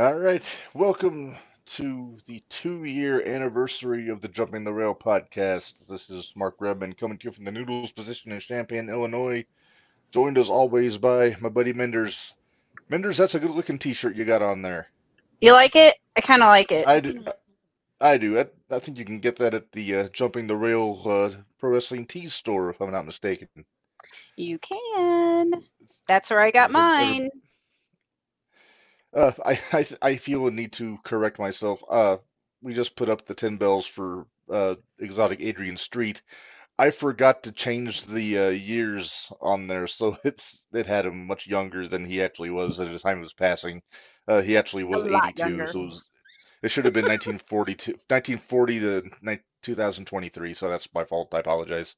All right, welcome to the 2-year anniversary of the Jumping the Rail podcast. This is Mark Redman coming to you from the Noodles position in Champaign, Illinois, joined as always by my buddy Menders. Menders, that's a good looking t-shirt you got on there. You like it? I kind of like it. I do. I do. I think you can get that at the Jumping the Rail Pro Wrestling Tees store, if I'm not mistaken. You can. That's where I got mine. I feel a need to correct myself. We just put up the 10 bells for Exotic Adrian Street. I forgot to change the years on there, so it had him much younger than he actually was at the time of his passing. He actually was A lot 82, younger. so it should have been 1940 to 2023. So that's my fault. I apologize.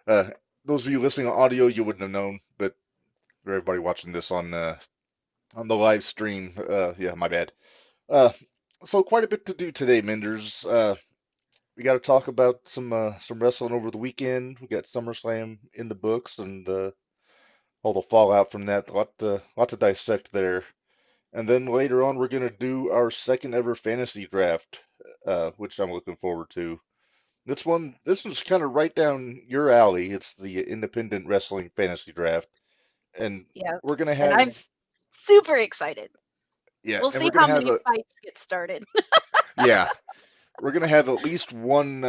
Uh, those of you listening on audio, you wouldn't have known, but for everybody watching this on the live stream, yeah, my bad. Uh, so quite a bit to do today, Menders. We got to talk about some wrestling over the weekend. We got SummerSlam in the books and all the fallout from that. Lot to dissect there. And then later on, we're gonna do our second ever fantasy draft, which I'm looking forward to. This one's kind of right down your alley. It's the independent wrestling fantasy draft, and Yeah. we're gonna And I'm have super excited. yeah, We'll and see we're how gonna have many fights get started. yeah, we're gonna have at least one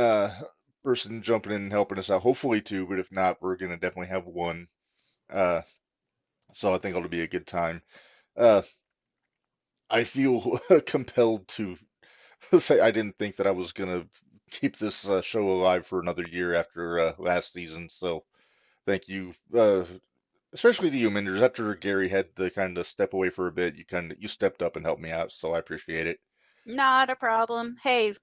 person jumping in and helping us out. Hopefully two, but if not, we're gonna definitely have one. Uh, so I think it'll be a good time. Uh, I feel compelled to say I didn't think that I was gonna keep this show alive for another year after last season. So thank you, especially to you, Minders. After Gary had to kind of step away for a bit, you stepped up and helped me out. So I appreciate it. Not a problem. Hey,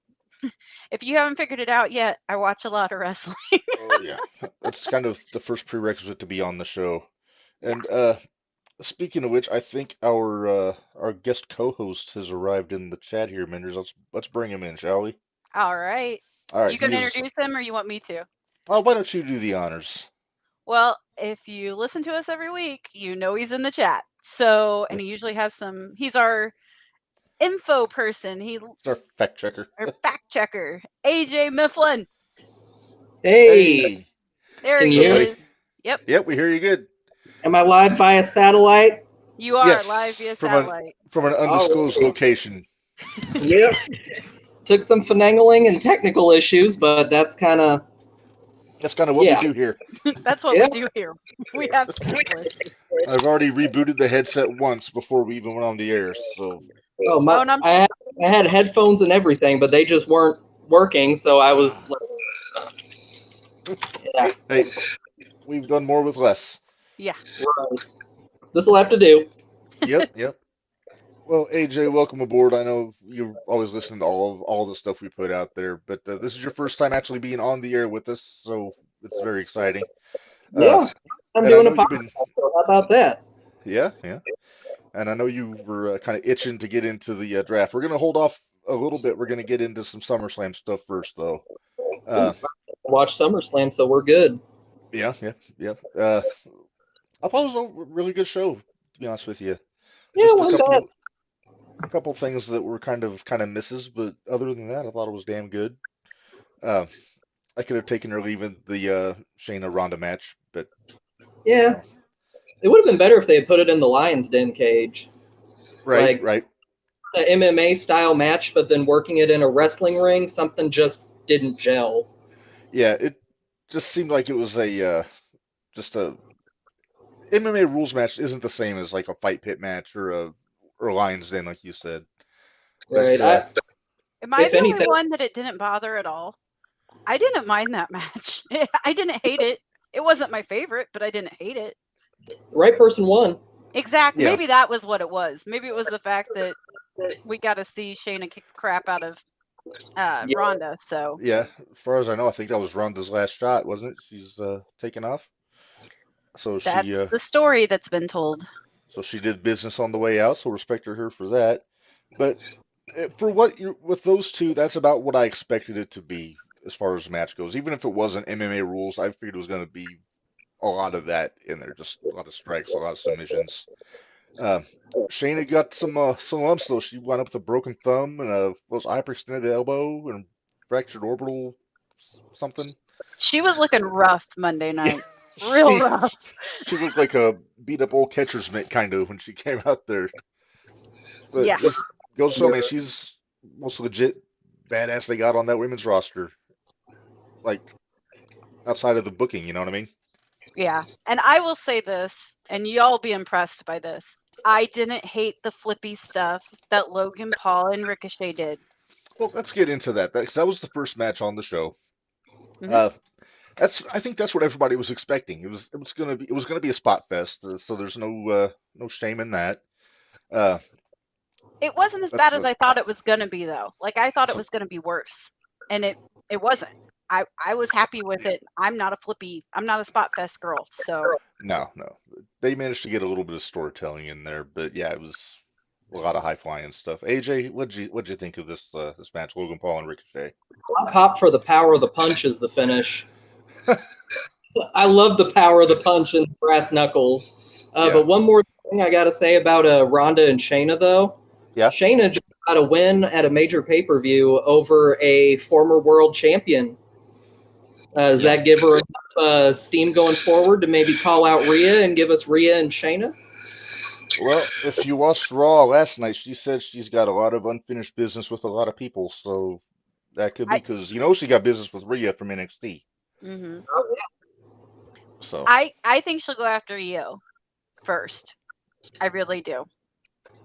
if you haven't figured it out yet, I watch a lot of wrestling. Oh yeah, that's kind of the first prerequisite to be on the show. Yeah. And speaking of which, I think our guest co-host has arrived in the chat here, Minders. Let's bring him in, shall we? All right. All right, You he gonna is. introduce him or you want me to? Oh, why don't you do the honors? Well, if you listen to us every week, you know he's in the chat. So, and he usually has he's our info person. It's our fact checker. Our fact checker, AJ Mifflin. Hey, Hey, There can he you hear me? is. Yep. yep, we hear you good. Am I live via satellite? You are Yes, live via from satellite. an undisclosed Oh. location. Yep. Took some finagling and technical issues, but that's kind of That's kind of what Yeah. we do here. That's what Yep. we do here. We have technical issues. I've already rebooted the headset once before we even went on the air, so oh my! Oh, and I'm- I had headphones and everything, but they just weren't working, so I was like, yeah, hey, we've done more with less. yeah. this will have to do. Yep. Well, AJ, welcome aboard. I know you're always listening to all the stuff we put out there, but this is your first time actually being on the air with us, so it's very exciting. Yeah, I'm and doing I a know you've podcast. been, So how about that? yeah. And I know you were kind of itching to get into the draft. We're gonna hold off a little bit. We're gonna get into some SummerSlam stuff first, though. Watch SummerSlam, so we're good. Yeah. I thought it was a really good show, to be honest with you. Yeah, Just wasn't bad. a couple things that were kind of misses, but other than that, I thought it was damn good. Uh, I could have taken or leaving the Shayna Ronda match, but Yeah, it would have been better if they had put it in the Lions Den cage. right. An MMA style match, but then working it in a wrestling ring, something just didn't gel. Yeah, it just seemed like it was just a MMA rules match isn't the same as like a fight pit match or a Lions Den, like you said. Right. But, Am I If the only anything- one that it didn't bother at all? I didn't mind that match. I didn't hate it. It wasn't my favorite, but I didn't hate it. right person won. Exactly. Yeah. Maybe that was what it was. Maybe it was the fact that we got to see Shayna kick the crap out of Ronda. So yeah, as far as I know, I think that was Ronda's last shot, wasn't it? She's taken off. So that's the story that's been told. so she did business on the way out, so respect her for that. But for what you're with those two, that's about what I expected it to be as far as the match goes. Even if it wasn't MMA rules, I figured it was going to be a lot of that in there, just a lot of strikes, a lot of submissions. Uh, Shayna got some lumps though. She wound up with a broken thumb and a was hyperextended elbow and fractured orbital something. She was looking rough Monday Yeah, night. Real she rough. she looked like a beat up old catcher's mitt kind of when she came out there. But Yeah. just goes to show me she's most legit badass they got on that women's roster. Like outside of the booking, you know what I mean? Yeah. And I will say this, and y'all be impressed by this. I didn't hate the flippy stuff that Logan Paul and Ricochet did. Well, let's get into that because that was the first match on the show. Mhm. I think that's what everybody was expecting. It was gonna be a spot fest, so there's no shame in that. Uh, It wasn't as that's bad as I thought it was going to be, though. Like, I thought it was going to be worse. And it wasn't. I was happy with it. I'm not a spot fest girl. So, no. They managed to get a little bit of storytelling in there, but yeah, it was a lot of high flying stuff. AJ, what'd you think of this match, Logan Paul and Ricochet? I pop for the power of the punch as the finish. I love the power of the punch and brass knuckles. Yeah. But one more thing I got to say about Ronda and Shayna, though. Yeah. Shayna just got a win at a major pay-per-view over a former world champion. Does that give her enough steam going forward to maybe call out Rhea and give us Rhea and Shayna? Well, if you watched Raw last night, she said she's got a lot of unfinished business with a lot of people, so that could be because she got business with Rhea from NXT. mm-hmm. Oh, yeah. So I think she'll go after Io first. I really do.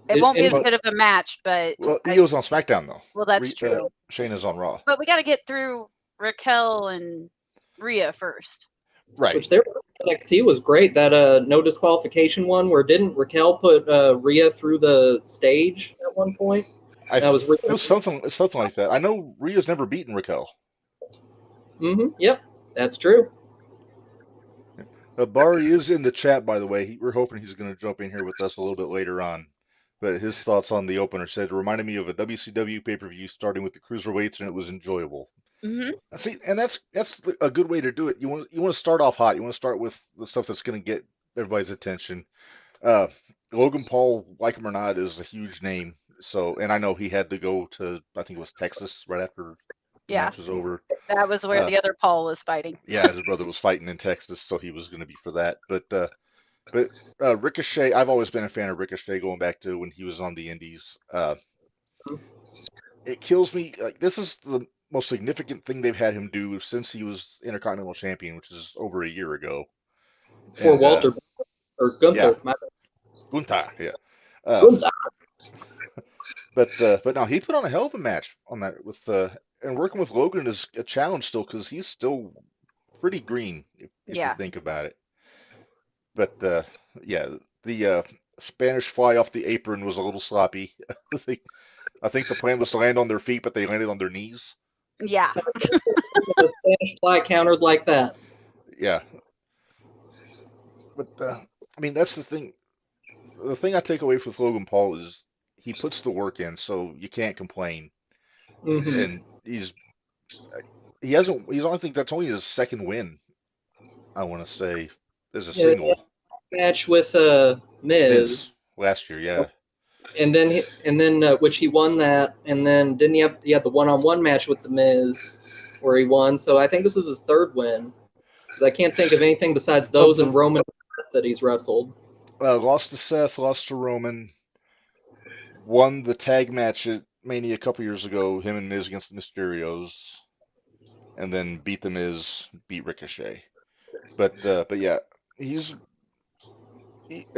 It won't be as good of a match, but Io's on SmackDown though. Well, that's true. Shayna's on Raw. But we got to get through Raquel and Rhea first. Right. Which their NXT was great. That no disqualification one where didn't Raquel put Rhea through the stage at one point? That was something like that. I know Rhea's never beaten Raquel. Mm-hmm. Yep, that's true. Barry is in the chat, by the way. We're hoping he's going to jump in here with us a little bit later on. But his thoughts on the opener said, reminded me of a WCW pay-per-view starting with the cruiserweights, and it was enjoyable. Mm-hmm. See, and that's a good way to do it. You want to start off hot. You want to start with the stuff that's going to get everybody's attention. Logan Paul, like him or not, is a huge name. So, and I know he had to go to, I think it was Texas right after the match was over. That was where the other Paul was fighting. Yeah, his brother was fighting in Texas, so he was going to be for that. But Ricochet, I've always been a fan of Ricochet going back to when he was on the Indies. It kills me. Like, this is the most significant thing they've had him do since he was Intercontinental Champion, which is over a year ago. For Walter or Gunther. Yeah. Gunther, yeah. Gunther. But no, he put on a hell of a match on that with and working with Logan is a challenge still because he's still pretty green if you think about it. But yeah, the Spanish fly off the apron was a little sloppy. I think the plan was to land on their feet, but they landed on their knees. Yeah. The Spanish fly countered like that. Yeah. But I mean, that's the thing. The thing I take away with Logan Paul is he puts the work in, so you can't complain. Mm-hmm. And I think that's only his second win, I want to say, as a single. Match with Miz last year, yeah. And then which he won that, and then didn't he had the one-on-one match with the Miz where he won. So I think this is his third win. I can't think of anything besides those and Roman that he's wrestled. Lost to Seth, lost to Roman, won the tag match at Mania a couple years ago, him and Miz against the Mysterios, and then beat the Miz, beat Ricochet. But yeah, it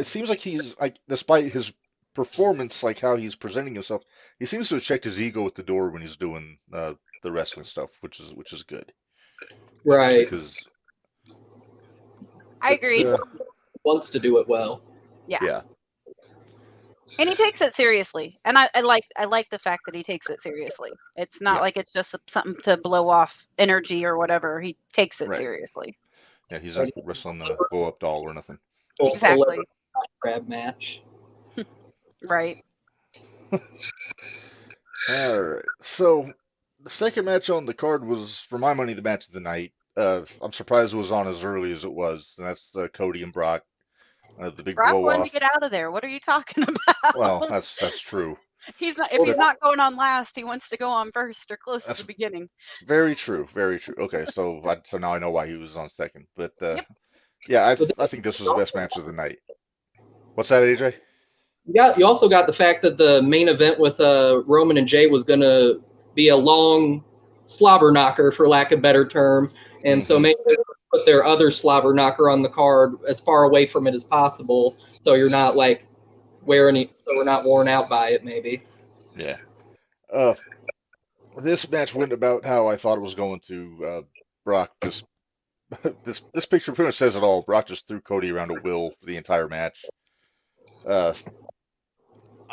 seems like he's like, despite his performance, like how he's presenting himself, he seems to have checked his ego at the door when he's doing the wrestling stuff, which is good. Right. Because I agree. Wants to do it well. Yeah. And he takes it seriously, and I like the fact that he takes it seriously. It's not like it's just something to blow off energy or whatever. He takes it seriously. Yeah, he's not wrestling a blow-up doll or nothing. Exactly. Crab match. Right. All right. So the second match on the card was, for my money, the match of the night. I'm surprised it was on as early as it was, and that's Cody and Brock. The big Brock blow wanted to off. get out of there. What are you talking about? Well, that's true. He's not. If he's not going on last, he wants to go on first or close That's to the beginning. very true. Very true. Okay, so now I know why he was on second. But Yep. yeah, But I think this was the best match of the night. What's that, AJ? You also got the fact that the main event with Roman and Jay was going to be a long slobber knocker, for lack of a better term, and so maybe they put their other slobber knocker on the card as far away from it as possible, so you're not like we're not worn out by it. Maybe. Yeah. This match went about how I thought it was going to. Brock just this picture pretty much says it all. Brock just threw Cody around at will for the entire match. I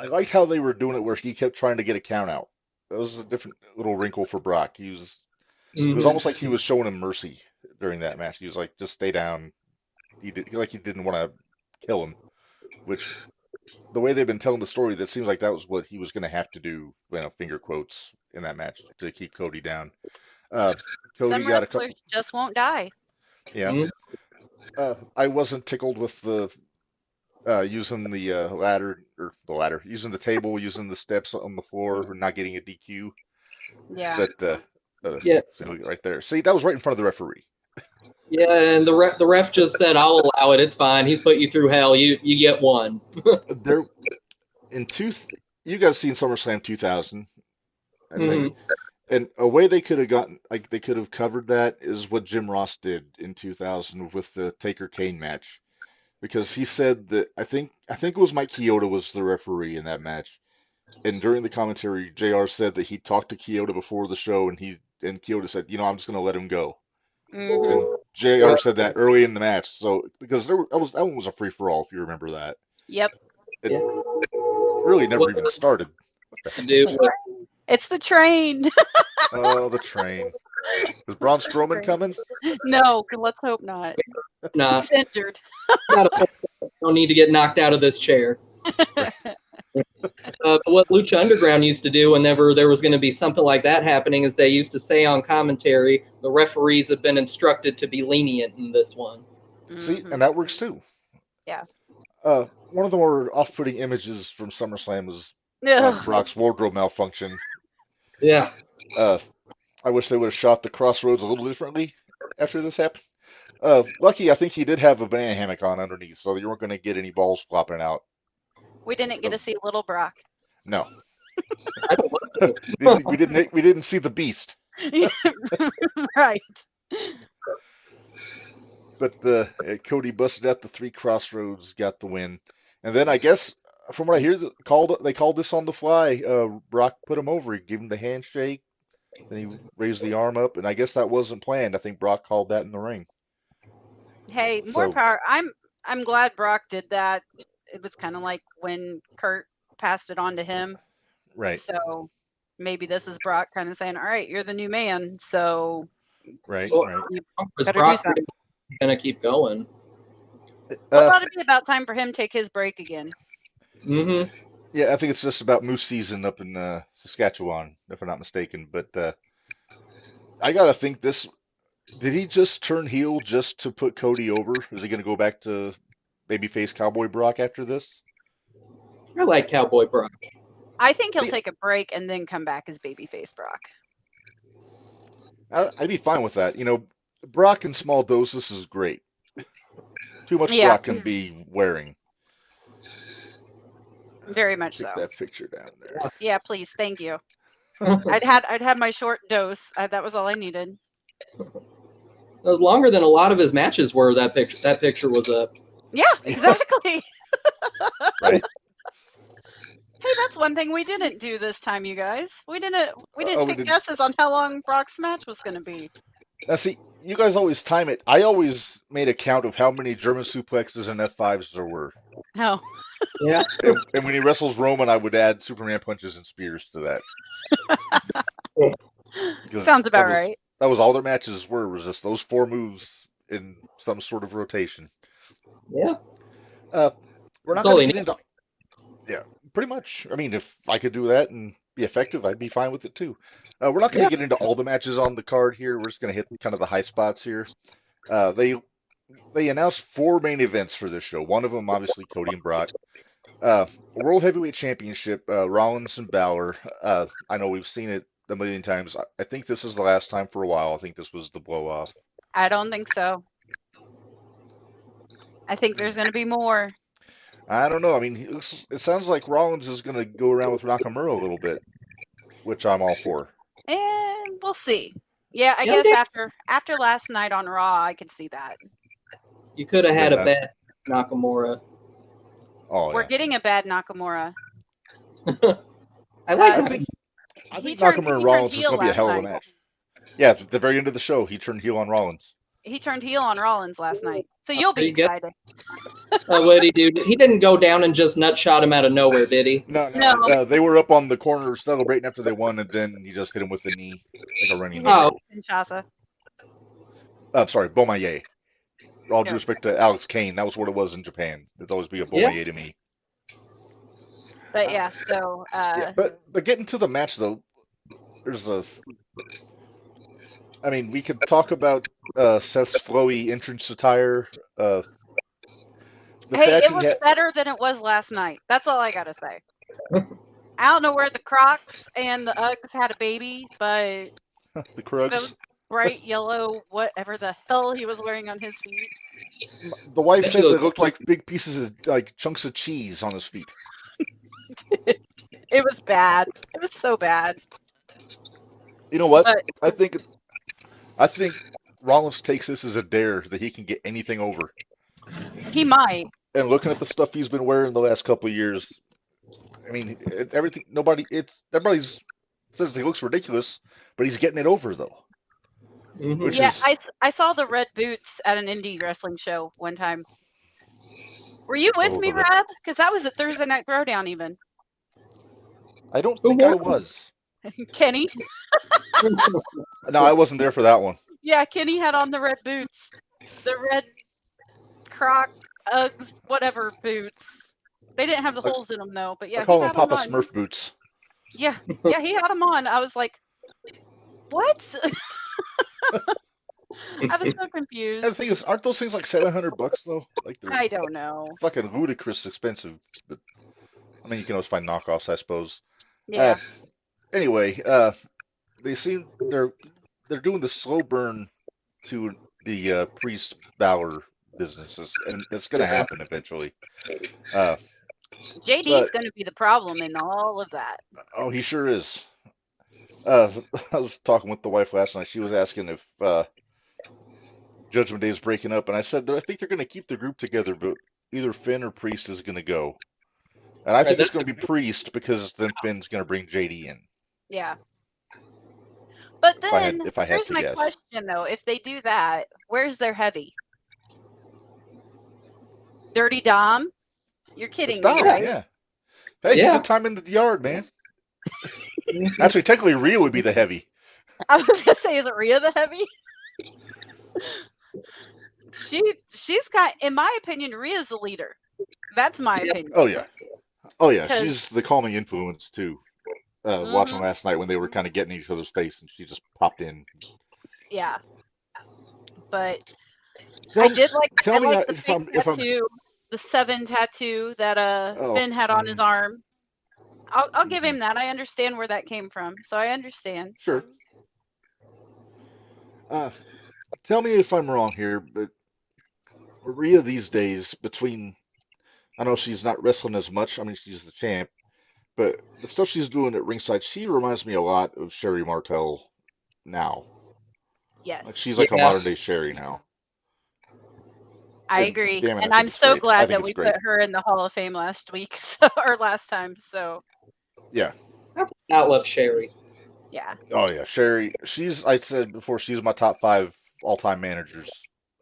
liked how they were doing it where he kept trying to get a count out. That was a different little wrinkle for Brock. It was almost like he was showing him mercy during that match. He was like, just stay down. He didn't want to kill him, which the way they've been telling the story, that seems like that was what he was going to have to do, finger quotes, in that match to keep Cody down. Cody Some got a couple. wrestlers just won't die. Yeah. I wasn't tickled with the using the ladder, using the table, using the steps on the floor, not getting a DQ. Yeah. That Yeah. right there. See, that was right in front of the referee. Yeah, and the ref just said, "I'll allow it. It's fine. He's put you through hell. You get one." There, you guys seen SummerSlam 2000, I think. And a way they could have gotten, like they could have covered that, is what Jim Ross did in 2000 with the Taker Kane match, because he said that I think it was Mike Chioda was the referee in that match, and during the commentary, JR said that he talked to Chioda before the show, and Chioda said, I'm just going to let him go. And JR said that early in the match, so because that one was a free for all, if you remember that. Yep. It really never even started. It's the train. Oh, the train. Is Braun Strowman coming? No, let's hope not. Nah. He's injured. Don't need to get knocked out of this chair. But what Lucha Underground used to do whenever there was going to be something like that happening is they used to say on commentary, the referees have been instructed to be lenient in this one. See, and that works too. Yeah. One of the more off-putting images from SummerSlam was Brock's wardrobe malfunction. Yeah. I wish they would have shot the Crossroads a little differently after this happened. Lucky, I think he did have a banana hammock on underneath, so you weren't going to get any balls flopping out. We didn't get to see Little Brock. No. we didn't see the beast. Right. But Cody busted out the 3 Crossroads, got the win, and then I guess from what I hear, they called this on the fly. Brock put him over. He gave him the handshake, then he raised the arm up, and I guess that wasn't planned. I think Brock called that in the ring. Hey, more power. I'm glad Brock did that. It was kind of like when Kurt passed it on to him. Right. So maybe this is Brock kind of saying, all right, you're the new man. So right. You better do something. Going to keep going. Well, it'd be about time for him to take his break again. Mm-hmm. Yeah, I think it's just about moose season up in Saskatchewan, if I'm not mistaken. But I got to think did he just turn heel just to put Cody over? Is he going to go back to babyface Cowboy Brock after this? I like Cowboy Brock. I think he'll take a break and then come back as babyface Brock. I'd be fine with that. Brock in small doses is great. Too much Brock can be wearing. Very much so. That picture down there. Yeah, please. Thank you. I'd had my short dose. That was all I needed. It was longer than a lot of his matches were. That picture was up. Yeah, exactly. Right. Hey, that's one thing we didn't do this time, you guys. We didn't take guesses on how long Brock's match was going to be. Now, see, you guys always time it. I always made a count of how many German suplexes and F5s there were. Oh. Yeah. And when he wrestles Roman, I would add Superman punches and spears to that. Sounds about right. That was all their matches were, was just those 4 moves in some sort of rotation. Yeah. We're not going to get into... Yeah, pretty much. I mean, if I could do that and be effective, I'd be fine with it too. We're not going to get into all the matches on the card here. We're just going to hit kind of the high spots here. They they announced 4 main events for this show. One of them, obviously, Cody and Brock. World Heavyweight Championship, Rollins and Balor. I know we've seen it a million times. I think this is the last time for a while. I think this was the blow off. I don't think so. I think there's going to be more. I don't know. I mean, it sounds like Rollins is going to go around with Nakamura a little bit, which I'm all for. And we'll see. Yeah, I Yeah, guess after last night on Raw, I could see that. You could have had Good a bad Nakamura. Oh, We're yeah. getting a bad Nakamura. I like I him. think He turned Nakamura and Rollins is heel going to be a last hell of a night. match. Yeah, at the very end of the show, he turned heel on Rollins. He turned heel on Rollins last night. So you'll There be you go. excited. What did he do? He didn't go down and just nut shot him out of nowhere, did he? No. They were up on the corner celebrating after they won, and then he just hit him with the knee, like a running knee. Oh, Kinshasa. Sorry, Bomaye. All due Yeah. respect to Alex Kane, that was what it was in Japan. It'd always be a Bomaye to me. But yeah, so Yeah, but getting to the match though, there's I mean, we could talk about Seth's flowy entrance attire. The hey, fact it he was had better than it was last night. That's all I gotta say. I don't know where the Crocs and the Uggs had a baby, but the Krugs. those bright yellow, whatever the hell he was wearing on his feet. The wife said Look. they looked like big pieces of like chunks of cheese on his feet. It was bad. It was so bad. You know what? But I think Rollins takes this as a dare that he can get anything over. he might. And looking at the stuff he's been wearing the last couple of years, I mean, everything. Everybody says he looks ridiculous, but he's getting it over though. mhm. Which Yeah, is I saw the red boots at an indie wrestling show one time. Were you with Oh, me, the red- Rob? Because that was at Thursday Night Throwdown even. I don't Who think I won? was. Kenny. No, I wasn't there for that one. Yeah, Kenny had on the red boots. The red Croc Uggs, whatever boots. They didn't have the I- holes in them though, but yeah, I call he them had them Papa on. Smurf boots. Yeah, he had them on. I was like, what? I was so And the confused. thing is, aren't those things like $700 though? Like they're I don't know. fucking ludicrous expensive. But I mean, you can always find knockoffs, I suppose. Yeah. Anyway, they seem they're doing the slow burn to the Priest Balor businesses, and it's going to happen eventually. JD's but- going to be the problem in all of that. Oh, he sure is. I was talking with the wife last night. She was asking if Judgment Day is breaking up, and I said that I think they're going to keep the group together, but either Finn or Priest is going to go. And I think it's going to be Priest because then Finn's going to bring JD in. Yeah. But I had- then, if I had here's to my guess. question though. If they do that, where's their heavy? Dirty Dom? You're kidding It's me, Dom, right? yeah. Hey, Yeah. you get time in the yard, man. Actually, technically, Rhea would be the heavy. I was gonna say, is it Rhea the heavy? She's got, in my opinion, Rhea's the leader. That's my Yeah. opinion. Oh yeah. 'Cause- She's the calming influence too. Watching last night when they were kind of getting in each other's face, and she just popped in. Yeah. But Tell I me- did like, tell I me like the if big I'm- if I'm- tattoo, the 7 tattoo that Oh, Finn had on his arm. I'll give Mhm. him that. I understand where that came from, so I understand. Sure. Tell me if I'm wrong here, but Rhea these days, I know she's not wrestling as much. I mean, she's the champ, but the stuff she's doing at ringside, she reminds me a lot of Sherry Martel now. Yes, Like she's like a Yeah. modern day Sherry now. I and agree, damn it, I and think I'm it's so great. I glad think that it's we great. put her in the Hall of Fame last week, or last time. So Yeah. I love Sherry. yeah, Oh yeah, Sherry. I said before, she's my top 5 all-time managers,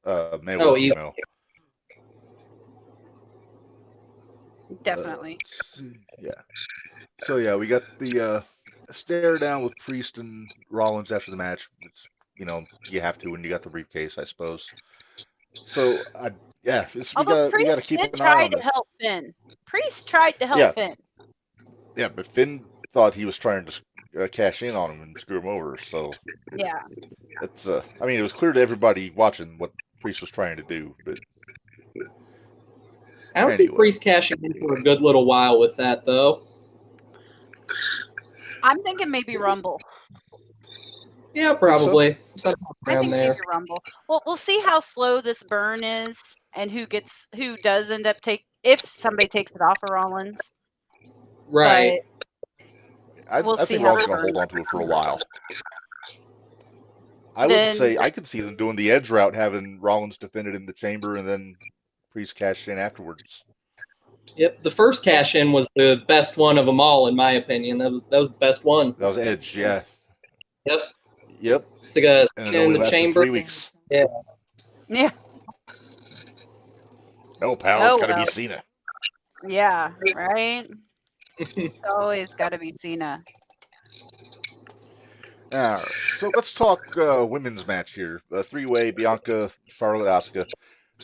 male Oh, or easy. female. definitely. Yeah. So yeah, we got the stare down with Priest and Rollins after the match, which you have to when you got the briefcase, I suppose. So yeah, we Although got to Priest keep did an eye try on to this. help Finn. Priest tried to help Yeah. Finn. Yeah, but Finn thought he was trying to cash in on him and screw him over. So Yeah, it's I mean, it was clear to everybody watching what Priest was trying to do. But I don't see Anyway. Priest cashing in for a good little while with that, though. I'm thinking maybe Rumble. Yeah, probably. Sometime I around think there. maybe Rumble. Well, we'll see how slow this burn is, and who does end up if somebody takes it off of Rollins. Right. We'll I see think how Rollins it going to hold burns. on to it for a while. I would Then- say I could see them doing the Edge route, having Rollins defend it in the chamber, and then Priest cash in afterwards. Yep. The first cash in was the best one of them all, in my opinion. That was the best one. That was Edge, yeah. Yep. Yep. Stick And it in only the lasted chamber. 3 weeks. Yeah. No, pal, Oh, it's got to well. be Cena. Yeah. Right. It's always got to be Cena. All right, so let's talk women's match here. The three-way Bianca, Charlotte, Asuka.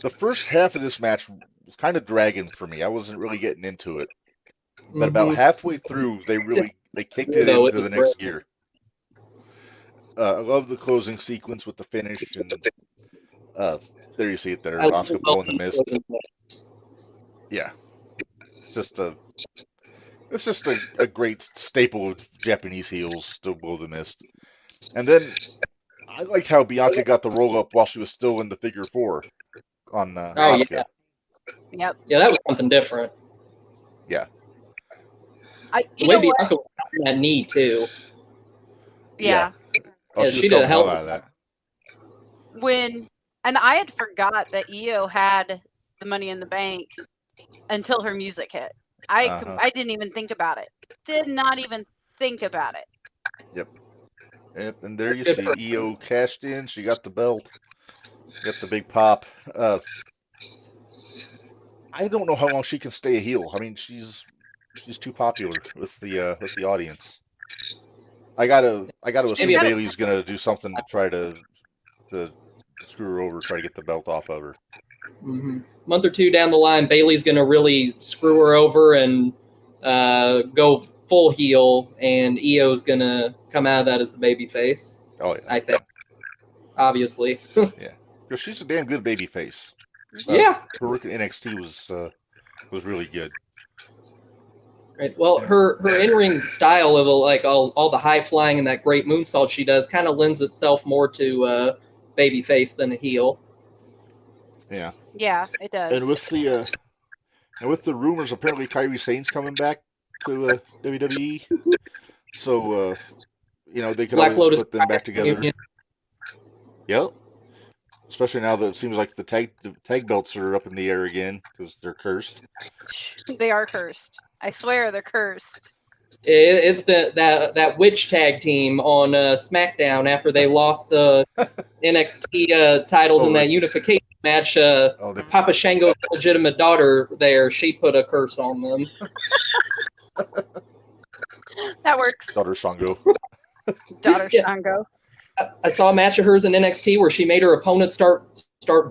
The first half of this match was kind of dragging for me. I wasn't really getting into it, but about halfway through, they kicked it No, it into was the next great. gear. I love the closing sequence with the finish, and there you see it there, I love Asuka blowing the mist. mist. Yeah, it's just a great staple of Japanese heels to blow the mist. And then I liked how Bianca got the roll up while she was still in the figure four on Asuka. Yep. Yeah, that was something different. Yeah. The You way know what? Bianca was on that knee too. Yeah. Oh, Yeah, she she was did a selling hell hell of out of that. And I had forgot that Io had the Money in the Bank until her music hit. I didn't even think about it. Did not even think about it. Yep, and there you see Io cashed in. She got the belt. Got the big pop. I don't know how long she can stay a heel. I mean, she's too popular with the audience. I gotta assume Maybe- Bailey's gonna do something to try to screw her over, try to get the belt off of her. Month or two down the line, Bailey's going to really screw her over and go full heel, and Io's going to come out of that as the baby face. Oh yeah, I think, obviously. because she's a damn good baby face. Yeah. Her work in NXT was really good. Right. Well, her in-ring style of like all the high flying and that great moonsault she does kind of lends itself more to baby face than a heel. Yeah. Yeah, it does. And with the rumors, apparently Kairi Sane's coming back to WWE, so they could Black always Lotus put them back together. Union. Yep. Especially now that it seems like the tag belts are up in the air again because they're cursed. They are cursed. I swear they're cursed. It's that witch tag team on SmackDown after they lost the NXT titles in that unification match. Papa Shango's legitimate daughter there, she put a curse on them. That works. Daughter Shango. Daughter Yeah. Shango. I saw a match of hers in NXT where she made her opponent start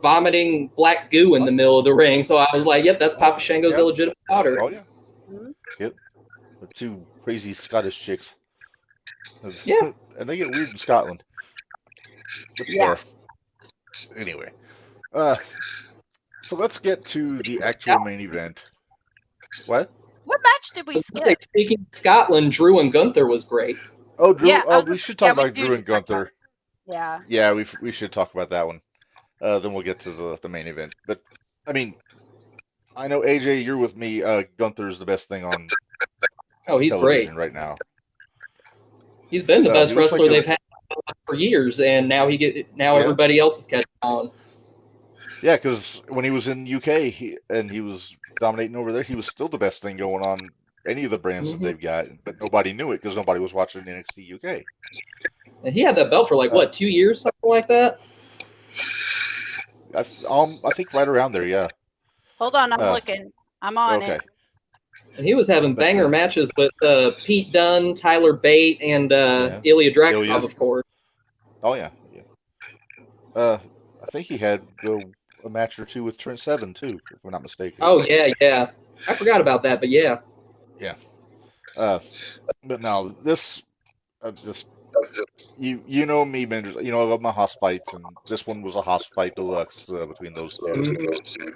vomiting black goo in the middle of the ring. So I was like, "Yep, that's Papa Shango's Yep. illegitimate daughter." Oh yeah. Mhm. Yep. They're two crazy Scottish chicks. Yeah. And they get weird in Scotland. But, Yeah. Anyway. So let's get to the actual main event. What? What match did we skip? Speaking of Scotland, Drew and Gunther was great. Oh, Drew. Yeah, I was We gonna should say, talk we about do Drew need and to talk about Gunther. Yeah. Yeah, we should talk about that one. Then we'll get to the main event. But I mean, I know AJ, you're with me. Gunther's the best thing on Oh, he's television great. right now. He's been the best he looks wrestler like they've had for years, and now everybody else is catching on. Yeah, because when he was in UK he was dominating over there, he was still the best thing going on any of the brands that they've got, but nobody knew it because nobody was watching NXT UK. And he had that belt for like 2 years, something like that. I think right around there, yeah. Hold on, I'm looking. I'm on Okay. it. And he was having But, banger matches with Pete Dunne, Tyler Bate, and Ilya Dragunov, Ilya. of course. Oh yeah. I think he had a match or two with Trent Seven too, if I'm not mistaken. Oh yeah. I forgot about that, but yeah. But now this You know me, Menders. You know I love my house fights, and this one was a house fight deluxe between those two. Mhm.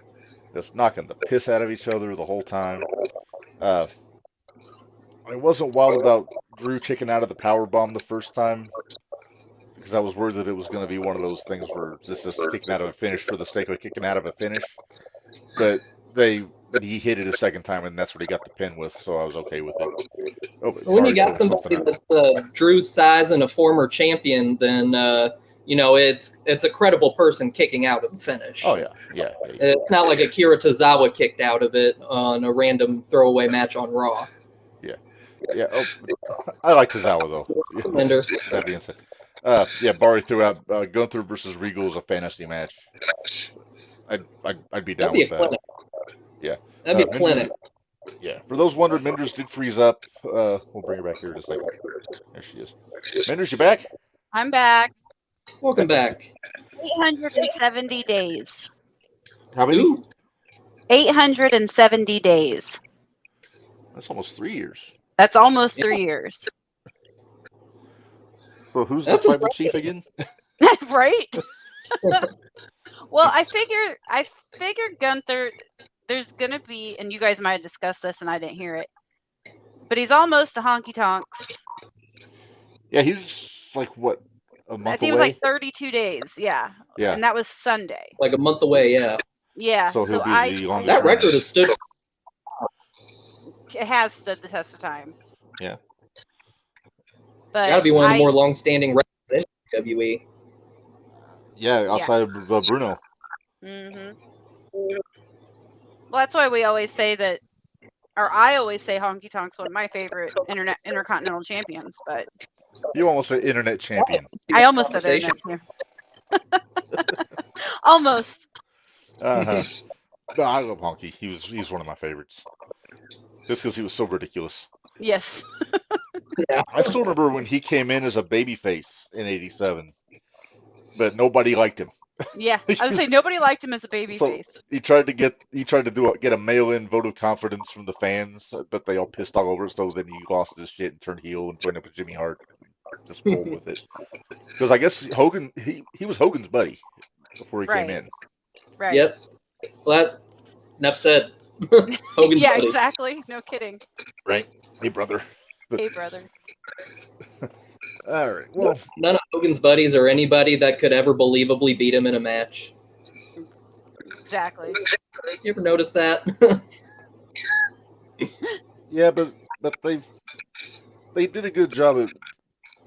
Just knocking the piss out of each other the whole time. Uh, I wasn't wild about Drew kicking out of the power bomb the first time because I was worried that it was going to be one of those things where this is kicking out of a finish for the sake of kicking out of a finish. But he hit it a second time, and that's what he got the pin with, so I was okay with it. Oh, but When you Ari got told us something somebody else. that's Drew's size and a former champion, then it's a credible person kicking out of the finish. Oh yeah. It's not like Akira Tozawa kicked out of it on a random throwaway match on Raw. Yeah. Oh, I like Tozawa though. Linder. That being said, yeah, Bari threw out Gunther versus Regal as a fantasy match. I'd be down That'd be with a that. clinic. Yeah. That'd be a Menders- clinic. Yeah. For those wondering, Menders did freeze up. We'll bring her back here in a second. There she is. Menders, you back? I'm back. Welcome back. 870 days. How many? Ooh, 870 days. That's almost 3 years. That's almost Yeah. 3 years. So who's That's the tribal chief again? Right? Well, I figured Gunther, there's gonna be, and you guys might have discussed this and I didn't hear it, but he's almost to Honky Tonks. Yeah, he's like what, a I month think it away? was like 32 days. Yeah. Yeah. And that was Sunday. like a month away, yeah. Yeah. So he'll be the longest That running. record has stood. It has stood the test of time. Yeah. But Got to be one of the more long-standing records in WWE. Yeah, outside of Bruno. Mm-hmm. Well, that's why we always say that, or I always say Honky Tonk's one of my favorite intercontinental champions, but You almost said internet champion. I almost said internet champion. Almost. Uh-huh. No, I love Honky. He's one of my favorites. Just because he was so ridiculous. Yes. I still remember when he came in as a babyface in '87, but nobody liked him. Yeah. I was gonna say nobody liked him as a baby So- face. He tried to get a mail-in vote of confidence from the fans, but they all pissed all over it. So then he lost his shit and turned heel and joined up with Jimmy Hart. Just rolled with it. Because I guess Hogan, he was Hogan's buddy before he came Right. in. Right. Yep. Well, that, enough said. Hogan's Yeah, buddy. exactly. No kidding. Right. Hey, brother. Hey, brother. All right. Well, None of Hogan's buddies or anybody that could ever believably beat him in a match. Exactly. You ever notice that? yeah, but they did a good job at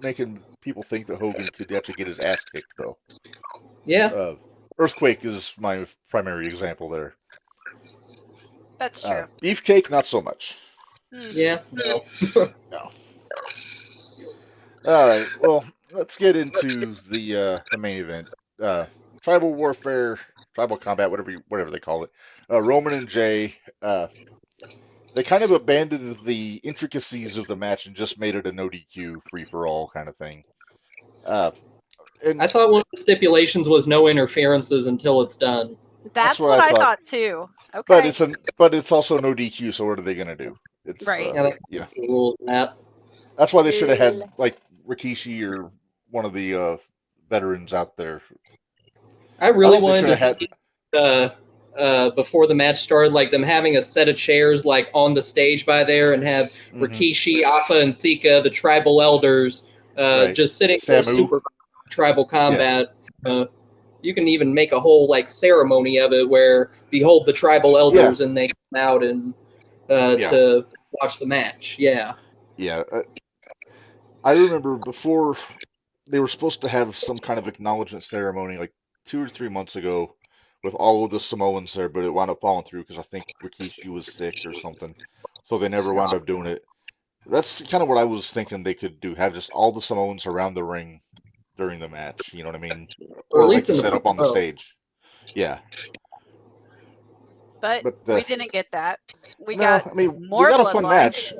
making people think that Hogan could actually get his ass kicked, though. Yeah. Earthquake is my primary example there. That's true. Beefcake, not so much. Yeah. No. No. All right. Well, let's get into the main event. Tribal warfare, tribal combat, whatever they call it. Roman and Jay. They kind of abandoned the intricacies of the match and just made it a no DQ free for all kind of thing. And I thought one of the stipulations was no interferences until it's done. That's what what I I thought. thought too. Okay. but it's also no DQ. So what are they gonna do? It's Right. Yeah, the rules of that. That's why they should have had like Rikishi or one of the veterans out there. I really I think they wanted to should see before the match started, like them having a set of chairs like on the stage by there, and have Mhm. Rikishi, Afa, and Sika, the tribal elders, Right. just sitting there, Samu. super tribal combat. You can even make a whole like ceremony of it where behold the tribal elders, and they come out and to watch the match. Yeah. Yeah, I remember before they were supposed to have some kind of acknowledgement ceremony like 2 or 3 months ago with all of the Samoans there, but it wound up falling through because I think Rikishi was sick or something. So they never wound up doing it. That's kind of what I was thinking they could do, have just all the Samoans around the ring during the match, you know what I mean? Or at like least in the set up on the front row. stage. Yeah. but we didn't get that. We got I mean, more we got a fun bloodline. match.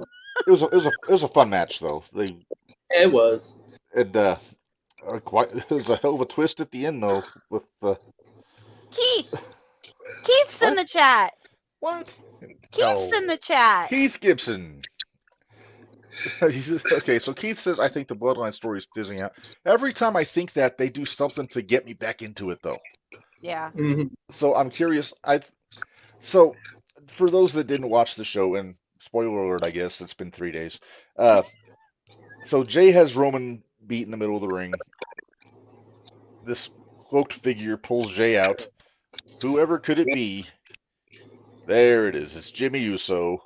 It was a fun match though. It was. It was a hell of a twist at the end though with the Keith. Keith's in What? the chat. what? Keith's No. in the chat. Keith Gibson. Okay, so Keith says, I think the Bloodline story is fizzing out. Every time I think that, they do something to get me back into it, though. Yeah. Mhm. So I'm curious. So for those that didn't watch the show, and spoiler alert, I guess it's been 3 days. So Jay has Roman beat in the middle of the ring. This cloaked figure pulls Jay out. Whoever could it be? There it is. It's Jimmy Uso,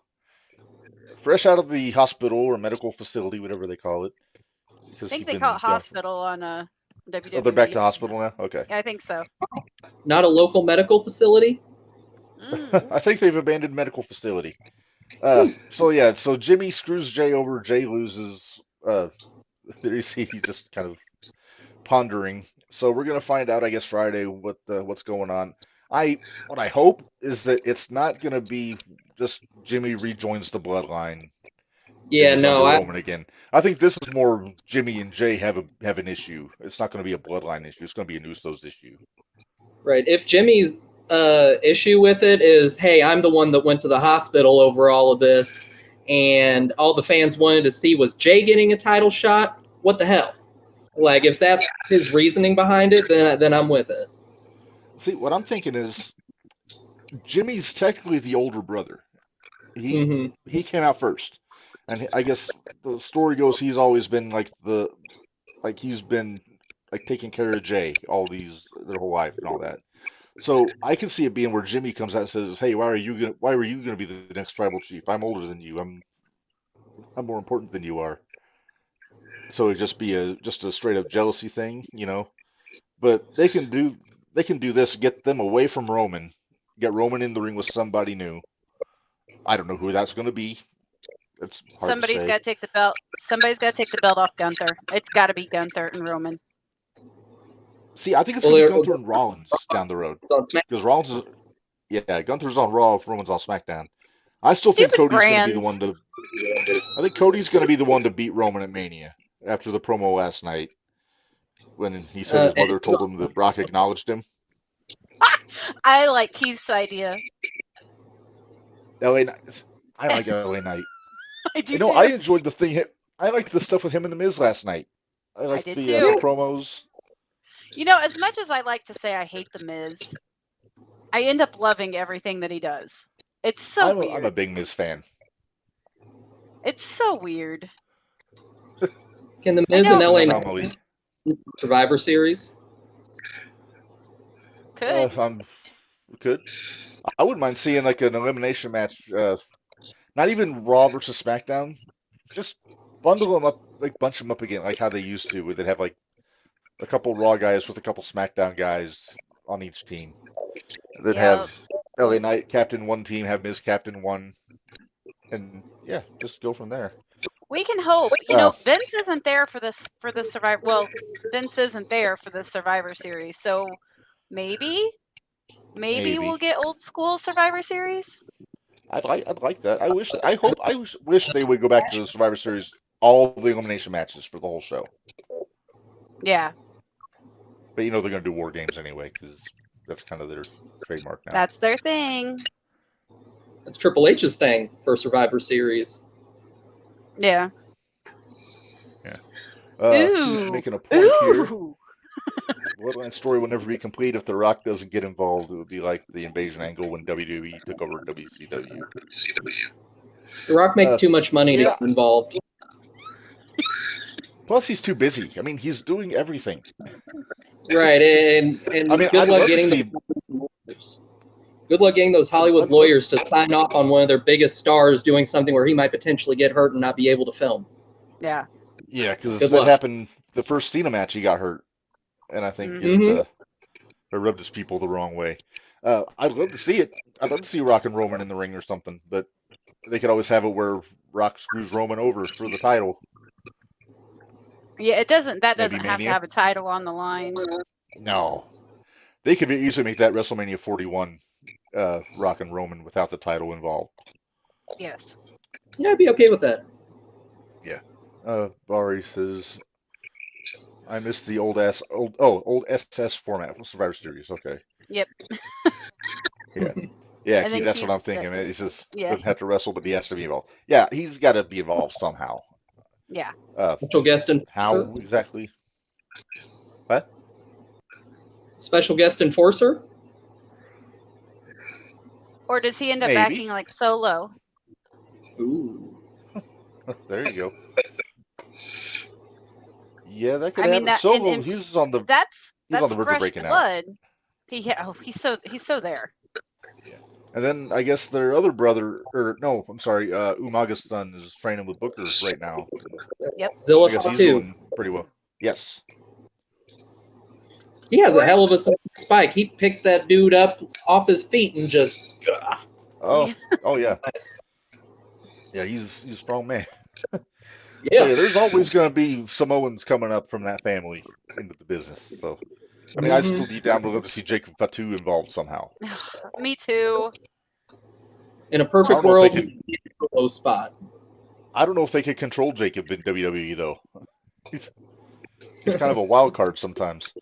fresh out of the hospital or medical facility, whatever they call it, I because think he's they been call it gone. hospital on WWE. Oh, they're back to hospital now. Okay. Yeah, I think so. Not a local medical facility. Mm. I think they've abandoned medical facility. So Jimmy screws Jay over. Jay loses. There you see, he's just kind of pondering. So we're gonna find out, I guess, Friday what's going on. What I hope is that it's not gonna be just Jimmy rejoins the bloodline Yeah, and he's no, under Roman again. I think this is more Jimmy and Jay have an issue. It's not gonna be a bloodline issue. It's gonna be a Usos issue. right. If Jimmy's issue with it is, hey, I'm the one that went to the hospital over all of this, and all the fans wanted to see was Jay getting a title shot, what the hell? Like, if that's his reasoning behind it, then I'm with it. See, what I'm thinking is Jimmy's technically the older brother. He came out first, and I guess the story goes he's always been he's been taking care of Jay their whole life and all that. So I can see it being where Jimmy comes out and says, "Hey, why were you gonna be the next tribal chief? I'm older than you. I'm more important than you are." So it just be a straight up jealousy thing, you know. But they can do this, get them away from Roman, get Roman in the ring with somebody new. I don't know who that's going to be. It's hard Somebody's to say. got to take the belt. Somebody's got to take the belt off Gunther. It's got to be Gunther and Roman. See, I think it's going to be Gunther and Rollins down the road. Because Rollins is, Gunther's on Raw, Roman's on SmackDown. I still think Cody's going to be the one to. I think Cody's going to be the one to beat Roman at Mania after the promo last night when he said his mother told him that Brock acknowledged him. I like Keith's idea. LA Knight. I like LA Knight. I do You know, too. I enjoyed the thing. I liked the stuff with him and the Miz last night. I liked did the too. promos. You know, as much as I like to say I hate the Miz, I end up loving everything that he does. It's so weird. I'm a big Miz fan. It's so weird. Can the Miz and LA Anomaly. Survivor Series? Could. Could. I wouldn't mind seeing like an elimination match. Not even Raw versus SmackDown. Just bundle them up, like bunch them up again, like how they used to, where they'd have like a couple Raw guys with a couple SmackDown guys on each team. They'd have LA Knight captain one team, have Miz captain one, and yeah, just go from there. We can hope. You know, Vince isn't there for the Survivor. Well, Vince isn't there for the Survivor Series, so maybe we'll get old school Survivor Series. I'd like that. I wish they would go back to the Survivor Series, all the elimination matches for the whole show. Yeah. But you know they're going to do War Games anyway because that's kind of their trademark now. That's their thing. That's Triple H's thing for Survivor Series. Yeah. He's making a point here. Bloodline story will never be complete if The Rock doesn't get involved. It would be like the invasion angle when WWE took over WCW. The Rock makes too much money to get involved. Plus, he's too busy. I mean, he's doing everything. Right, and I mean, good luck getting good luck getting those Hollywood lawyers to sign off on one of their biggest stars doing something where he might potentially get hurt and not be able to film. Yeah. Yeah, because that happened the first Cena match. He got hurt, and I think it rubbed his people the wrong way. I'd love to see it. I'd love to see Rock and Roman in the ring or something, but they could always have it where Rock screws Roman over for the title. Yeah, it doesn't. That doesn't have Mania. to have a title on the line. No, they could easily make that WrestleMania 41 Rock and Roman without the title involved. Yes. Yeah, I'd be okay with that. Yeah. Bari says, I miss the old SS format from Survivor Series. Okay. Yep. Yeah, Keith, that's what I'm thinking. He says doesn't have to wrestle, but he has to be involved. Yeah, he's got to be involved somehow. Yeah. Special guest enforcer. How exactly? What? Special guest enforcer. Or does he end up Maybe. acting like Solo? Ooh. There you go. Yeah, that could I mean, happen. that- Solo, and he's on the That's on the verge of fresh breaking out. blood. He's so there. And then I guess their other brother, or no, I'm sorry, Umaga's son is training with Booker right now. Zilla I guess he's too. doing pretty well. Yes. He has a hell of a spike. He picked that dude up off his feet and just. Oh, oh yeah, Nice. yeah. He's a strong man. Yeah. Yeah, there's always going to be Samoans coming up from that family into the business. So, I mean, I still deep down would love to see Jacob Fatu involved somehow. Me too. In a I perfect don't know if world, they he'd be a low spot. I don't know if they could control Jacob in WWE though. He's kind of a wild card sometimes.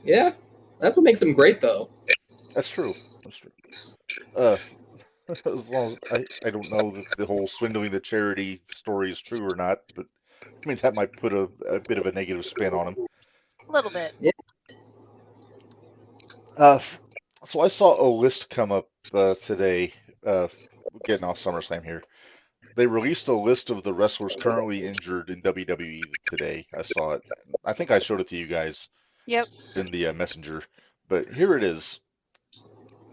Yeah. That's what makes him great, though. That's true. That's true. As long as I don't know that the whole swindling the charity story is true or not, but I mean that might put a bit of a negative spin on him. A little bit. So I saw a list come up today, getting off SummerSlam here. They released a list of the wrestlers currently injured in WWE today. I saw it. I think I showed it to you guys. Yep. In the messenger, but here it is.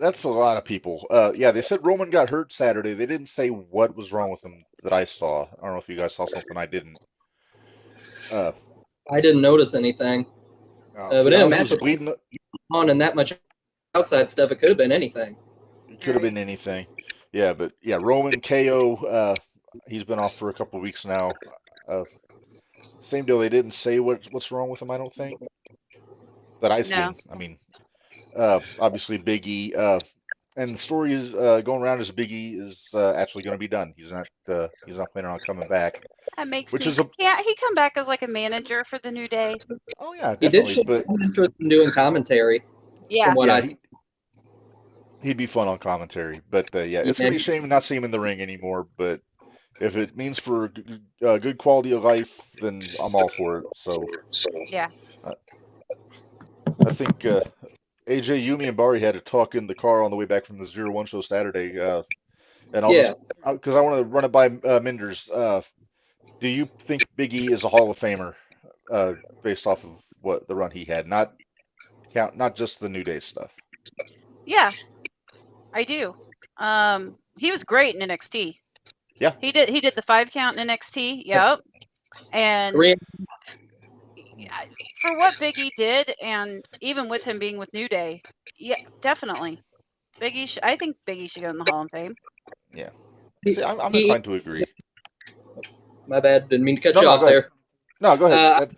That's a lot of people. Yeah, they said Roman got hurt Saturday. They didn't say what was wrong with him that I saw. I don't know if you guys saw something I didn't. I didn't notice anything. But in a match bleeding. On and that much outside stuff, it could have been anything. It could have been anything. Yeah, but yeah, Roman KO. He's been off for a couple of weeks now. Same deal. They didn't say what's wrong with him. I don't think that I seen. I mean, obviously Big E. And the story is going around is Big E is actually going to be done. He's not planning on coming back. That makes which me. is a. Can't he come back as like a manager for the New Day? Oh yeah, He did definitely. show But some interest in doing commentary. Yeah. From what I he'd be fun on commentary. But yeah, it's gonna be a shame to not see him in the ring anymore. But if it means for good quality of life, then I'm all for it. So Yeah. I think AJ, Yumi, and Bari had a talk in the car on the way back from the 0-1 show Saturday. And I'll just because I want to run it by Minders. Do you think Big E is a Hall of Famer based off of what the run he had, not just the New Day stuff? Yeah, I do. He was great in NXT. Yeah, he did the 5 count in NXT. Yep, and for what Big E did, and even with him being with New Day, yeah, definitely. I think Big E should go in the Hall of Fame. Yeah, see, I'm inclined to agree. My bad, didn't mean to cut you off there. No, go ahead.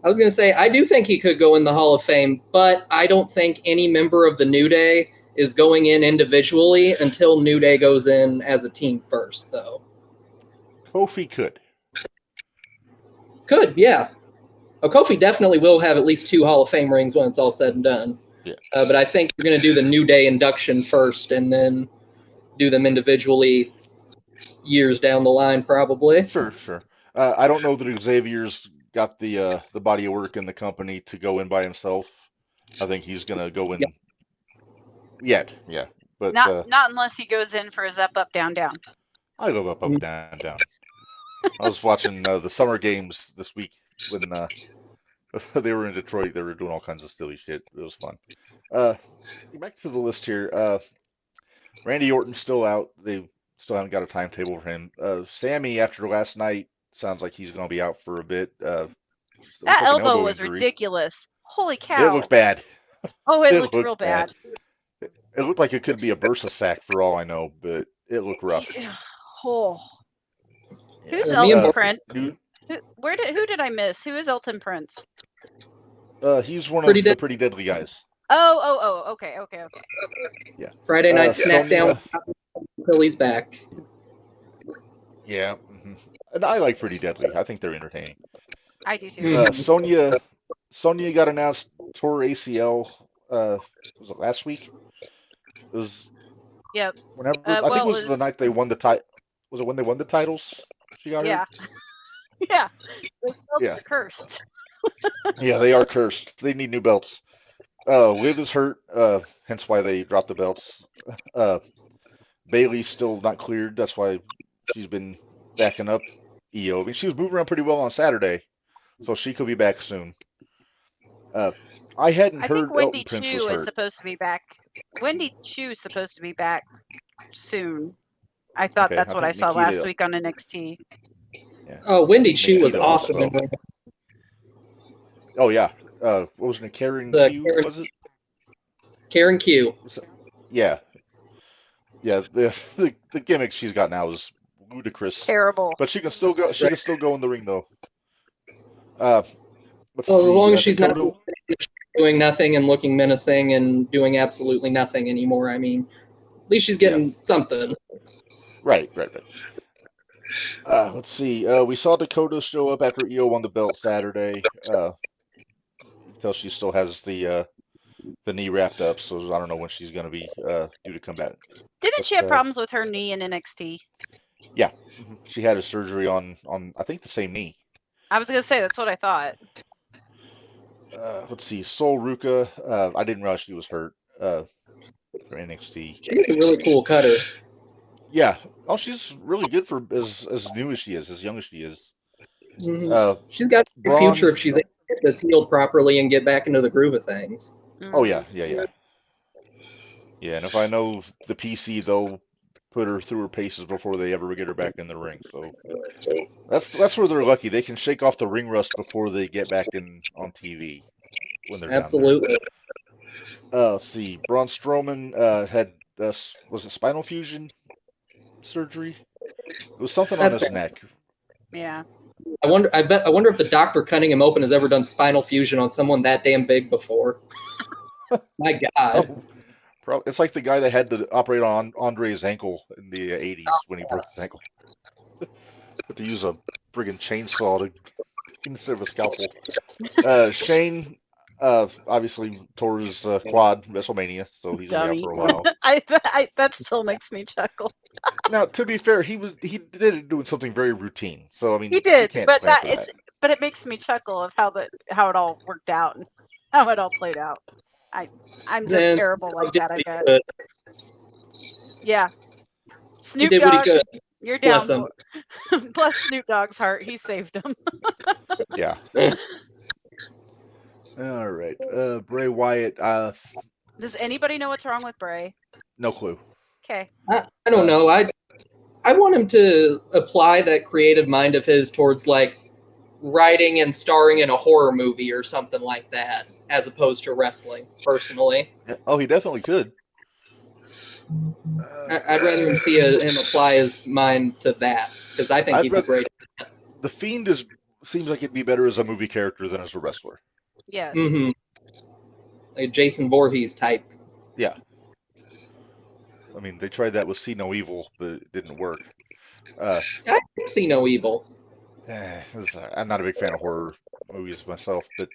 I was going to say, I do think he could go in the Hall of Fame, but I don't think any member of the New Day is going in individually until New Day goes in as a team first, though. Kofi could. Could, yeah. Oh, Kofi definitely will have at least 2 Hall of Fame rings when it's all said and done. Yeah. But I think we're going to do the New Day induction first and then do them individually years down the line, probably. Sure. I don't know that Xavier's got the body of work in the company to go in by himself. I think he's going to go in yet. Yeah. But not unless he goes in for his up, down, down. I love up, down, down. I was watching the summer games this week when they were in Detroit. They were doing all kinds of silly shit. It was fun. Back to the list here. Randy Orton's still out. They still haven't got a timetable for him. Sammy, after last night, sounds like he's going to be out for a bit. That elbow was ridiculous. Holy cow. It looked bad. Oh, it looked real bad. It looked like it could be a Bursa sack for all I know, but it looked rough. Oh. Yeah. Who's Elton Prince? Who did I miss? Who is Elton Prince? He's one of the Pretty Deadly guys. Oh, okay. Yeah. Friday night SmackDown until he's back. Yeah. Mm-hmm. And I like Pretty Deadly. I think they're entertaining. I do too. Sonya got announced tore ACL. Was it last week? It was. Yep. Whenever I think it was the night they won the title. Was it when they won the titles? She got hurt. Yeah, those belts Yeah. are cursed. Yeah, they are cursed. They need new belts. Liv is hurt, hence why they dropped the belts. Bailey's still not cleared. That's why she's been backing up Io. I mean, she was moving around pretty well on Saturday, so she could be back soon. I hadn't I think heard Wendy Elton Prince was Chu is hurt. supposed to be back. Wendy Chu is supposed to be back soon. I thought Okay, that's I what I think saw Nikita- last week on NXT. Oh, Wendy Chu was Nikita awesome. also. In Oh yeah. What was it? Karen The Q, Karen- was it? Karen Q. Yeah. Yeah, the gimmick she's got now is ludicrous. Terrible. But she can still go. She can still go in the ring though. Let's Well, as see, long as she's Dakota- not doing nothing and looking menacing and doing absolutely nothing anymore. I mean, at least she's getting something. Right. Let's see. We saw Dakota show up after Io won the belt Saturday. Until she still has the knee wrapped up, so I don't know when she's going to be due to come back. Didn't she have But, problems with her knee in NXT? She had a surgery on I think the same knee. I was gonna say that's what I thought. Let's see. Sol Ruka. I didn't realize she was hurt for NXT. She's a really cool cutter. Yeah. Oh, she's really good for as new as she is, as young as she is. Mhm. She's got a Braun- future if she's able to get this healed properly and get back into the groove of things. Oh yeah. Yeah, and if I know the PC, they'll put her through her paces before they ever get her back in the ring. So that's where they're lucky. They can shake off the ring rust before they get back on TV when they're Absolutely. Let's see. Braun Strowman had was it spinal fusion surgery? It was something on his neck. Yeah. I wonder if the doctor cutting him open has ever done spinal fusion on someone that damn big before. My God. It's like the guy that had to operate on Andre's ankle in the 80s when he broke his ankle. Had to use a friggin' chainsaw instead of a scalpel. Shane obviously tore his quad WrestleMania, so he's gonna be out for a while. That still makes me chuckle. Now, to be fair, he did it doing something very routine. So I mean, He did, you can't but blame for but it makes me chuckle of how it all worked out and how it all played out. I'm just Man, terrible like that, I guess. Good. Yeah. He Snoop did what he Dogg, could. you're down. Bless him. Bless Snoop Dogg's heart. He saved him. Yeah. All right. Bray Wyatt. Does anybody know what's wrong with Bray? No clue. Okay. I don't know. I want him to apply that creative mind of his towards like writing and starring in a horror movie or something like that, as opposed to wrestling. Personally, Oh, he definitely could. I'd rather him see him apply his mind to that because I think I'd he'd be rather- great. The Fiend seems like it'd be better as a movie character than as a wrestler. Yes. Mm-hmm. Like Jason Voorhees type. Yeah. I mean, they tried that with See No Evil, but it didn't work. I see no evil. I'm not a big fan of horror movies myself, but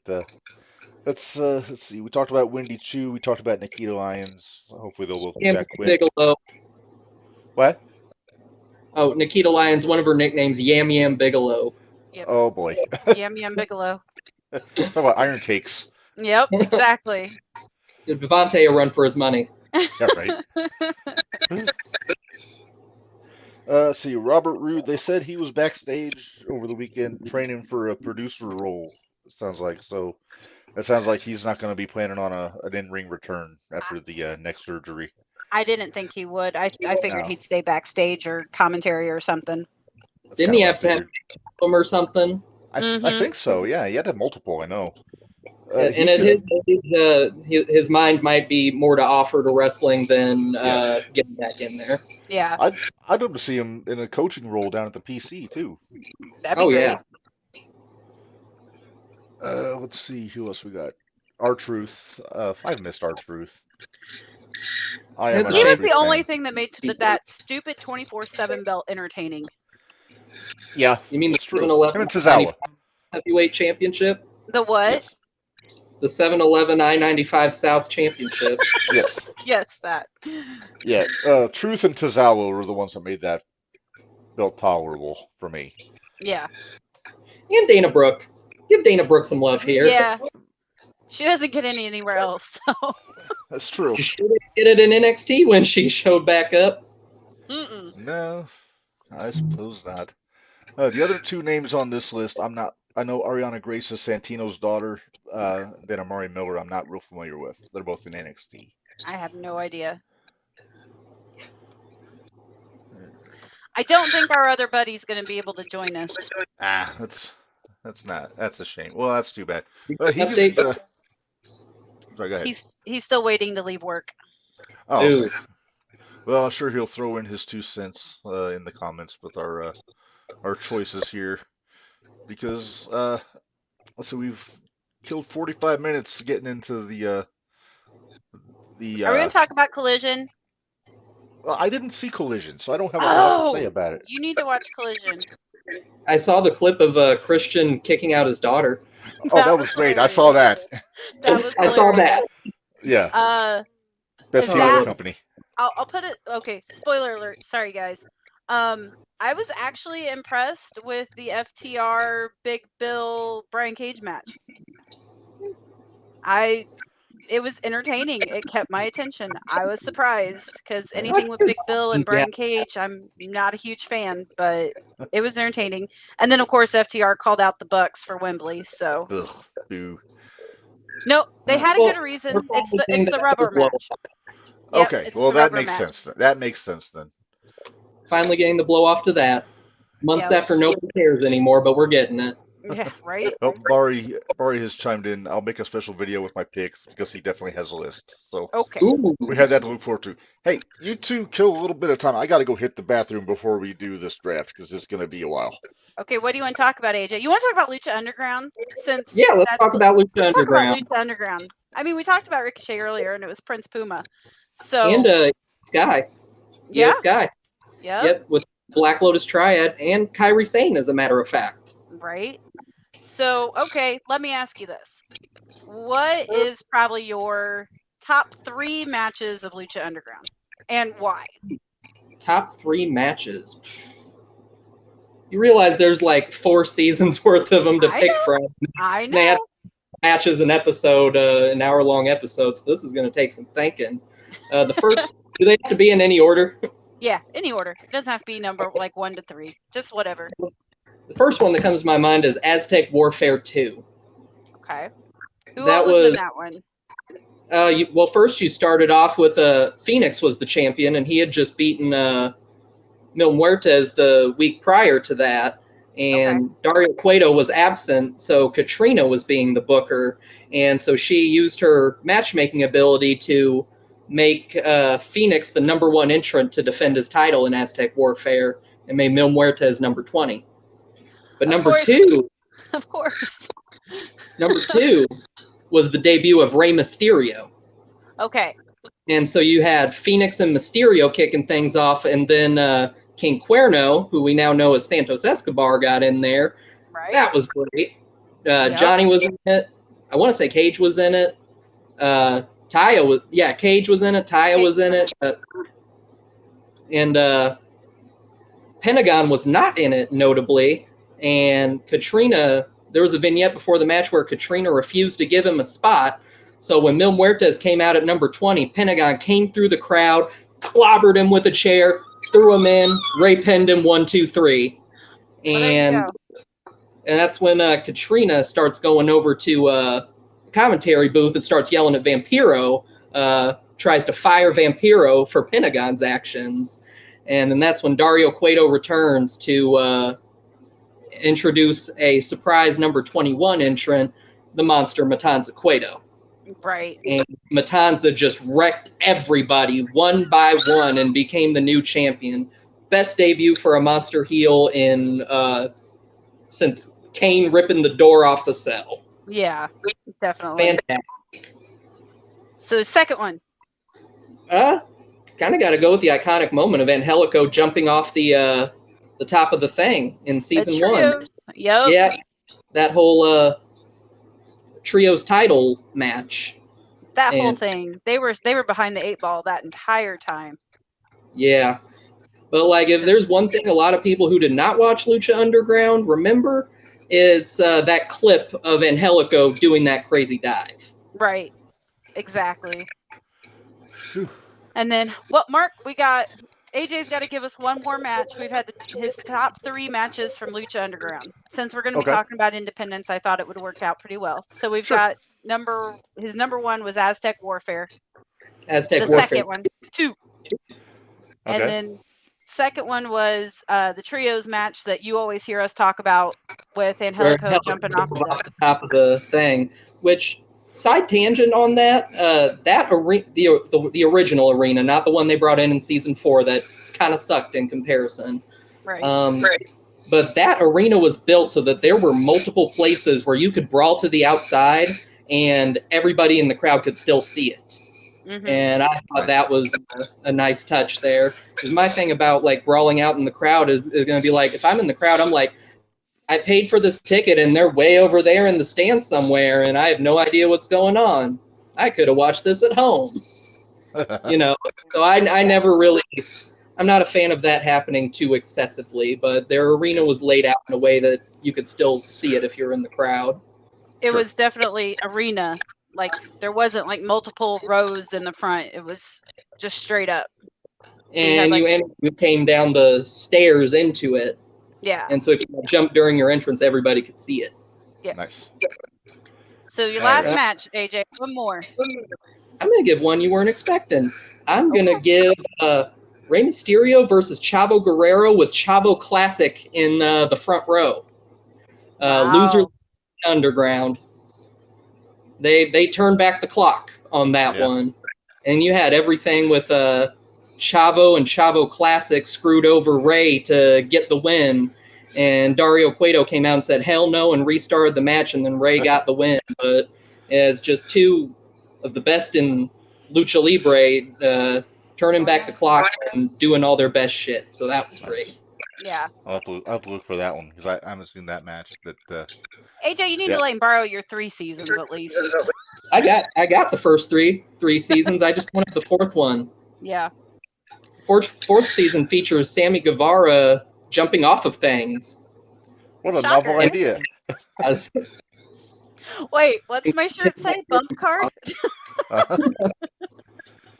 let's see. We talked about Wendy Chu. We talked about Nikita Lyons. Hopefully they'll both be Yam back quick. Bigelow. What? Oh, Nikita Lyons. One of her nicknames, Yam Yam Bigelow. Yep. Oh boy. Yum Yum Bigelow. Talk about Iron Cakes. Yep, exactly. Give Devontae a run for his money. Yeah, right. See, Robert Roode, they said he was backstage over the weekend training for a producer role, it sounds like. So it sounds like he's not going to be planning on an in-ring return after the neck surgery. I didn't think he would. I figured No. he'd stay backstage or commentary or something. That's Didn't kinda he what I have to have figured. him or something? I Mhm. think so, yeah. He had to have multiple, I know. And at his mind might be more to offer to wrestling than getting back in there. Yeah, I'd love to see him in a coaching role down at the PC, too. that'd be Oh, great. yeah. Let's see, who else we got? R-Truth. I've missed R-Truth. I am It's an a He was shame. the R-Truth only fan. thing that made that stupid 24/7 belt entertaining. Yeah, You mean the that's true. 7-Eleven Him and Tozawa. Heavyweight Championship? The what? Yes. The 7-Eleven I-95 South Championship. Yes. Yes, that. Yeah. Truth and Tozawa were the ones that made that belt tolerable for me. Yeah. And Dana Brooke. Give Dana Brooke some love here. Yeah. She doesn't get anywhere else. So. That's true. She should get it in NXT when she showed back up. Mm-mm. No, I suppose not. The other two names on this list, I know Ariana Grace is Santino's daughter. Then Amari Miller, I'm not real familiar with. They're both in NXT. I have no idea. I don't think our other buddy's going to be able to join us. That's a shame. Well, that's too bad. Update. Sorry, go ahead. He's still waiting to leave work. Oh, Ooh. okay. Well, I'm sure he'll throw in his 2 cents in the comments with our choices here, because so we've killed 45 minutes getting into the. Are we going to talk about Collision? Well, I didn't see Collision, so I don't have a lot to say about it. You need to watch Collision. I saw the clip of Christian kicking out his daughter. Oh, that was great. I saw that. That was I saw that. Yeah. Best that- heel company. I'll put it. Okay, spoiler alert. Sorry, guys. I was actually impressed with the FTR Big Bill Brian Cage match. It was entertaining. It kept my attention. I was surprised because anything with Big Bill and Brian Cage, I'm not a huge fan, but it was entertaining. And then, of course, FTR called out the Bucks for Wembley. So Ugh, boo. no, they had a good reason. It's the rubber match. Yep, Okay, it's well the that rubber makes match. sense. That makes sense then. Finally getting the blow off to that. Months Yeah. after nobody cares anymore, but we're getting it. Yeah, right. Oh, Bari has chimed in. I'll make a special video with my picks because he definitely has a list. So Okay. Ooh. we have that to look forward to. Hey, you two kill a little bit of time. I got to go hit the bathroom before we do this draft because it's going to be a while. Okay, what do you want to talk about, AJ? You want to talk about Lucha Underground? Yeah, let's talk about Lucha Let's talk Underground. about Lucha Underground. I mean, we talked about Ricochet earlier, and it was Prince Puma. So And Sky. yeah, Sky. yep, Yep, with Black Lotus Triad and Kairi Sane, as a matter of fact. right. So okay, let me ask you this: what is probably your top 3 matches of Lucha Underground, and why? Top 3 matches. You realize there's like 4 seasons worth of them to I pick know. from. I They have know. matches an episode, an hour-long episode, so this is going to take some thinking. The first, do they have to be in any order? Yeah, any order. It doesn't have to be number like 1 to 3. Just whatever. The first one that comes to my mind is Aztec Warfare 2. Okay. Who That all was in was- that one? Well, first you started off with Phoenix was the champion, and he had just beaten Mil Muertes the week prior to that. And Dario Cueto was absent, so Katrina was being the booker. And so she used her matchmaking ability to make Phoenix the number 1 entrant to defend his title in Aztec Warfare, and made Mil Muertes number 20. But Of number course. 2 Of course. was the debut of Rey Mysterio. Okay. And so you had Phoenix and Mysterio kicking things off, and then King Cuerno, who we now know as Santos Escobar, got in there. Right. That was great. Yep. Johnny was in it. I want to say Cage was in it. Taya was, Cage was in it. Taya was in it. And Pentagon was not in it, notably. And Katrina, there was a vignette before the match where Katrina refused to give him a spot. So when Mil Muertes came out at number 20, Pentagon came through the crowd, clobbered him with a chair, threw him in, Ray pinned him 1, 2, 3. Well, there you And go. that's when Katrina starts going over to the commentary booth and starts yelling at Vampiro, tries to fire Vampiro for Pentagon's actions. And then that's when Dario Cueto returns to introduce a surprise number 21 entrant, the monster Matanza Cueto. Right. And Matanza just wrecked everybody one by one and became the new champion. Best debut for a monster heel in since Kane ripping the door off the cell. Yeah, definitely. Fantastic. So second one. Kind of got to go with the iconic moment of Angelico jumping off the top of the thing in The season 1. trios. Yep. Yeah, that whole trios title match. That whole And- thing. They were behind the 8 ball that entire time. Yeah. But like, if there's one thing a lot of people who did not watch Lucha Underground remember, it's that clip of Angelico doing that crazy dive. Right. Exactly. Whew. And then, well, Mark, we got AJ's got to give us one more match. We've had his top 3 matches from Lucha Underground. Since we're going to be Okay. talking about independence, I thought it would work out pretty well. So we've Sure. got his number 1 was Aztec Warfare. Aztec The Warfare. second one, 2. And Okay. then second one was the trios match that you always hear us talk about with Where Angelico Angelico jumping off the top of the thing. Which, side tangent on that, the original arena, not the one they brought in season 4 that kind of sucked in comparison. Right. But that arena was built so that there were multiple places where you could brawl to the outside and everybody in the crowd could still see it. Mhm. And I thought that was a nice touch there. Because my thing about like brawling out in the crowd is going to be like, if I'm in the crowd, I'm like, I paid for this ticket and they're way over there in the stands somewhere and I have no idea what's going on. I could have watched this at home. You know, so I never really, I'm not a fan of that happening too excessively, but their arena was laid out in a way that you could still see it if you're in the crowd. It Sure. was definitely arena. Like, there wasn't like multiple rows in the front. It was just straight up. And you came down the stairs into it. Yeah. And so if you jumped during your entrance, everybody could see it. Yeah. Nice. So your All last right. match, AJ, one more. I'm going to give one you weren't expecting. I'm going to give Rey Mysterio versus Chavo Guerrero with Chavo Classic in the front row. Wow. Loser Underground. They turned back the clock on that one. And you had everything with Chavo and Chavo Classic screwed over Rey to get the win. And Dario Cueto came out and said, hell no, and restarted the match, and then Rey got the win. But as just 2 of the best in Lucha Libre, turning back the clock and doing all their best shit. So that was great. Yeah. I'll have to look for that one because I haven't seen that match. But AJ, you need to let him borrow your 3 seasons at least. I got the first three seasons. I just wanted the 4th one. Yeah. Fourth season features Sammy Guevara jumping off of things. what a Shocker. novel idea! Wait, what's my shirt say? Bump card?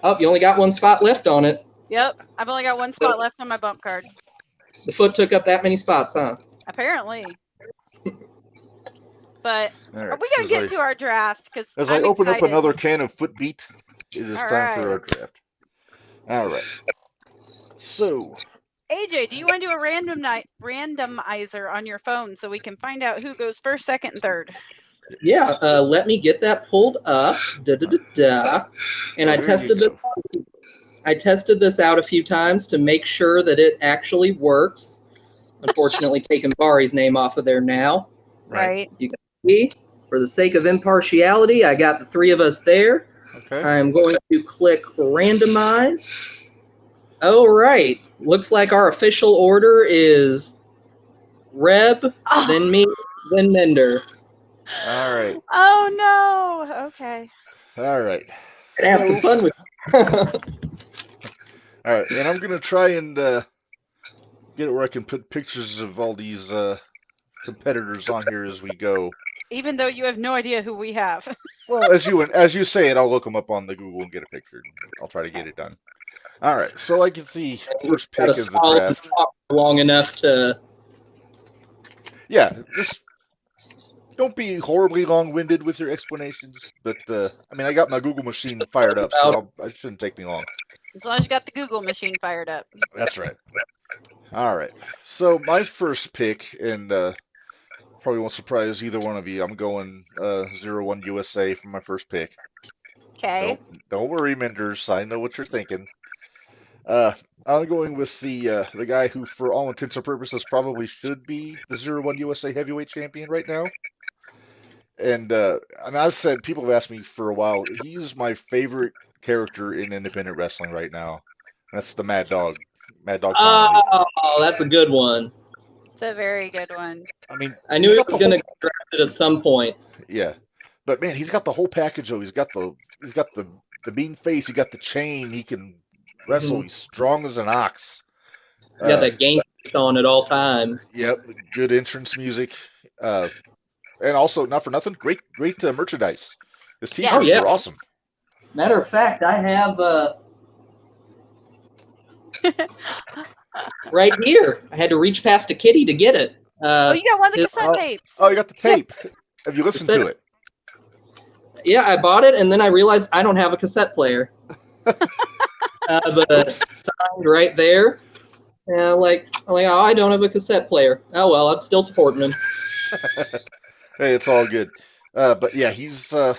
Oh, you only got 1 spot left on it. Yep. I've only got 1 spot left on my bump card. The foot took up that many spots, huh? Apparently. But All are right. we going to get to our draft? Because As I open up another can of Foot Beat, it is All time for right. our draft. All right. So, AJ, do you want to do a randomizer on your phone so we can find out who goes first, second, and third? Yeah, let me get that pulled up. And I tested this out a few times to make sure that it actually works. Unfortunately, taking Bari's name off of there now. Right. You can see, for the sake of impartiality, I got the 3 of us there. okay. I'm going to click randomize. All right. Looks like our official order is Reb, then me, then Mender. All right. Oh, no. Okay. All right. Have some fun with All right, and I'm gonna try and get it where I can put pictures of all these competitors on here as we go. Even though you have no idea who we have. Well, as you say it, I'll look them up on the Google and get a picture. I'll try to get it done. All right, so I get the first pick of the draft. Long enough to. Yeah, just don't be horribly long-winded with your explanations. But I mean, I got my Google machine fired up, so it shouldn't take me long. As long as you got the Google machine fired up. That's right. All right. So my first pick, and probably won't surprise either one of you, I'm going 01 USA for my first pick. Okay. Don't worry, Menders. I know what you're thinking. I'm going with the guy who, for all intents and purposes, probably should be the 01 USA heavyweight champion right now. And I've said, people have asked me for a while, he's my favorite character in independent wrestling right now. That's the Mad Dog. Mad Dog Connolly. Oh, that's a good one. It's a very good one. I mean, I knew he was going to get drafted at some point. Yeah, but man, he's got the whole package. Though he's got the mean face. He got the chain. He can wrestle. Mhm. He's strong as an ox. You got that game face on at all times. Yep, good entrance music. And also, not for nothing, great merchandise. His Yeah. T-shirts Oh, yeah. are awesome. Matter of fact, I have right here. I had to reach past a kitty to get it. Oh, you got one of the his- cassette tapes. Oh, you got the tape. Have you listened to it? Yeah, I bought it, and then I realized I don't have a cassette player. But signed right there. And I'm like, oh, I don't have a cassette player. Oh well, I'm still supporting him. Hey, it's all good. But yeah, he's like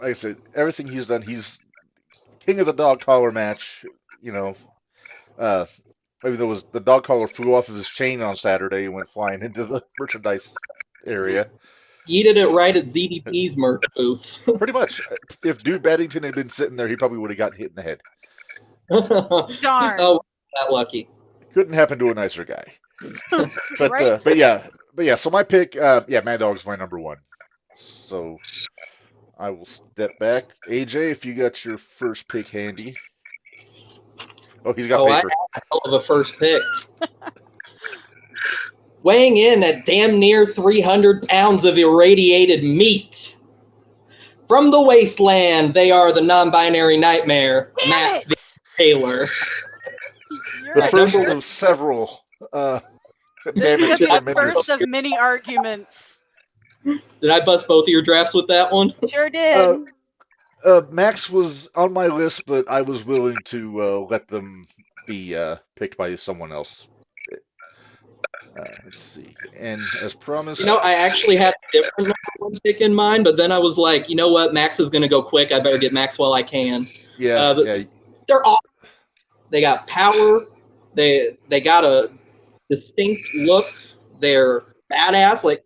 I said, everything he's done, he's king of the dog collar match. You know, even though the dog collar flew off of his chain on Saturday and went flying into the merchandise area. Yeeted it right at ZDP's merch booth. Pretty much. If Dude Beddington had been sitting there, he probably would have gotten hit in the head. Darn. Oh, that lucky. Couldn't happen to a nicer guy. But Right? but yeah. So my pick, Mad Dog's my number one. So I will step back. AJ, if you got your first pick handy. Oh, he's got I have paper. a hell of a first pick. Weighing in at damn near 300 pounds of irradiated meat. From the wasteland, they are the non-binary nightmare, Damn Max it! Taylor. You're The right. first number- of several This damage is gonna from be the first injuries. of many arguments. Did I bust both of your drafts with that one? Sure did. Max was on my list, but I was willing to let them be picked by someone else. Let's see. And as promised, I actually had a different number one pick in mind, but then I was like, you know what? Max is going to go quick. I better get Max while I can. yeah, but- yeah, They're all. They got power. They got a distinct look. They're badass. Like,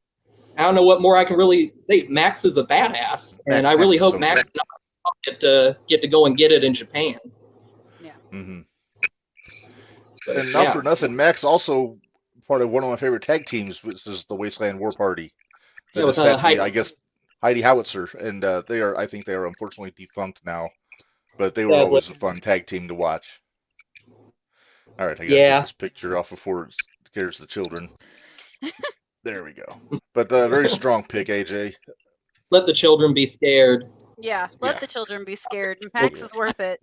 I don't know what more I can really. Max is a badass, and I really Max is hope so Max good. get to go and get it in Japan. hmm But, And not yeah. for nothing, Max also part of one of my favorite tag teams, which is the Wasteland War Party. Yeah, That with, is sadly, Heidi. I guess Heidi Howitzer, and I think they are unfortunately defunct now, but they were Sadly. always a fun tag team to watch. All right, I gotta Yeah. take this picture off before it scares the children. There we go. But very strong pick, AJ. Let the children be scared. Yeah, let Yeah. the children be scared. Max is worth it.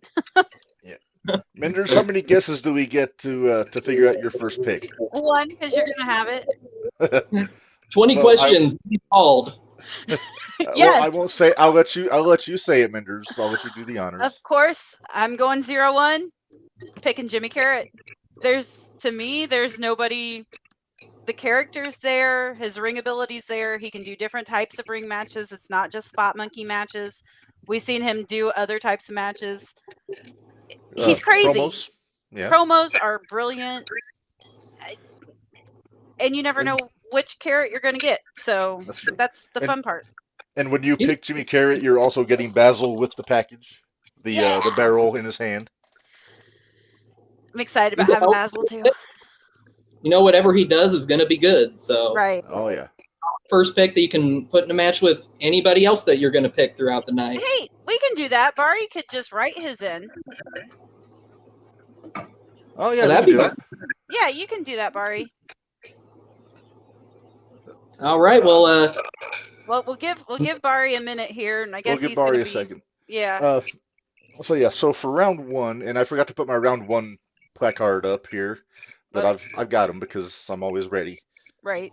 Menders, how many guesses do we get to figure out your first pick? One, because you're gonna have it. 20 Well, questions. Be called. Yes. Well, I won't say. I'll let you say it, Menders. I'll let you do the honors. Of course, I'm going 0-1. Picking Jimmy Carrot. To me, there's nobody. The character's there. His ring ability's there. He can do different types of ring matches. It's not just spot monkey matches. We've seen him do other types of matches. He's crazy. Promos? Yeah. Promos are brilliant. And you never know which carrot you're going to get. So That's true. that's the And- fun part. And when you pick Jimmy Carrot, you're also getting Basil with the package, the barrel in his hand. I'm excited about He's having a- Basil too. Whatever he does is going to be good. So, Right. Oh yeah. first pick that you can put in a match with anybody else that you're going to pick throughout the night. Hey, we can do that. Bari could just write his in. Oh yeah. Well, we that'd can do be that. Yeah, you can do that, Bari. All right. Well, Well, we'll give Bari a minute here, and I We'll guess give he's gonna Bari a be. second. Yeah. So for round one, and I forgot to put my round one placard up here, but Oops. I've got them because I'm always ready Right.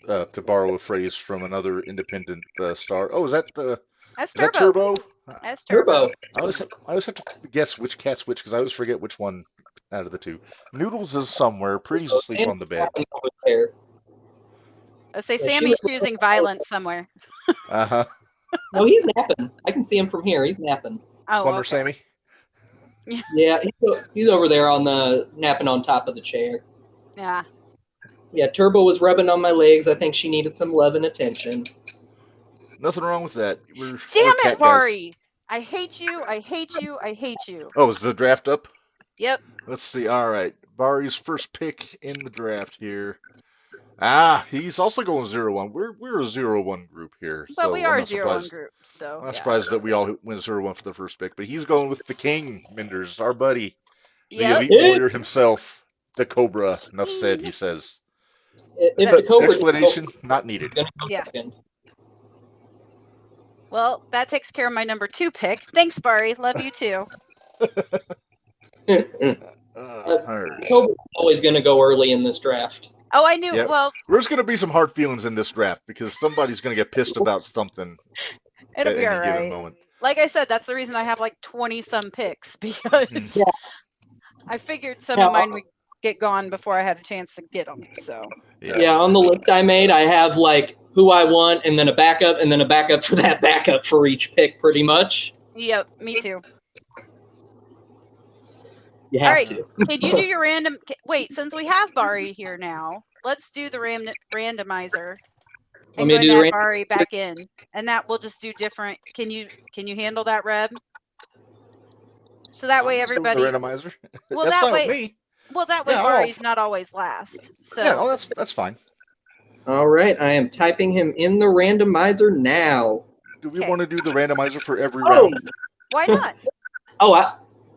to borrow a phrase from another independent star. Oh, is that That's is that Turbo. Turbo? That's Turbo. Turbo. I always have to guess which cat's which because I always forget which one out of the two. Noodles is somewhere. Pretty's asleep on the bed. over there. I say Yeah, she Sammy's was- choosing violence somewhere. Uh huh. No, he's napping. I can see him from here. He's napping. Oh, Bummer, okay. Sammy. Yeah, he's over there on the napping on top of the chair. Yeah. Yeah, Turbo was rubbing on my legs. I think she needed some love and attention. Nothing wrong with that. We're Damn cat it, guys. Bari! I hate you. I hate you. I hate you. Oh, is the draft up? Yep. Let's see. All right. Bari's first pick in the draft here. He's also going 0-1. We're a 0-1 group here. But so we I'm are a not 0-1 surprised. group, so I'm not yeah. surprised that we all went 0-1 for the first pick, but he's going with the king, Menders, our buddy, the Yep. elite warrior himself, the Cobra. Enough said, he says. If the Cobra Explanation not needed. gonna go Yeah. second. Well, that takes care of my number 2 pick. Thanks, Bari. Love you too. All right. Cobra's always gonna go early in this draft. Oh, I knew. Yep. Well, There's going to be some hard feelings in this draft because somebody's going to get pissed about something it'll at be any all given right. moment. Like I said, that's the reason I have like 20-some picks because Yeah. I figured some Yeah. of mine would get gone before I had a chance to get them. So Yeah, on the list I made, I have like who I want, and then a backup, and then a backup for that backup for each pick, pretty much. yep, me too. You All have right. to. Can you do your random? Wait, since we have Bari here now, let's do the randomizer. Want And me go to do ahead the and add Bari back in, and that we'll just do different. Can you handle that, Reb? So that way everybody. The randomizer. Well, That's that fine way. with me. Well, that way Yeah, Bari's not always last. So Yeah, oh, that's fine. All right, I am typing him in the randomizer now. Do we Okay. want to do the randomizer for every Oh, round? why not?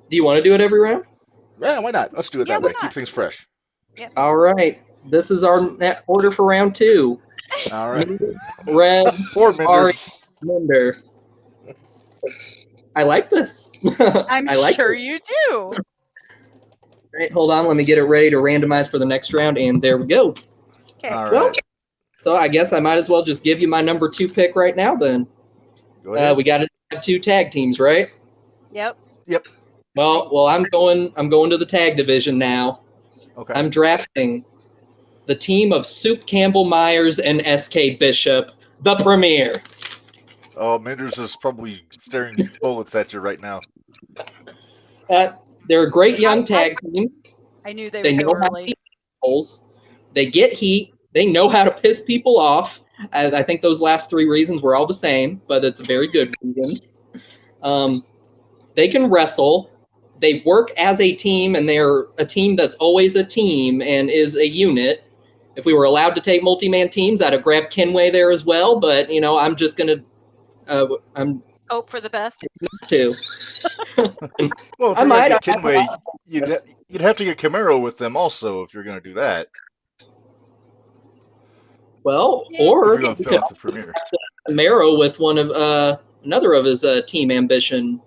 Do you want to do it every round? Yeah, why not? Let's do it Yeah, that why way. Keep not? things fresh. All right, this is our order for round 2. All right. Red, Or Bari, Minders. Minder. I like this. I'm I like sure it. you do. All right, hold on. Let me get it ready to randomize for the next round, and there we go. Okay. All Well, right. so I guess I might as well just give you my number 2 pick right now. Then Go ahead. we got to have 2 tag teams, right? Yep. Well, I'm going to the tag division now. Okay. I'm drafting the team of Soup Campbell Myers and SK Bishop, the Premier. Oh, Minders is probably staring bullets at you right now. They're a great young tag team. I knew they They would know go how to early. beat goals. They get heat. They know how to piss people off. I think those last 3 reasons were all the same, but it's a very good reason. They can wrestle. They work as a team, and they're a team that's always a team and is a unit. If we were allowed to take multi-man teams, I'd have grabbed Kenway there as well, but, I'm just going to I'm Hope for the best. to. Well, if I you're might. going to get Kinway, you'd have to get Camaro with them also if you're going to do that. Well, Yeah. or If you're going to you fill could out the Premier. Camaro with one of another of his Team Ambition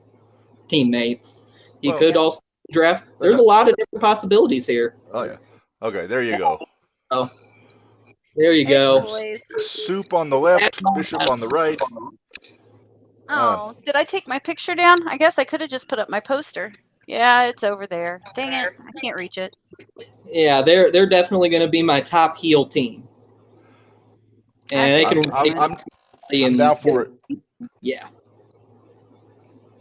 teammates. He Well, could also draft. There's a lot of different possibilities here. Oh, yeah. Okay, there you go. There you There's go. boys. Soup on the left, Bishop on the right. Oh, did I take my picture down? I guess I could have just put up my poster. Yeah, it's over there. Dang it, I can't reach it. Yeah, they're definitely going to be my top heel team. And they can. I'm down for it. Yeah.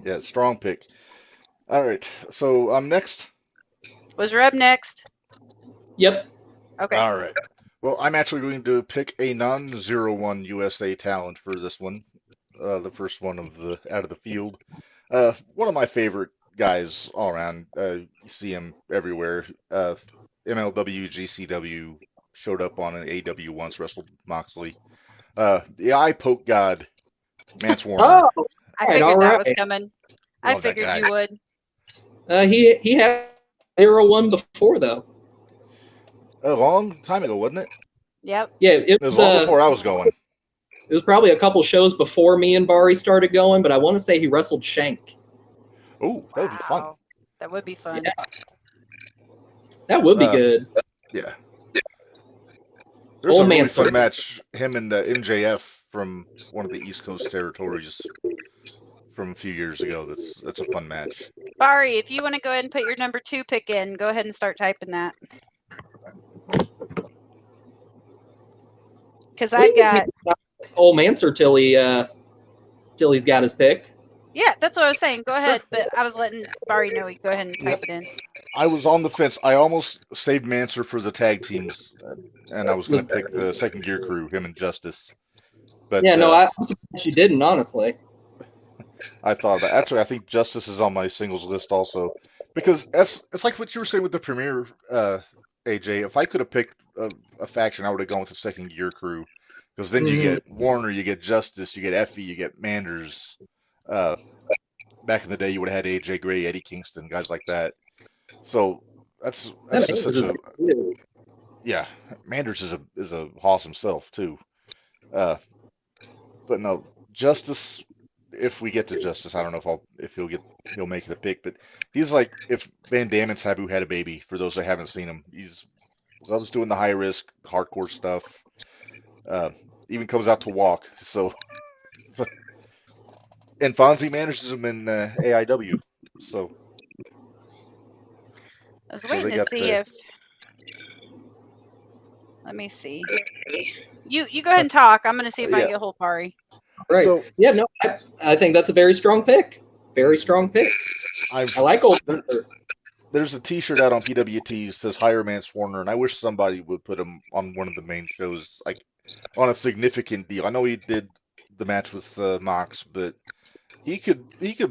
Yeah, strong pick. All right, so I'm next. Was Reb next? Yep. Okay. All right. Well, I'm actually going to pick a non-01 USA talent for this one. The first one out of the field. One of my favorite guys all around. You see him everywhere. MLW, GCW, showed up on an AW once, wrestled Moxley. The eye poke god, Mance Warner. Oh, I figured all that was right. coming. I Love that figured guy. you would. he had 0-1 before though. A long time ago, wasn't it? Yep. Yeah, it It was long before I was going. It was probably a couple shows before me and Bari started going, but I want to say he wrestled Shank. Oh, that would be fun. Wow. That would be fun. Yeah. That would be good. Yeah. There's Old a really man fun circuit. match. Him and MJF from one of the East Coast territories from a few years ago. That's a fun match. Bari, if you want to go ahead and put your number 2 pick in, go ahead and start typing that. Because I got. Old Manser till he's got his pick. Yeah, that's what I was saying. Go ahead, but I was letting Bari know. You go ahead and type it in. I was on the fence. I almost saved Manser for the tag teams, and I was going to pick the Second Gear Crew, him and Justice. But Yeah, no, I'm surprised you didn't, honestly. I thought about it. Actually, I think Justice is on my singles list also, because it's like what you were saying with the Premier, AJ. If I could have picked a faction, I would have gone with the Second Gear Crew, because then you get Warner, you get Justice, you get Effie, you get Manders. Back in the day, you would have had AJ Gray, Eddie Kingston, guys like that. So that's just such a Yeah, Manders is a hoss himself too. Uh, but no, Justice. If we get to Justice, I don't know if he'll make the pick, but he's like if Van Damme and Sabu had a baby. For those that haven't seen him, he's loves doing the high risk, hardcore stuff. Uh, Even comes out to walk. So and Fonzie manages him in AIW. So I was so waiting they to got see the if. Let me see. You go ahead and talk. I'm going to see if I Yeah. can get a hold of Bari. Right. So Yeah, no, I think that's a very strong pick. Very strong pick. I like old. There's a T-shirt out on PWT that says "Hire Mance Warner," and I wish somebody would put him on one of the main shows, like on a significant deal. I know he did the match with Mox, but he could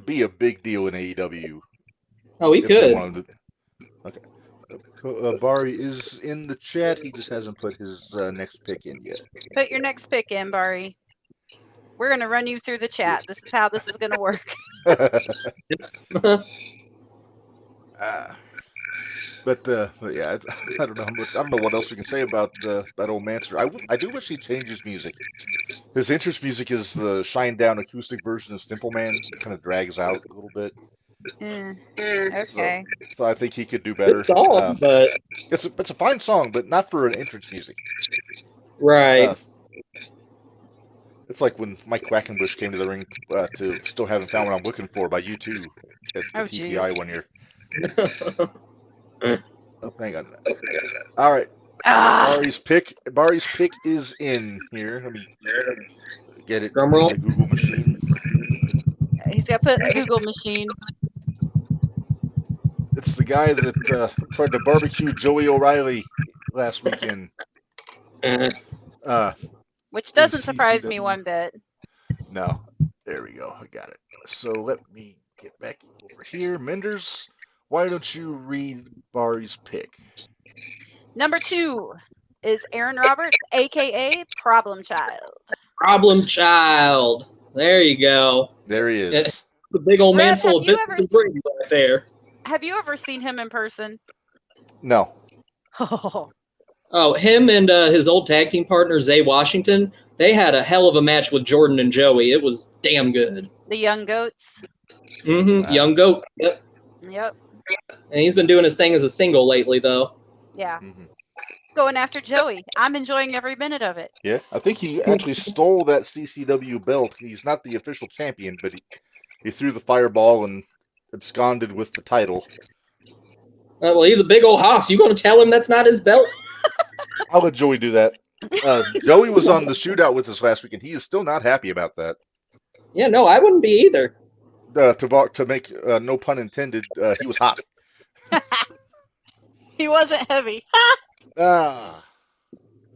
be a big deal in AEW Oh, he if they could. wanted to. Okay, Bari is in the chat. He just hasn't put his next pick in yet. Put your next pick in, Bari. We're going to run you through the chat. This is how this is going to work. But yeah, I don't know. I don't know what else we can say about that old Manster. I do wish he'd change his music. His entrance music is the shined down acoustic version of Simple Man. It kind of drags out a little bit. Okay. So I think he could do better. Good song, but It's a fine song, but not for an entrance music. right. It's like when Mike Quackenbush came to the ring to Still Haven't Found What I'm Looking For by U2 at the TPI geez. 1 year. Oh, hang on. All right. Bari's pick is in here. Let me get it. Drum roll. The Google machine. He's got to put it in the Google machine. It's the guy that tried to barbecue Joey O'Reilly last weekend. Which doesn't surprise me one bit. No. There we go. I got it. So let me get back over here. Menders, why don't you read Bari's pick? Number 2 is Aaron Roberts, a.k.a. Problem Child. Problem Child. There you go. There he is. The big old man Brett, full of business right there. Have you ever seen him in person? No. Oh, him and his old tag team partner, Zay Washington, they had a hell of a match with Jordan and Joey. It was damn good. The Young Goats. Mm-hmm. Young Goat. Yep. Yep. And he's been doing his thing as a single lately, though. Yeah. Going after Joey. I'm enjoying every minute of it. Yeah, I think he actually stole that CCW belt. He's not the official champion, but he threw the fireball and absconded with the title. Well, he's a big old hoss. You going to tell him that's not his belt? I'll let Joey do that. Joey was on the shootout with us last week, and he is still not happy about that. Yeah, no, I wouldn't be either. To make no pun intended, he was hot. He wasn't heavy. He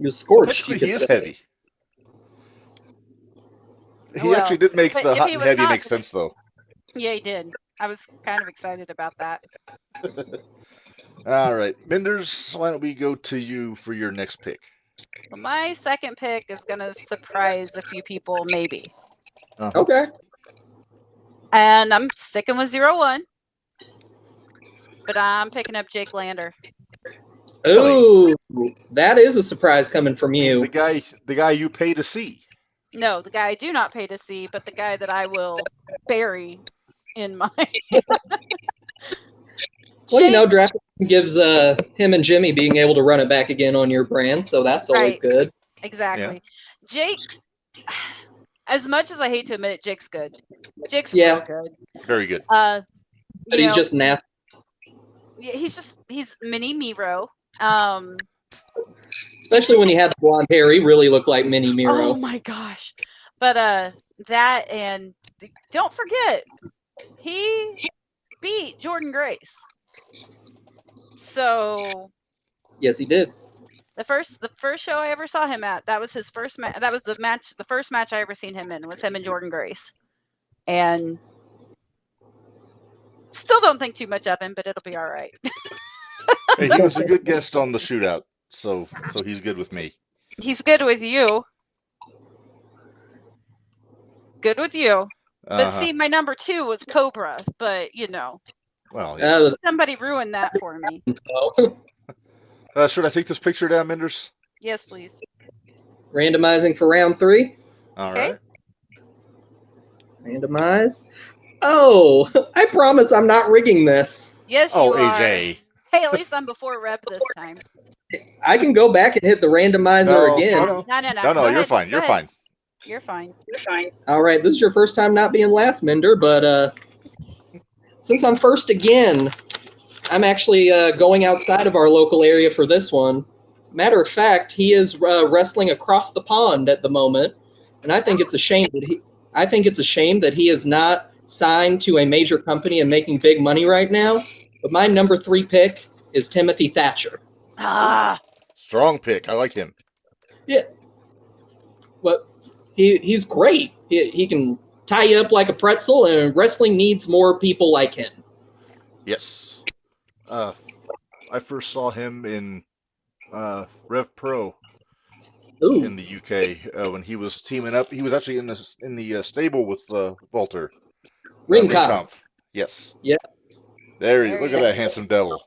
was scorched. Well, he is heavy. He actually did make the hot and heavy make sense, though. Yeah, he did. I was kind of excited about that. All right. Menders, why don't we go to you for your next pick? Well, my second pick is going to surprise a few people, maybe. Okay. And I'm sticking with 0-1. But I'm picking up Jake Lander. Ooh, that is a surprise coming from you. The guy you pay to see. No, the guy I do not pay to see, but the guy that I will bury in my. Well, you know, draft gives him and Jimmy being able to run it back again on your brand, so that's always good. Exactly. Yeah. Jake, as much as I hate to admit it, Jake's good. Jake's real good. Very good. But he's just nasty. Yeah, he's mini Miro. Especially when he had the blonde hair, he really looked like mini Miro. Oh my gosh. But that, and don't forget, he beat Jordan Grace. So yes, he did. The first show I ever saw him at, that was his first match. That was the first match I ever seen him in, was him and Jordan Grace. And still don't think too much of him, but it'll be all right. Hey, he was a good guest on the shootout, so he's good with me. He's good with you. Good with you. But see, my number 2 was Cobra, but you know. Well, yeah. Somebody ruined that for me. Should I take this picture down, Menders? Yes, please. Randomizing for round 3. All Okay. right. Randomize. Oh, I promise I'm not rigging this. Yes, Oh, you are. AJ. Hey, at least I'm before rep this time. I can go back and hit the randomizer No, again. no. No, No, Go you're ahead, fine. go You're ahead. fine. You're fine. All right, this is your first time not being last, Minder, but since I'm first again, I'm actually going outside of our local area for this one. Matter of fact, he is wrestling across the pond at the moment, and I think it's a shame that he is not signed to a major company and making big money right now. But my number 3 pick is Timothy Thatcher. Ah, Strong pick. I like him. But he's great. He can tie you up like a pretzel, and wrestling needs more people like him. Yes. I first saw him in Rev Pro Ooh, in the UK when he was teaming up. He was actually in the stable with Walter. Ring Kampf. Yes. Yeah. There you There look you at go. that handsome devil.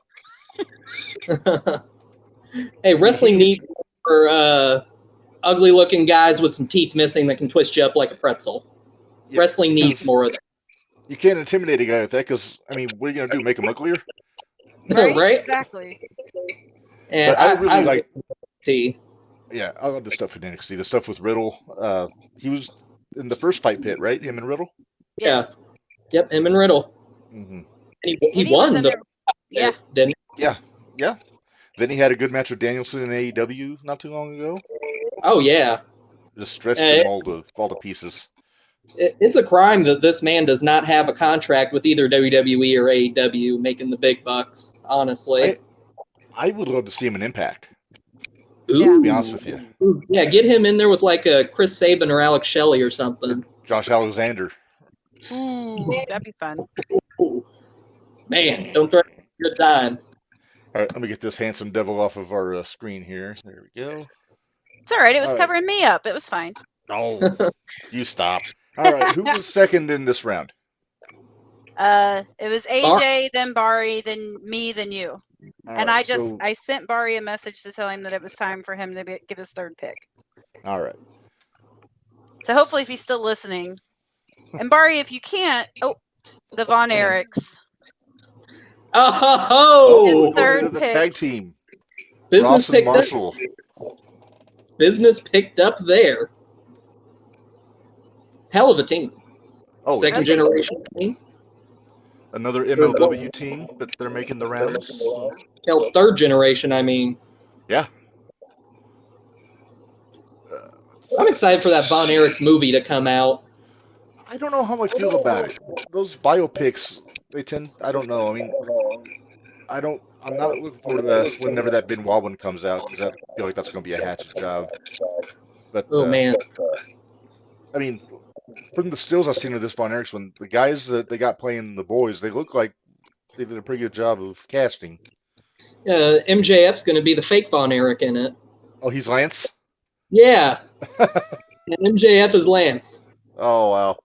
Hey, wrestling needs for ugly-looking guys with some teeth missing that can twist you up like a pretzel. Yeah, Wrestling needs because more of that. You can't intimidate a guy like that because, I mean, what are you going to do? Make him uglier? right? Right? Exactly. And But I really like, NXT. yeah, I love the stuff in NXT. The stuff with Riddle. He was in the first fight pit, right? Him and Riddle? Yes. Yep, him and Riddle. Hmm. And And he was won in the there. Yeah. didn't Yeah. Then he had a good match with Danielson in AEW not too long ago. he? Oh, yeah. Just stretched Hey. him all to pieces. It's a crime that this man does not have a contract with either WWE or AEW making the big bucks, honestly. I would love to see him in Impact, Yeah. to be honest with you. Ooh, yeah, get him in there with like a Chris Sabin or Alex Shelley or something. Josh Alexander. Ooh, that'd be fun. Ooh. Man, don't threaten a good time. All right, let me get this handsome devil off of our screen here. There we go. It's all right. It was All right. covering me up. It was fine. Oh, you stop. All right, who was second in this round? It was AJ, then Bari, then me, then you. All And right, I sent Bari a message to tell him that it was time for him to give his third pick. all right. So hopefully, if he's still listening, and Bari, if you can't, the Von Erichs. Oh, His third the pick. tag team. business Ross and picked up. Marshall. Business picked up there. Hell of a team. Oh, Second Wrestling- generation team. another MLW team, but they're making the rounds. Hell, third generation. I mean, Yeah. I'm excited for that Von Erichs movie to come out. I don't know how I feel about it. Those biopics, they tend. I don't know. I mean, I'm not looking forward to whenever that Benoit one comes out because I feel like that's going to be a hatchet job. But Oh man, I mean, from the stills I've seen of this Von Erichs one, the guys that they got playing the boys, they look like they did a pretty good job of casting. MJF's going to be the fake Von Erich in it. Oh, he's Lance. Yeah, and MJF is Lance. Oh wow.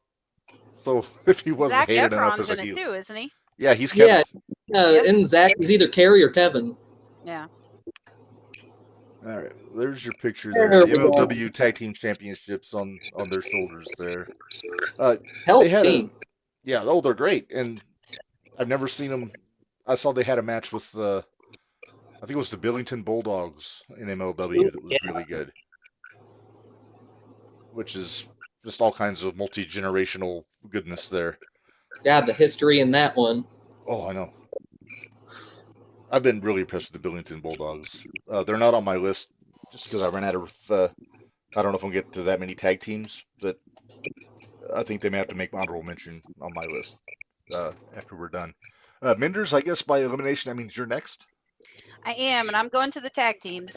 So if he wasn't Zach hated enough Efron's as in a it heel, too, isn't he? yeah, he's Kevin. Yeah, and Zach is either Kerry or Kevin. Yeah. All right, there's your picture There there. we The go. MLW Tag Team Championships on their shoulders there. Hell They of had a a- team. Yeah, oh, they're great, and I've never seen them. I saw they had a match with I think it was the Billington Bulldogs in MLW that was really good, which is just all kinds of multi-generational goodness there. God, the history in that one. Oh, I know. I've been really impressed with the Billington Bulldogs. They're not on my list just because I ran out of. I don't know if I'll get to that many tag teams, but I think they may have to make honorable mention on my list after we're done. Minders, I guess by elimination, that means you're next. I am, and I'm going to the tag teams.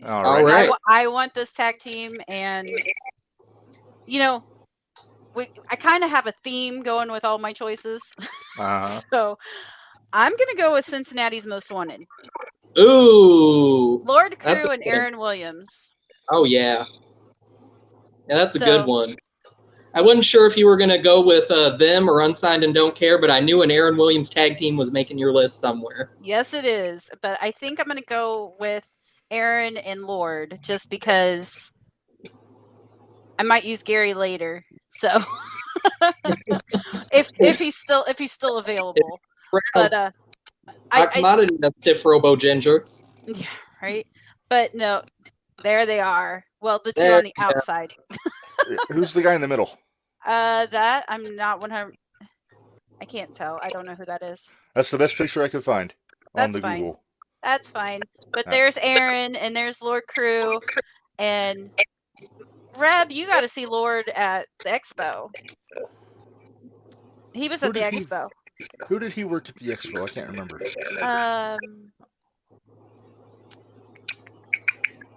All All right. Because right. I want this tag team, and you know, I kind of have a theme going with all my choices. Uh-huh. So I'm going to go with Cincinnati's Most Wanted. Ooh. Lord That's Crew a and good one. Aaron Williams. Oh yeah. Yeah, that's a So- good one. I wasn't sure if you were going to go with them or Unsigned and Don't Care, but I knew an Aaron Williams tag team was making your list somewhere. Yes, it is. But I think I'm going to go with Aaron and Lord just because I might use Gary later. So if he's still available. But I commodity that stiff Robo Ginger. Yeah, right. But no, there they are. Well, the two There on the outside. Who's the guy in the middle? That I'm not 100. I can't tell. I don't know who that is. That's the best picture I could find on That's the fine. Google. That's fine. But Yeah. there's Aaron and there's Lord Crew and Reb. You got to see Lord at the expo. He was at the expo. Who did he work at the expo? I can't remember.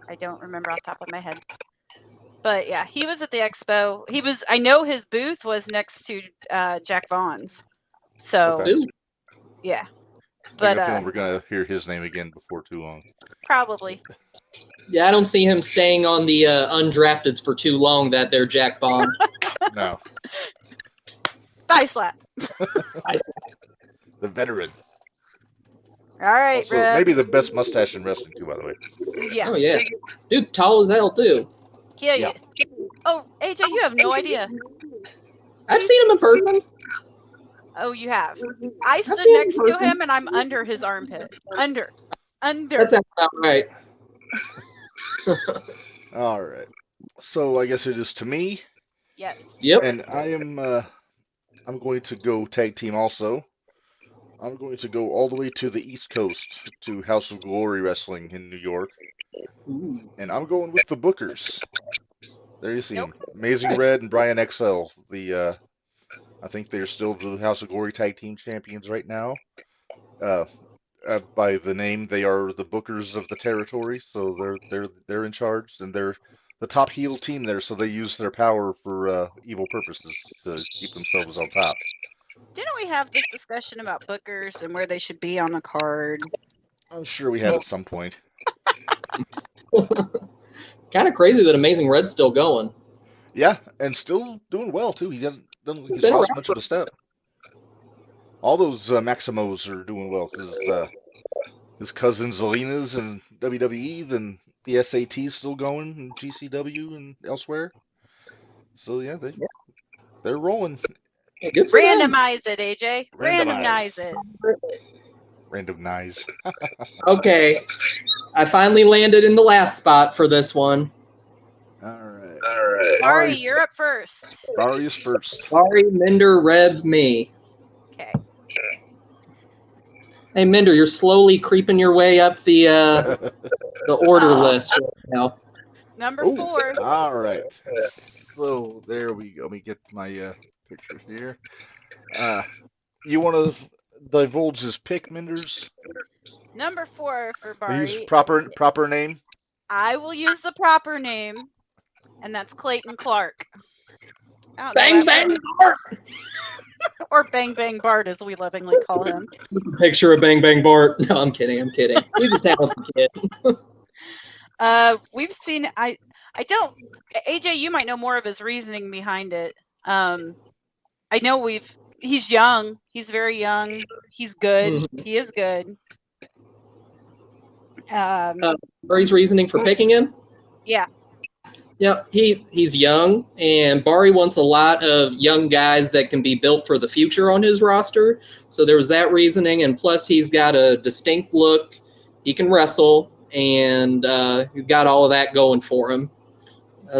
I don't remember off the top of my head. But yeah, he was at the expo. I know his booth was next to Jack Vaughn's. So Okay. yeah. I But got a feeling we're gonna hear his name again before too long. probably. Yeah, I don't see him staying on the undrafteds for too long. That there, Jack Vaughn. No, Thigh slap. the veteran. All right, Also, Reb. maybe the best mustache in wrestling too, by the way. Yeah. Oh yeah, dude, tall as hell too. Yeah. Oh, AJ, you have no idea. I've seen him in person. Oh, you have. I stood seen him in next to person. him, and I'm under his armpit. Under. That sounds about right. All right. So I guess it is to me, Yes. Yep. and I'm going to go tag team also. I'm going to go all the way to the East Coast to House of Glory Wrestling in New York, Ooh. and I'm going with the Bookers. There you see Nope. them, Amazing Red and Brian XL. I think they're still the House of Glory Tag Team Champions right now. By the name, they are the Bookers of the territory, so they're in charge, and they're the top heel team there. So they use their power for evil purposes to keep themselves on top. Didn't we have this discussion about bookers and where they should be on a card? I'm sure we have at some point. Kind of crazy that Amazing Red's still going. Yeah, and still doing well too. He doesn't look like he's Been lost around much of a step. All those Maximos are doing well because his cousin Zelina's in WWE, then the SAT's still going in GCW and elsewhere. So yeah, they're rolling. Yeah, good for them. Randomize it, AJ. Randomize it. Randomize. Okay, I finally landed in the last spot for this one. All right. Ari, you're up first. Ari is first. Sorry, Minder, Reb, me. Okay. Hey, Minder, you're slowly creeping your way up the order Oh. list right now. Number Ooh, 4. all right. So there we go. Let me get my picture here. You want to divulge his pick, Minders? Number 4 for His Bari. proper name? I will use the proper name, and that's Clayton Clark. I don't know Bang, that bang, one. Bart! Or Bang Bang Bart, as we lovingly call him. Picture of Bang Bang Bart. No, I'm kidding. He's a talented kid. We've seen. I don't. AJ, you might know more of his reasoning behind it. I know he's young. He's very young. He's good. Mhm. He is good. Bari's reasoning for picking him? Yeah. Yep, he's young, and Bari wants a lot of young guys that can be built for the future on his roster. So there was that reasoning, and plus he's got a distinct look. He can wrestle, and he's got all of that going for him.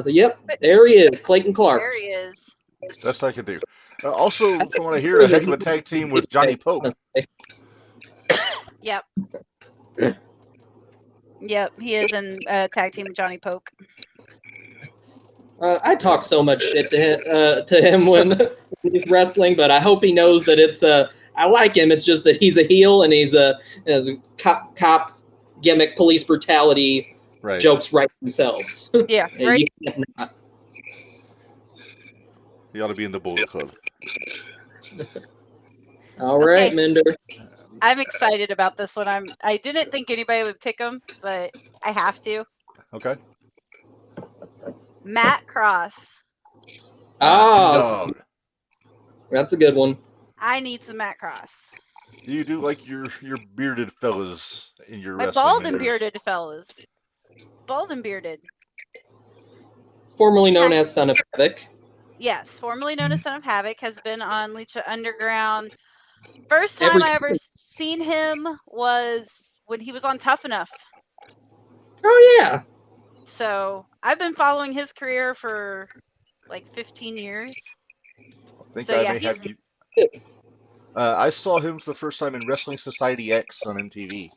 So yep, there he is, Clayton Clark. There he is. Best I can do. Also, from what I hear, a heck of a tag team with Johnny Pope. Yep. Yep, he is in tag team with Johnny Poke. I talk so much shit to him when he's wrestling, but I hope he knows that it's I like him. It's just that he's a heel and he's a cop gimmick, police brutality Right. jokes right themselves. Yeah, right. You can't not. He ought to be in the Bullet Club. All right, Okay. Minder. I'm excited about this one. I didn't think anybody would pick him, but I have to. Okay. Matt Cross. Ah, Dog. that's a good one. I need some Matt Cross. You do like your bearded fellas in your My wrestling. bald and members. bearded fellas. Bald and bearded. Formerly known as Son of Havoc. Yes, formerly known as Son of Havoc, has been on Lucha Underground. First time Every I ever seen him was when he was on Tough Enough. Oh yeah. So I've been following his career for like 15 years. I think So, I yeah, may he's- have you. I saw him for the first time in Wrestling Society X on MTV.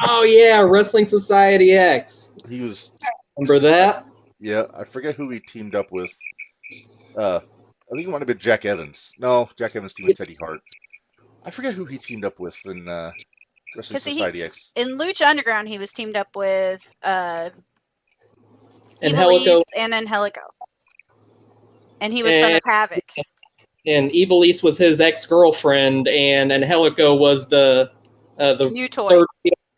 Oh yeah, Wrestling Society X. He was, Remember that? yeah, I forget who he teamed up with. I think it might have been Jack Evans. No, Jack Evans teamed with Teddy Hart. I forget who he teamed up with in Wrestling 'Cause he- Society X. in Lucha Underground, he was teamed up with Angelico. Evilise and Angelico. And he was Son of Havoc. And Evilise was his ex-girlfriend, and Angelico was the New toy. third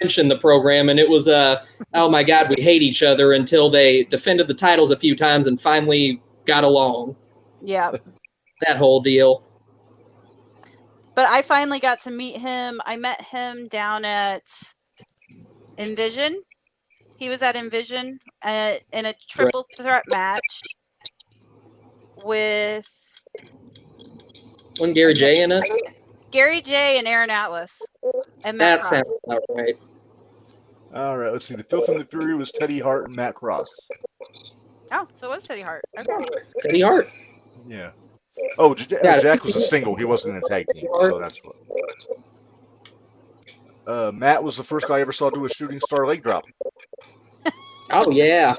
bench in the program, and it was oh my god, we hate each other until they defended the titles a few times and finally got along. Yeah. That whole deal. But I finally got to meet him. I met him down at Envision. He was at Envision in a triple threat match with Wasn't Gary J in it? Gary J and Aaron Atlas. And That Matt Cross. sounds about right. All right, let's see. The Filth and the Fury was Teddy Hart and Matt Cross. Oh, so it was Teddy Hart. Okay. Teddy Hart. Yeah. Oh, Yeah. Jack was a single. He wasn't in a tag team, so that's what. Matt was the first guy I ever saw do a shooting star leg drop. Oh yeah.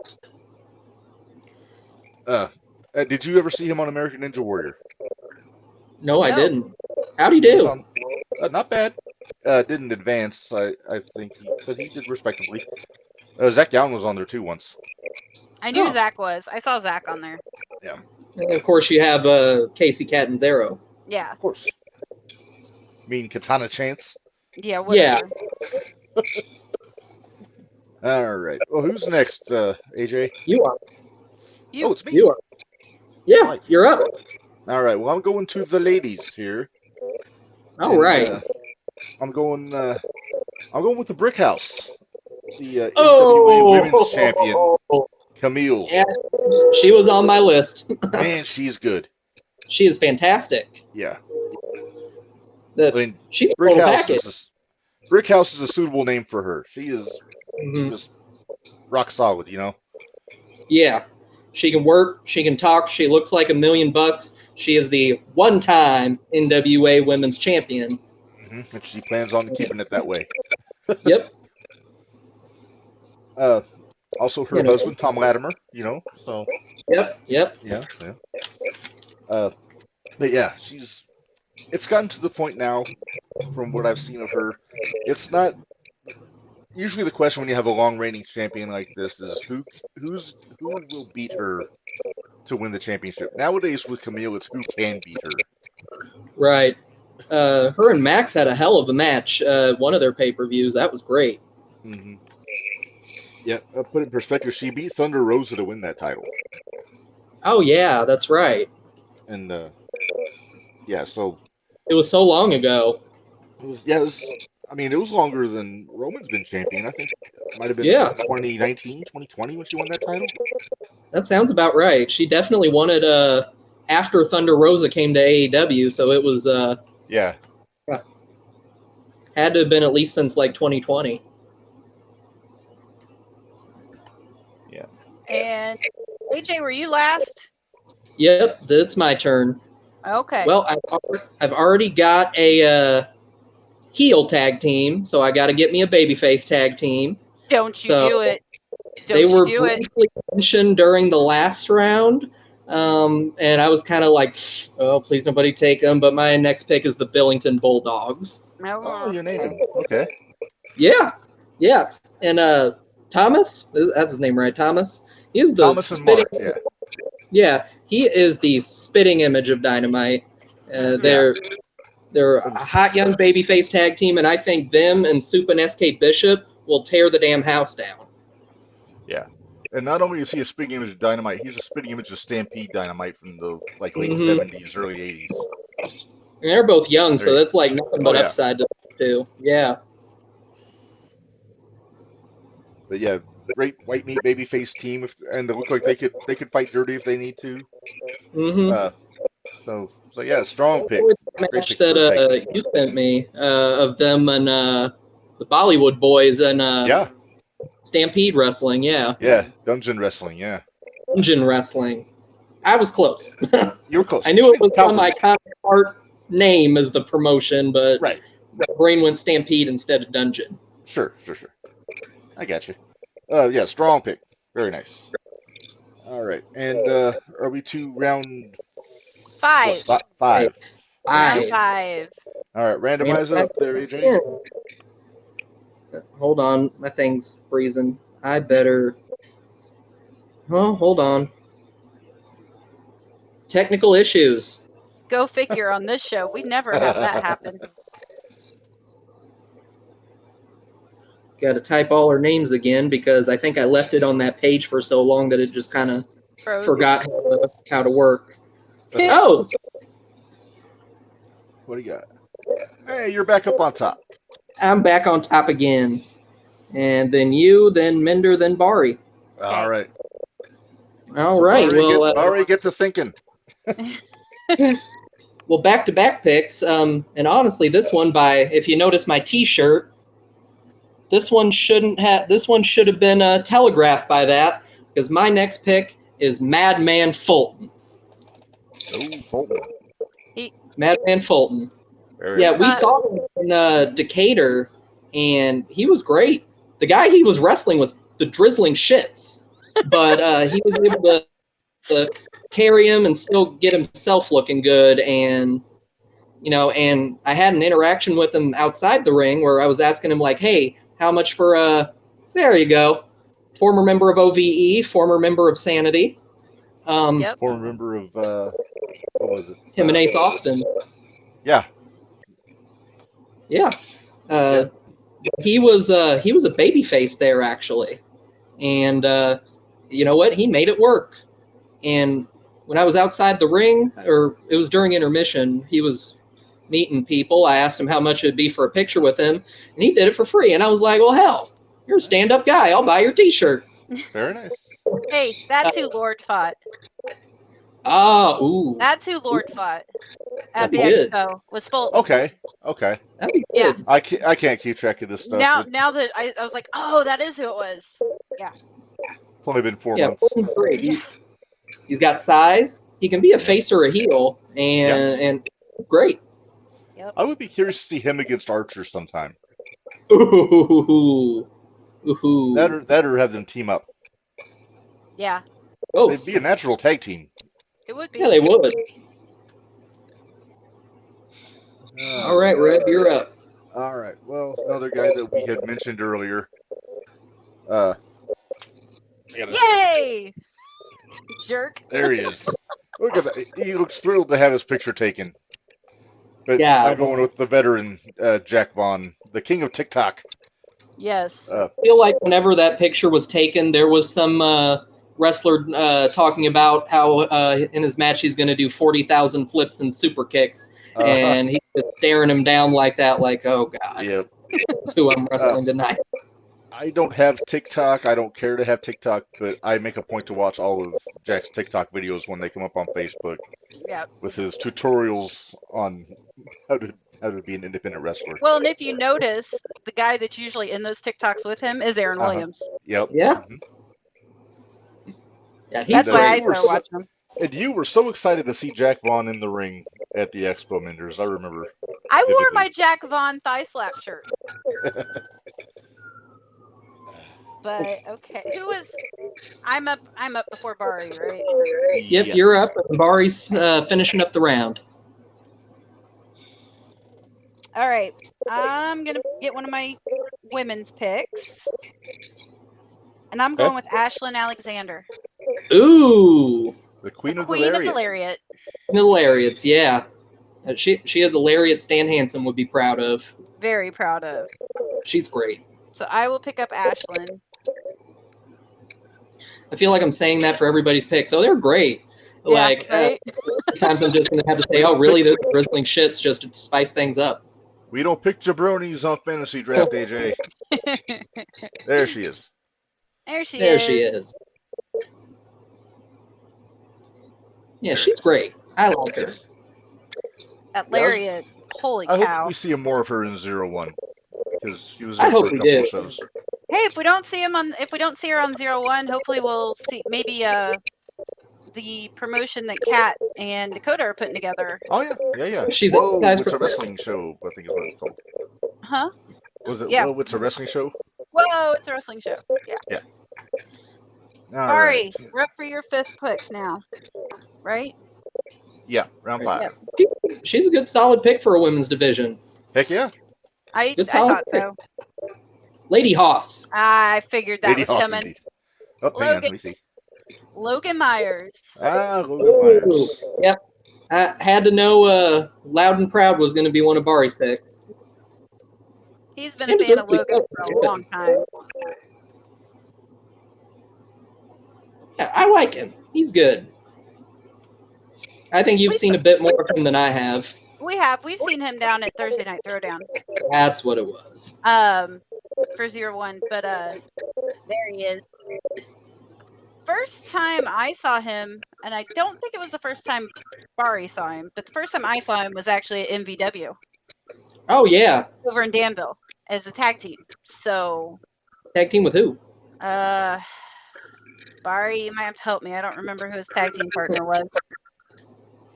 Did you ever see him on American Ninja Warrior? No, I No. didn't. How'd he He was do? on- not bad. Didn't advance, I think, but he did respectably. Zach Down was on there too once. I knew Oh. Zach was. I saw Zach on there. And of course, you have Casey Catanzaro. Yeah. Of course. Mean Katana Chance. Yeah. Whatever. All right. Well, who's next, AJ? You are. You- Oh, it's me. You are. Yeah, Right. you're up. All right. Well, I'm going to the ladies here. All And, right. I'm going with the Brick House, the Oh, NWA Women's Champion, Camille. Yeah, she was on my list. Man, she's good. She is fantastic. Yeah. The- I mean, she's a Brick total House package. Brick House is a suitable name for her. She is Mhm. just rock solid, you know. Yeah, she can work. She can talk. She looks like $1,000,000. She is the one-time NWA Women's Champion. And she plans on keeping it that way. Yep. Also, her You know. husband Tom Latimer, you know. So Yep. yeah. But yeah, it's gotten to the point now, from what I've seen of her, it's not. Usually, the question when you have a long-reigning champion like this is who will beat her to win the championship. Nowadays, with Camille, it's who can beat her. Right. Her and Max had a hell of a match. One of their pay-per-views. That was great. Mm-hmm. Yeah, put it in perspective. She beat Thunder Rosa to win that title, Oh yeah, that's right. and yeah, so It was so long ago. it was. I mean, it was longer than Roman's been champion. I think it might have been Yeah. 2019, 2020 when she won that title. That sounds about right. She definitely won it after Thunder Rosa came to AEW, so it was Yeah. had to have been at least since like 2020. And AJ, were you last? Yep, that's my turn. Okay. Well, I've already got a heel tag team, so I got to get me a babyface tag team. Don't you so do it. They Don't were you do it. briefly mentioned during the last round, and I was kind of like, oh, please nobody take them. But my next pick is the Billington Bulldogs. Oh, you named him. Okay. Yeah. And Thomas, that's his name, right? Thomas. He's the Thomas and Mark. Yeah. Yeah, he is the spitting image of Dynamite. They're a hot young babyface tag team, and I think them and Soup and SK Bishop will tear the damn house down. Yeah. And not only is he a spitting image of Dynamite, he's a spitting image of Stampede Dynamite from the late Mhm. 70s, early 80s. And they're both young, so There you- that's like nothing but yeah. upside to them too. Yeah. But yeah, great white meat babyface team, and they look like they could fight dirty if they need to. Mm-hmm. So yeah, strong pick. The Great match pick for a tag that team. you sent me of them and the Bollywood boys and Yeah, Stampede Wrestling. Yeah. dungeon wrestling. Yeah, Dungeon Wrestling. I was close. you were close. I knew it was some Calvary. iconic art name as the promotion, but Right. my brain went Stampede instead of Dungeon. Sure. I got you. Yeah, strong pick. Very nice. All right, and are we to round 5. what, five? Round Five. 5. All right, randomize it up there, AJ. Yeah. Hold on, my thing's freezing. I better. Oh, hold on. Technical issues. Go figure on this show. We never have that happen. Got to type all our names again because I think I left it on that page for so long that it just kind of Froze. forgot how to work. Oh, What do you got? Hey, you're back up on top. I'm back on top again. And then you, then Mender, then Bari. All right. All right. Bari, get to thinking. Well, back-to-back picks. And honestly, this one if you notice my T-shirt, this one should have been telegraphed by that because my next pick is Madman Fulton. Oh, Fulton. Madman Fulton. Very Yeah, nice. we saw him in Decatur, and he was great. The guy he was wrestling was the drizzling shits, but he was able to carry him and still get himself looking good. And and I had an interaction with him outside the ring where I was asking him like, "Hey, how much for there you go, former member of OVE, former member of Sanity." Yep. Former member of what was it? Him and Ace Austin. Yeah. Yeah. He was a babyface there actually, and you know what? He made it work. And when I was outside the ring, or it was during intermission, he was meeting people. I asked him how much it'd be for a picture with him, and he did it for free. And I was like, "Well, hell, you're a stand-up guy. I'll buy your T-shirt." Very nice. Hey, that's who Lord fought. Ooh. That's who Lord fought at the Good. expo. Was Fulton. Okay. That'd be Yeah. good. I can't keep track of this stuff. Now that I was like, oh, that is who it was. It's only been 4 Yeah, months. Fulton's great. He's got size. He can be a face or a heel, and great. I would be curious to see him against Archer sometime. Ooh. That or have them team up. Yeah, Oh, They'd be a natural tag team. it would be. yeah, they would. All right, Red, you're up. All right. Well, another guy that we had mentioned earlier. Yay! Jerk. There he is. Look at that. He looks thrilled to have his picture taken. But Yeah. I'm going with the veteran Jack Vaughn, the king of TikTok. Yes. I feel like whenever that picture was taken, there was some wrestler talking about how in his match he's going to do 40,000 flips and super kicks, and he's just staring him down like that, like, oh god, Yep. that's who I'm wrestling tonight. I don't have TikTok. I don't care to have TikTok, but I make a point to watch all of Jack's TikTok videos when they come up on Facebook Yeah. with his tutorials on how to be an independent wrestler. Well, and if you notice, the guy that's usually in those TikToks with him is Aaron Williams. Yep. Yeah. Mhm. Yeah, he's That's why I great. started watching him. And you were so excited to see Jack Vaughn in the ring at the Expo Menders. I remember. I wore vividly. my Jack Vaughn thigh slap shirt. But okay, who was? I'm up before Bari, right? Yep, Yes. you're up. And Bari's finishing up the round. All right, I'm gonna get one of my women's picks, and I'm going with Ashlyn Alexander, Ooh, The Queen of the Queen of the Lariat. Lariat. the lariats, yeah. She has a lariat Stan Hansen would be proud of. Very proud of. She's great. So I will pick up Ashlyn. I feel like I'm saying that for everybody's pick. So they're great. Like, right? sometimes I'm just going to have to say, oh, really? Those are Rizzling shits just to spice things up. We don't pick jabronis on fantasy draft, AJ. There she is. There she is. Yeah, she's great. I like her. Yes. That Lariat. Holy I cow. hope we see more of her in 0-1 because she was I there for hope a we couple do. of shows. Hey, if we don't see her on 0-1, hopefully we'll see maybe the promotion that Kat and Dakota are putting together. Oh yeah. She's Whoa, a it's a wrestling show. I think is what it's called. Huh? Was it? Yeah. Whoa, it's a wrestling show. Whoa, it's a wrestling show. Yeah. All Bari, right. we're up for your 5th pick now, right? Yeah, round 5. Yep. She's a good, solid pick for a women's division. Heck yeah. I Good solid thought so. Lady Hoss. I figured that Lady was Hoss, coming. indeed. Oh, hang on, Logan. let me see. Logan Myers. Logan Myers. Yep. I had to know Loud and Proud was going to be one of Bari's picks. He's been a fan of Logan for a long time. Yeah, I like him. He's good. I think you've seen a bit more of him than I have. We've seen him down at Thursday Night Throwdown. That's what it was. For 0-1, but there he is. First time I saw him, and I don't think it was the first time Bari saw him, but the first time I saw him was actually at MVW. Oh, yeah. Over in Danville as a tag team. So Tag team with who? Bari, you might have to help me. I don't remember who his tag team partner was.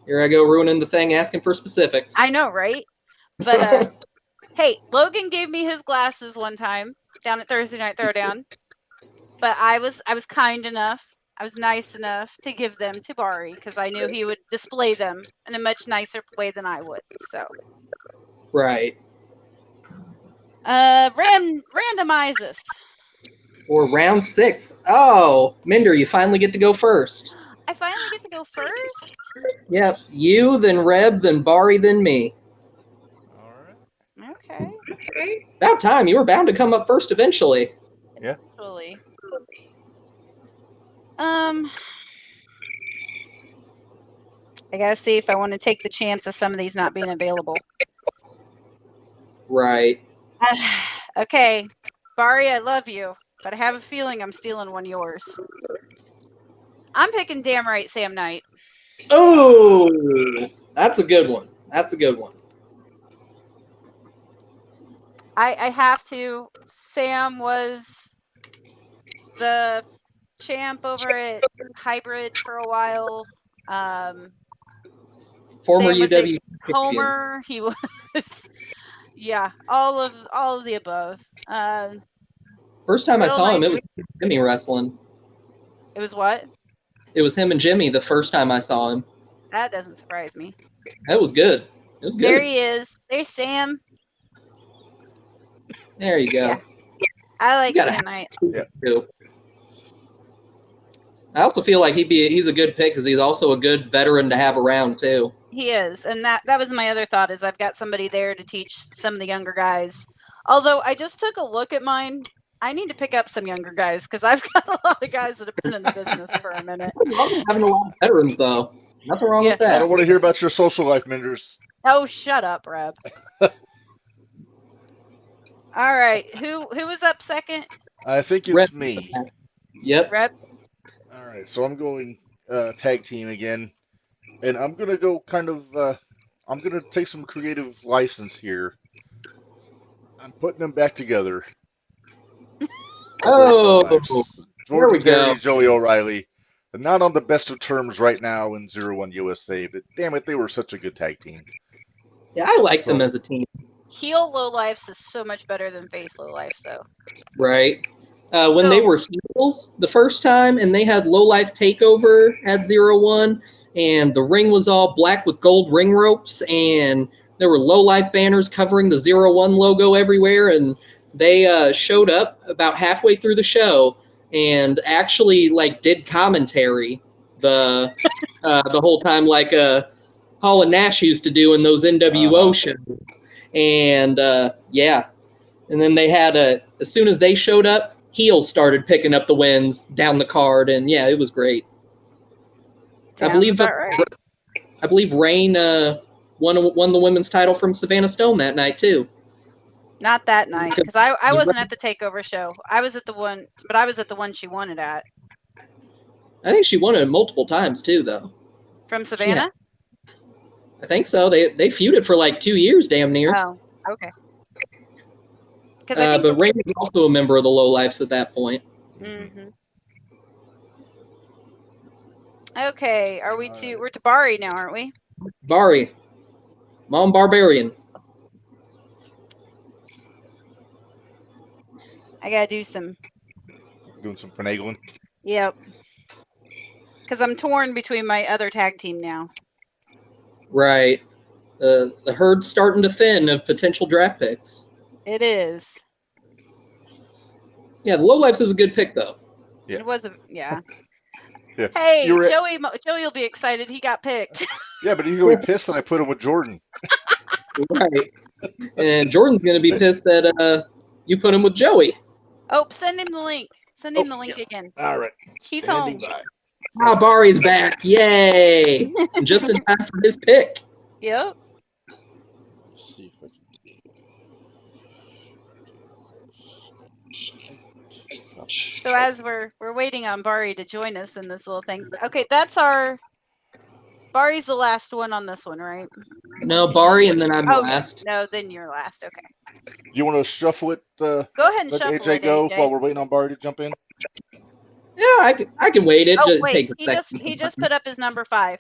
Here I go ruining the thing, asking for specifics. I know, right? But hey, Logan gave me his glasses one time down at Thursday Night Throwdown. But I was kind enough, I was nice enough to give them to Bari because I knew he would display them in a much nicer way than I would. So Right. Randomize us. For round 6. Oh, Minder, you finally get to go first. I finally get to go first? Yep. You, then Reb, then Bari, then me. All right. Okay. About time. You were bound to come up first eventually. Yeah. Actually. I gotta see if I want to take the chance of some of these not being available. Right. Okay, Bari, I love you, but I have a feeling I'm stealing one of yours. I'm picking Damn Right Sam Knight. Oh, that's a good one. That's a good one. I have to. Sam was the champ over at Hybrid for a while. Former Sam was UW a Homer. He was, yeah, all of the above. First time I real saw him, nice. it was Jimmy wrestling. It was what? It was him and Jimmy the first time I saw him. That doesn't surprise me. That was good. It was good. There he is. There's Sam. There you go. Yeah. I like You gotta Sam Knight. Too. I also feel like he's a good pick because he's also a good veteran to have around too. He is, and that was my other thought is I've got somebody there to teach some of the younger guys. Although I just took a look at mine, I need to pick up some younger guys because I've got a lot of guys that have been in the business for a minute. Having a lot of veterans though, nothing wrong with I that. don't want to hear about your social life, Minders. Oh, shut up, Reb. All right, who was up second? I think it's Reb. me. Yep. Reb. All right, so I'm going tag team again, and I'm gonna go kind of. I'm gonna take some creative license here. I'm putting them back together. Oh, Jordan we go. Terry, Joey O'Reilly. They're not on the best of terms right now in 0-1 USA, but damn it, they were such a good tag team. yeah, I like them as a team. Heel Lowlifes is so much better than face Lowlifes, though. Right. When they were heels the first time and they had Low Life Takeover at 0-1 and the ring was all black with gold ring ropes and there were Low Life banners covering the 0-1 logo everywhere and they showed up about halfway through the show and actually like did commentary the whole time like Hall and Nash used to do in those NWO shows. And yeah. And then they had as soon as they showed up, heels started picking up the wins down the card, and yeah, it was great. Sounds about right. I believe Rain won the women's title from Savannah Stone that night too. Not that night, because I wasn't at the takeover show. I was at the one, but I was at the one she won it at. I think she won it multiple times too, though. From Savannah? I think so. They feuded for like 2 years, damn near. Oh, okay. But Rain was also a member of the Lowlifes at that point. Mm-hmm. Okay, we're to Bari now, aren't we? Bari. Mom Barbarian. I gotta do doing some finagling. Yep. Because I'm torn between my other tag team now. Right. The herd's starting to thin of potential draft picks. It is. Yeah, the Lowlifes is a good pick, though. Yeah. It was yeah. Hey, Joey will be excited. He got picked. Yeah, but he's going to be pissed that I put him with Jordan. Right. And Jordan's going to be pissed that you put him with Joey. Oh, send him the link. Send him the link again. All right. He's home. Ah, Bari's back. Yay. Just in time for his pick. Yep. Let's see if I can... So as we're waiting on Bari to join us in this little thing. Okay, Bari's the last one on this one, right? No, Bari, and then I'm last. No, then you're last. Okay. Do you want to shuffle it? Go ahead and let shuffle AJ it, go AJ. while we're waiting on Bari to jump in? Yeah, I can wait. It just wait, takes a second. he just put up his number 5.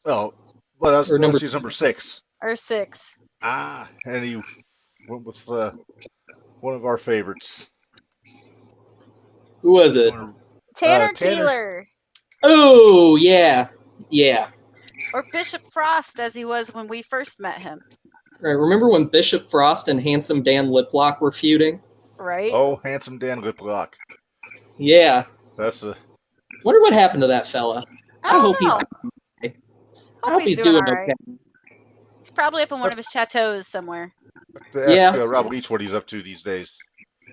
Oh, well, Or number- she's number 6. Or 6. Ah, and he went with one of our favorites. Who was it? Tanner Tanner. Keeler. Oh, yeah. Yeah. Or Bishop Frost, as he was when we first met him. Right. Remember when Bishop Frost and Handsome Dan Liplock were feuding? Right? Oh, Handsome Dan Liplock. Yeah. That's a... Wonder what happened to that fella. I hope he's doing all okay. right. He's probably up in one of his chateaus somewhere. Ask Rob Leach what he's up to these days.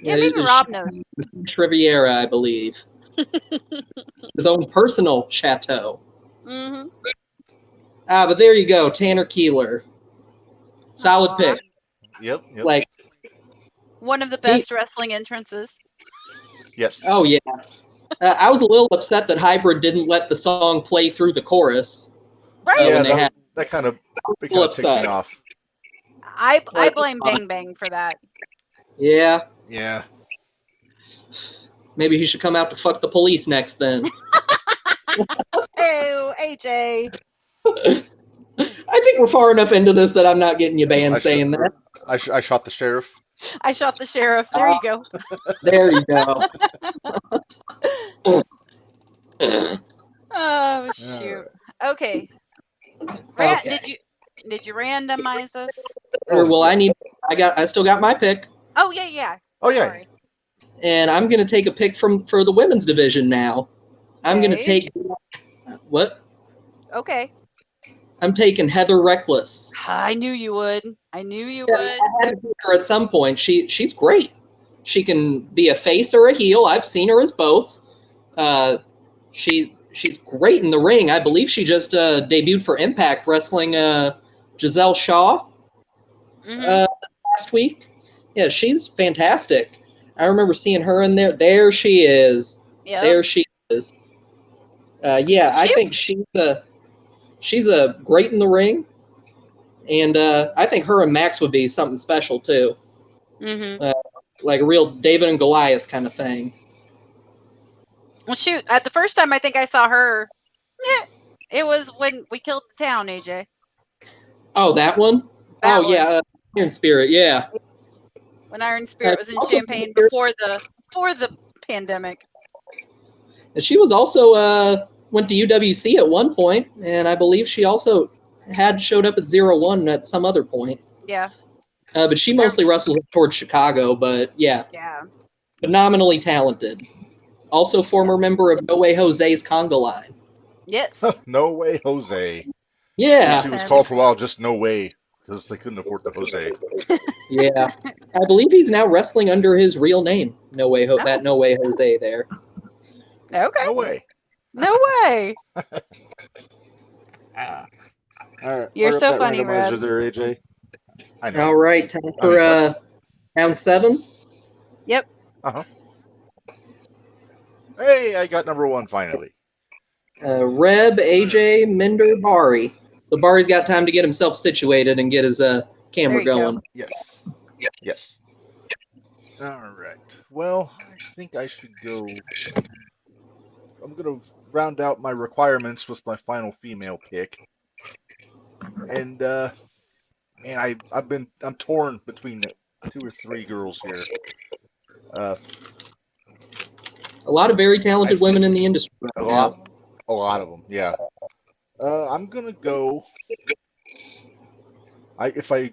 Yeah, maybe Rob knows. Riviera, I believe. His own personal chateau. Mm-hmm. But there you go, Tanner Keeler. Solid pick. Yep. Like one of the best wrestling entrances. Yes. Oh yeah. I was a little upset that Hybrid didn't let the song play through the chorus. Right. Yeah, that kind of ticked me off. I blame Bang Bang for that. Yeah. Yeah. Maybe he should come out to fuck the police next then. Oh, AJ. I think we're far enough into this that I'm not getting you banned saying that. I shot the sheriff. I shot the sheriff. There you go. There you go. Oh shoot. Okay. Did you randomize this? Well, I still got my pick. Oh yeah. Oh yeah. Sorry. And I'm gonna take a pick for the women's division now. I'm gonna take what? Okay. I'm taking Heather Reckless. I knew you would. I had to pick her at some point. She's great. She can be a face or a heel. I've seen her as both. She's great in the ring. I believe she just debuted for Impact wrestling Giselle Shaw last week. Yeah, she's fantastic. I remember seeing her in there. There she is. Yep. There she is. I think she's a great in the ring, and I think her and Max would be something special too. Mm-hmm. Like a real David and Goliath kind of thing. Well, shoot! At the first time I think I saw her, it was when we killed the town, AJ. Oh, that one? Yeah, Iron Spirit. Yeah. When Iron Spirit was in Champaign before the pandemic. And she was also went to UWC at one point, and I believe she also had showed up at 01 at some other point. Yeah. But she mostly wrestles towards Chicago, but yeah. Yeah. Phenomenally talented. Also former member of No Way Jose's Conga Line. Yes. No Way Jose. Yeah. She was called for a while just No Way, because they couldn't afford the Jose. Yeah. I believe he's now wrestling under his real name. No way, Oh. that No Way Jose there. Okay. No way. No way. Ah. All right. You're fire up so that funny, randomizer Red. there, AJ. I know. All right, time for round 7. Yep. Hey, I got number 1 finally. Reb, AJ, Minder, Bari. So Bari's got time to get himself situated and get his camera There you go. going. Yes. Yes. All right. Well, I think I should go. I'm gonna round out my requirements with my final female pick. And man, I'm torn between 2 or 3 girls here. A lot of very talented women in the industry right A now. lot of them, yeah. I'm gonna go. If I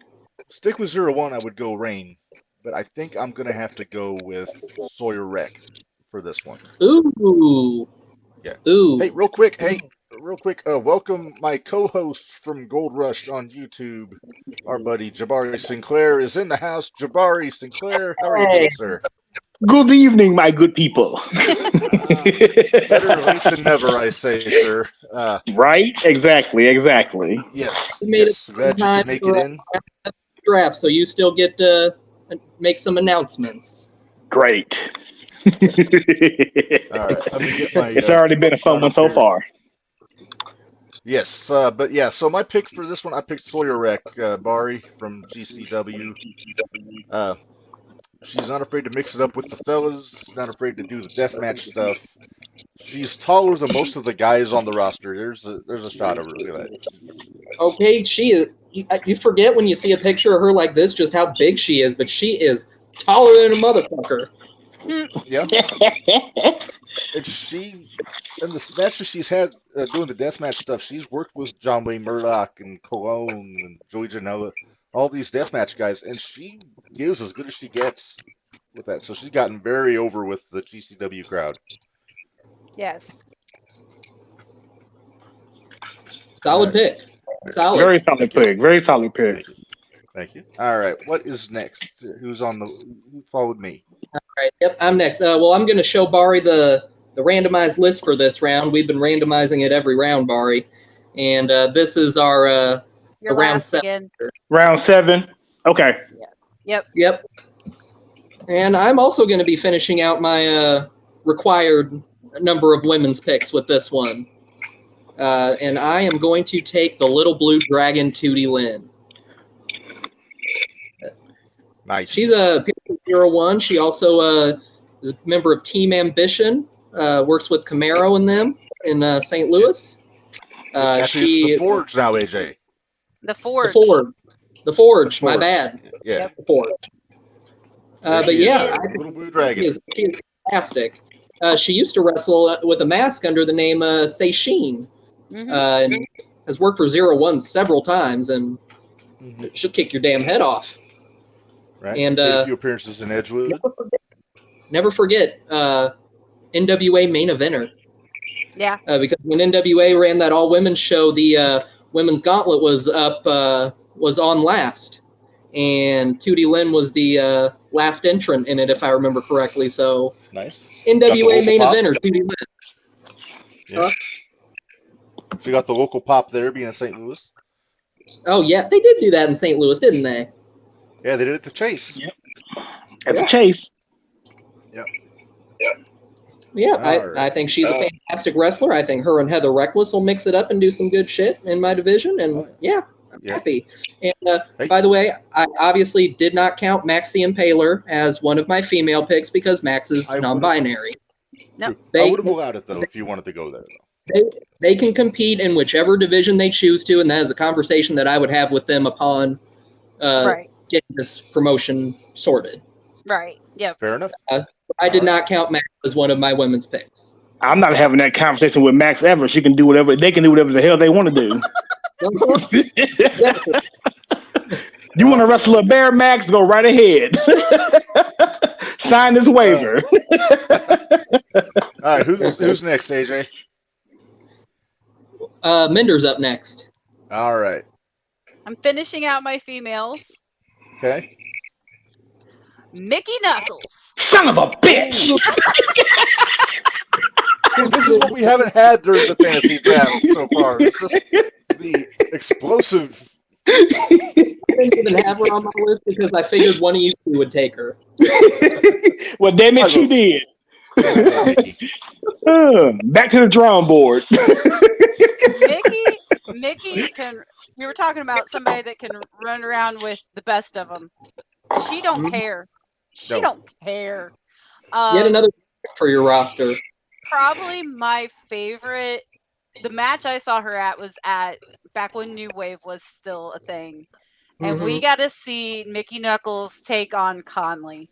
stick with 01, I would go Rain, but I think I'm gonna have to go with Sawyer Wreck for this one. Ooh. Yeah. Ooh. Hey, real quick, welcome my co-host from Gold Rush on YouTube. Our buddy Jabari Sinclair is in the house. Jabari Sinclair, how are you doing, sir? Good evening, my good people. Better late than never, I say, sir. Right? Exactly. Yes. You made Yes. Glad you could make it in. Draft, so you still get to make some announcements. Great. All right. Let me get my. It's already been a fun one so far. Yes, but yeah. So my pick for this one, I picked Sawyer Wreck, Bari from GCW. She's not afraid to mix it up with the fellas. Not afraid to do the deathmatch stuff. She's taller than most of the guys on the roster. There's a shot of her. Look at that. Okay, she is. You forget when you see a picture of her like this just how big she is, but she is taller than a motherfucker. Yeah. And the matches she's had doing the deathmatch stuff, she's worked with John Wayne Murdoch and Cologne and Joey Janela, all these deathmatch guys, and she gives as good as she gets with that. So she's gotten very over with the GCW crowd. Yes. Solid pick. Solid. Very solid pick. Thank you. All right, what is next? Who followed me? All right. Yep, I'm next. Well, I'm going to show Bari the randomized list for this round. We've been randomizing it every round, Bari, and this is our Your round last 7. again. Round 7. Okay. Yep. And I'm also going to be finishing out my required number of women's picks with this one. And I am going to take the Little Blue Dragon, Tootie Lynn. Nice. She's a 01. She also is a member of Team Ambition, works with Camaro and them in St. Louis. Actually, it's the Forge now, AJ. The Forge. The Forge. My bad. Yeah. The Forge. But yeah, Little Blue Dragon. she is fantastic. She used to wrestle with a mask under the name Seishin, and has worked for 01 several times, and she'll kick your damn head off. Right. And made a few appearances in Edgewood. Never forget NWA main eventer. Yeah. Because when NWA ran that all women's show, the women's gauntlet was on last, and Tootie Lynn was the last entrant in it, if I remember correctly. So Nice. NWA main eventer, Tootie Lynn. Yeah. She got the local pop there, being in St. Louis. Oh yeah, they did do that in St. Louis, didn't they? Yeah, they did it to Chase. Yep. At the Chase. Yeah, All I think she's a fantastic wrestler. I think her and Heather Reckless will mix it up and do some good shit in my division. And I'm happy. And by the way, I obviously did not count Max the Impaler as one of my female picks because Max is non-binary. No. I would have allowed it though if you wanted to go there. Though. They can compete in whichever division they choose to, and that is a conversation that I would have with them upon getting this promotion sorted. Right. Yeah. Fair enough. I did not count Max as one of my women's picks. I'm not having that conversation with Max ever. She can do whatever they can do, whatever the hell they want to do. You want to wrestle a bear, Max? Go right ahead. Sign this waiver. All right, who's next, AJ? Minder's up next. All right. I'm finishing out my females. Okay. Mickey Knuckles. Son of a bitch! See, this is what we haven't had during the fantasy draft so far. It's just the explosive. I didn't even have her on my list because I figured one of you two would take her. Well, damn it, she did. Back to the drawing board. Mickey can. We were talking about somebody that can run around with the best of them. She don't care. She don't care. Yet another for your roster. Probably my favorite. The match I saw her at was at back when New Wave was still a thing, and we got to see Mickey Knuckles take on Conley.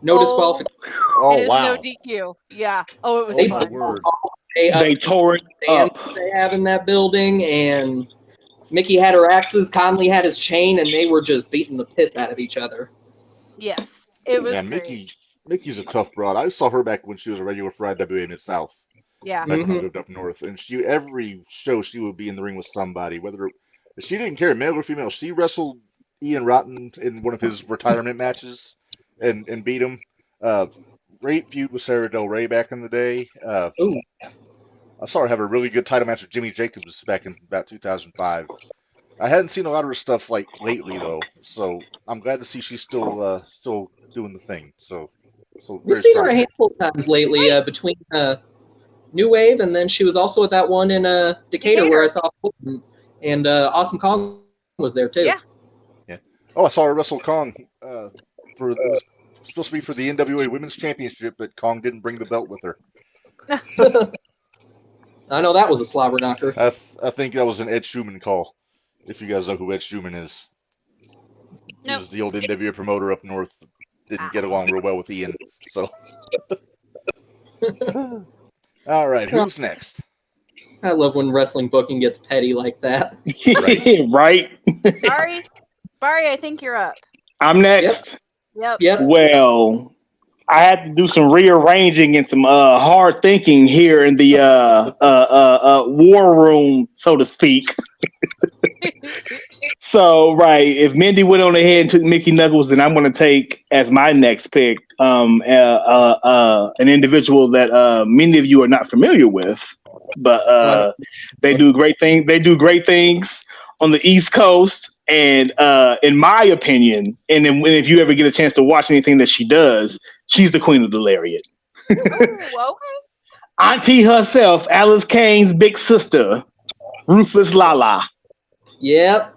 No disqualification. Oh, it is wow. no DQ. Yeah. Oh, it was Oh, fun. my word. They tore it up. They have in that building, and Mickey had her axes, Conley had his chain, and they were just beating the piss out of each other. Yes, it was Yeah, great. Mickey's a tough broad. I saw her back when she was a regular for IWA Mid-South. Yeah. Back when I lived up north. And every show she would be in the ring with somebody. She didn't care, male or female. She wrestled Ian Rotten in one of his retirement matches and beat him. Great feud with Sarah Del Rey back in the day. I saw her have a really good title match with Jimmy Jacobs back in about 2005. I hadn't seen a lot of her stuff like lately though, so I'm glad to see she's still doing the thing. So We've seen her a handful of times lately between New Wave, and then she was also at that one in Decatur where I saw Fulton, and Awesome Kong was there too. Yeah. Oh, I saw her wrestle Kong it was supposed to be for the NWA Women's Championship, but Kong didn't bring the belt with her. I know that was a slobber knocker. I think that was an Ed Schumann call. If you guys know who Ed Schumann is, he was the old NWA promoter up north. Didn't get along real well with Ian. So, all right, who's next? I love when wrestling booking gets petty like that. Right? Barry, I think you're up. I'm next. Yep. Well, I had to do some rearranging and some hard thinking here in the war room, so to speak. So, right, if Mindy went on ahead and took Mickey Knuckles, then I'm going to take as my next pick an individual that many of you are not familiar with, but they do great things. They do great things on the East Coast, and in my opinion, and then if you ever get a chance to watch anything that she does, she's the queen of the lariat. Ooh, okay. Auntie herself, Alice Kane's big sister, Ruthless Lala. Yep.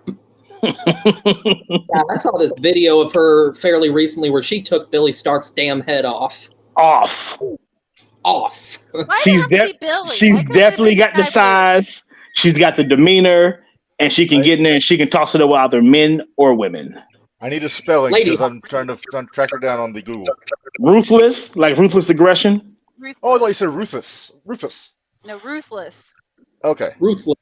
I saw this video of her fairly recently where she took Billy Stark's damn head off. Off. She's definitely got the size. She's got the demeanor, and she can get in there and she can toss it over either men or women. I need a spelling because I'm trying to track her down on the Google. Ruthless, like ruthless aggression. Oh, I thought you said Rufus. No, ruthless. Okay. Ruthless.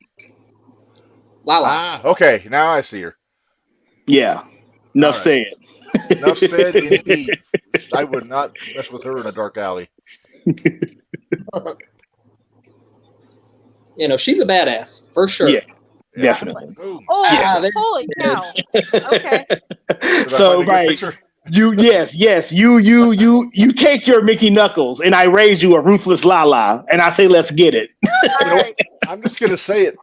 Lala. Okay. Now I see her. Yeah. Enough said. Enough said, indeed. I would not mess with her in a dark alley. She's a badass for sure. Yeah, definitely. Boom. Holy cow! Okay. So right, you take your Mickey Knuckles, and I raise you a Ruthless Lala, and I say, let's get it. Right. I'm just gonna say it.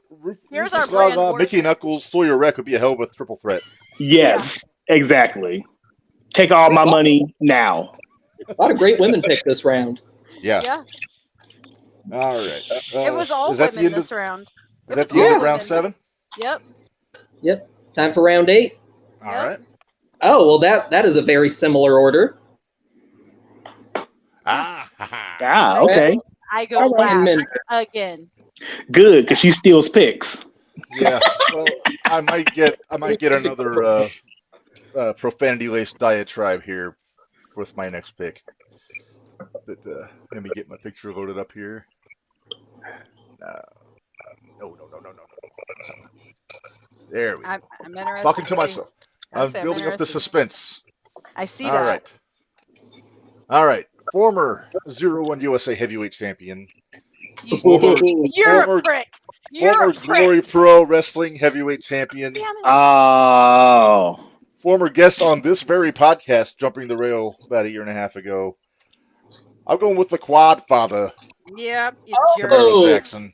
Here's our brand order. Mickey Knuckles, Sawyer Wreck would be a hell of a triple threat. Yes, exactly. Take all my money now. A lot of great women picked this round. Yeah. All right. It was all women this round. Is that the end of round 7? Yep. Time for round 8. All right. Oh, well, that is a very similar order. Okay. I go last again. Good, because she steals picks. Yeah. Well, I might get another profanity-laced diatribe here with my next pick. But let me get my picture loaded up here. No. There we go. I'm interested. Talking to myself. I'm building up the suspense. I see All that. All right. Former 01 USA Heavyweight Champion. You're a prick. Former Glory Pro Wrestling Heavyweight Champion. Oh. former guest on this very podcast, Jumping the Rail, about a year and a half ago. I'm going with the Quad Father, Yep, you jerk. Camaro Jackson.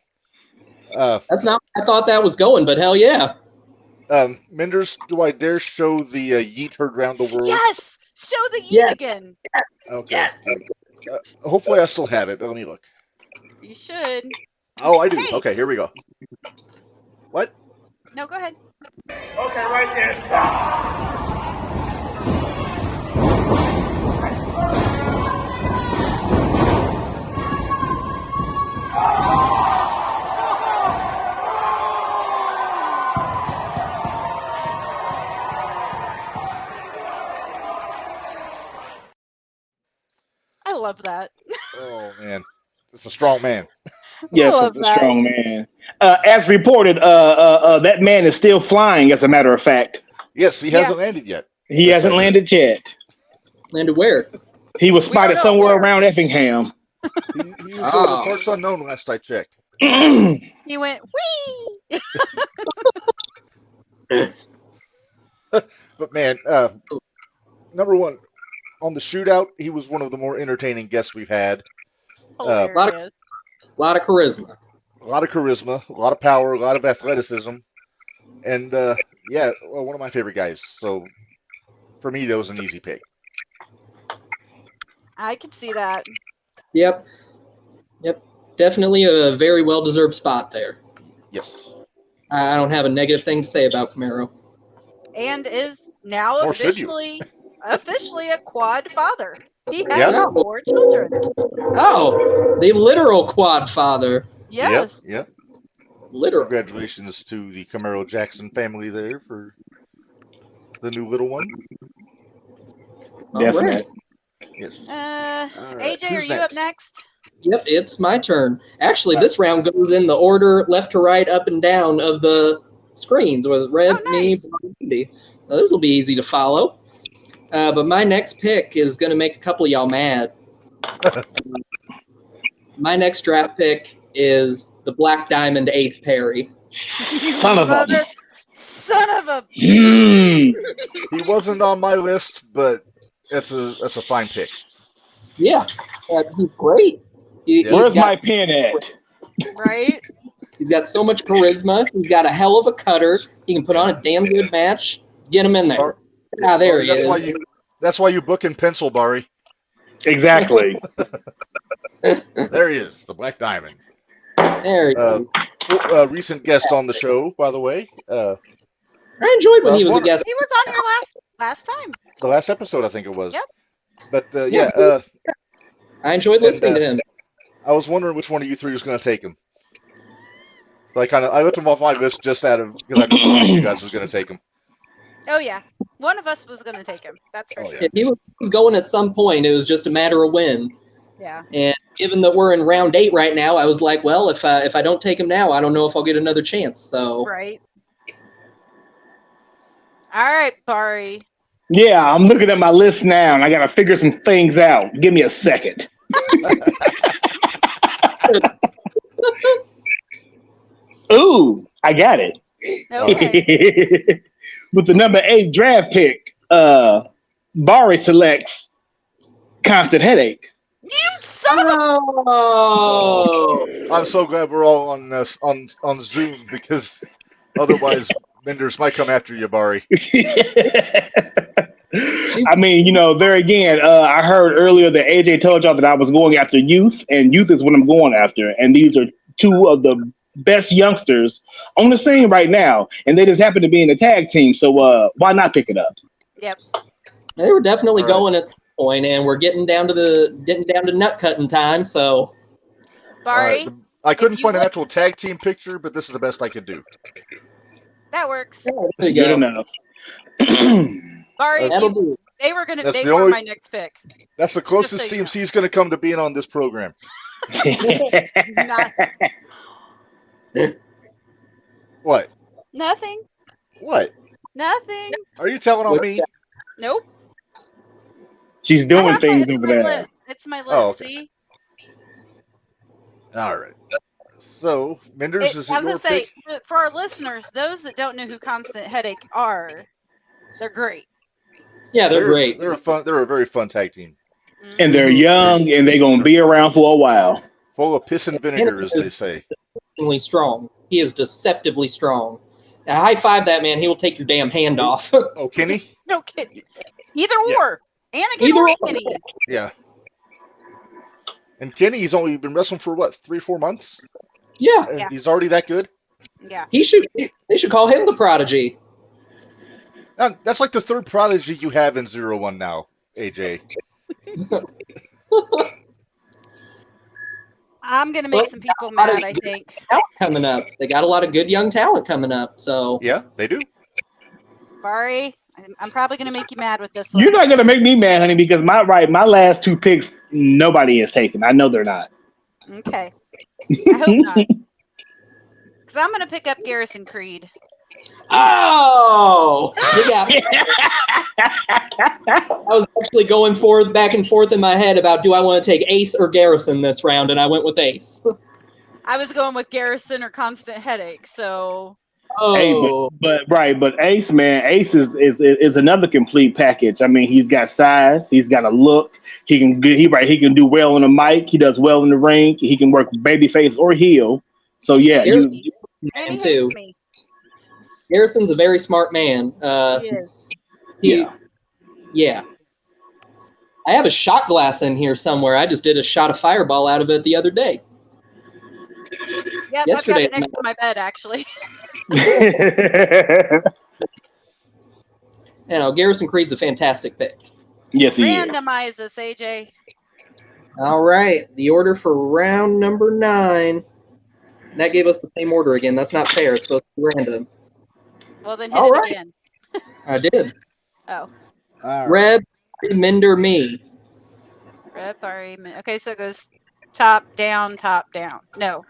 That's not where I thought that was going, but hell yeah. Menders, do I dare show the yeet heard round the world? Yes! Show the yeet Yes. again. Okay. Yes. Hopefully I still have it. Let me look. You should. Oh, I do. Hey. Okay, here we go. What? No, go ahead. Okay, right there. I love that. Oh, man. It's a strong man. Yes, love it's a that. strong man. As reported, that man is still flying. As a matter of fact, Yes, he hasn't landed yet. he That's hasn't right. landed yet. Landed where? He was We don't spotted know somewhere where. around Effingham. He was Ah. parts unknown last I checked. He went, wee! But man, number one, on the shootout, he was one of the more entertaining guests we've had. Hilarious. A lot of charisma. A lot of charisma, a lot of power, a lot of athleticism, and yeah, well, one of my favorite guys. So for me, that was an easy pick. I could see that. Yep. Definitely a very well-deserved spot there. Yes. I don't have a negative thing to say about Camaro. And is now Or should you? officially a quad father. He has Yeah. 4 children. Oh, the literal quad father. Yes. Yep. Literal. Congratulations to the Camaro Jackson family there for the new little one. All Definitely. right. Yes. All right, AJ, are who's you up next? Yep, it's my turn. Actually, this round goes in the order left to right, up and down of the screens with red, Oh, me, nice. Andy. Now, this will be easy to follow. But my next pick is going to make a couple of y'all mad. My next draft pick is the Black Diamond Ace Perry. Son of a. Mother- Son of a. Mm. He wasn't on my list, but that's a fine pick. Yeah, he's great. Yeah. Where's my pen at? Right? He's got so much charisma. He's got a hell of a cutter. He can put on a damn good match. Get him in there. Bar- Ah, there he that's is. That's why you book in pencil, Barry. Exactly. There he is, the Black Diamond. There he is. Recent guest on the show, by the way. I enjoyed when he was a guest. He was on here last time. The last episode, I think it was. Yep. But Yeah. I enjoyed listening to him. I was wondering which one of you three was going to take him. So I looked him off my list just out of because I knew one of you guys was going to take him. Oh yeah, one of us was going to take him. That's for Oh, sure. yeah. He was going at some point. It was just a matter of when. Yeah. And given that we're in round 8 right now, I was like, well, if I don't take him now, I don't know if I'll get another chance. So Right. All right, Barry. Yeah, I'm looking at my list now, and I gotta figure some things out. Give me a second. Ooh, I got it. Okay. With the number 8 draft pick, Bari selects Constant Headache. You son of a. Oh, I'm so glad we're all on this on Zoom because otherwise Menders might come after you, Barry. I mean, there again, I heard earlier that AJ told y'all that I was going after youth, and youth is what I'm going after. And these are 2 of the best youngsters on the scene right now, and they just happen to be in a tag team. So why not pick it up? Yep. they were definitely All right. going at some point, and we're getting down to nut cutting time. So Barry, I couldn't you find an look- actual tag team picture, but this is the best I could do. that works. there you Good go. enough. Barry, That'll do. they were gonna. That's They the were only- my next pick. That's the closest so you know. CMC is going to come to being on this program. Not What? nothing. What? Nothing. Are you telling on me? Nope. She's I doing have things it's over my there. list. It's my list. Oh, okay. See, All right. So, Menders, is I it was your gonna say pick? for our listeners, those that don't know who Constant Headache are, they're great. Yeah, they're great. They're a very fun tag team, And they're young, and they're gonna be around for a while. full of piss and vinegar, as they say. Deceptively strong. He is deceptively strong. Now, high five that man. He will take your damn hand off. Oh, Kenny? No kidding. Either Yeah. or. Anakin Either or or. Kenny. Yeah. And Kenny, he's only been wrestling for what, 3-4 months? Yeah, And Yeah. he's already that good? Yeah. they should call him the Prodigy. That's like the third prodigy you have in 0-1 now, AJ. I'm going to make Well, some people a lot of mad, I good think. talent coming up. They got a lot of good young talent coming up. So Yeah, they do. Bari, I'm probably going to make you mad with this one. You're not gonna make me mad, honey, because my last two picks nobody has taken. I know they're not. Okay. I hope not. Because I'm going to pick up Garrison Creed. oh, yeah. I was actually going back and forth in my head about do I want to take Ace or Garrison this round, and I went with Ace. I was going with Garrison or Constant Headache, so Hey, Oh, but Ace, man, Ace is another complete package. I mean, he's got size, he's got a look, he can do well on the mic, he does well in the ring, he can work babyface or heel. So yeah, Here's- and he man, too. hates me. Garrison's a very smart man. He is. Yeah. I have a shot glass in here somewhere. I just did a shot of Fireball out of it the other day. Yep, I've got Yesterday- it next to my bed, actually. You know, Garrison Creed's a fantastic pick. Yes, he is. Randomize this, AJ. All right, the order for round number 9. That gave us the same order again. That's not fair. It's supposed to be random. Well, then hit All it right. again. I did. Oh, All right. Reb, Mender, me. Red Bari. Okay, so it goes top, down, top, down. No.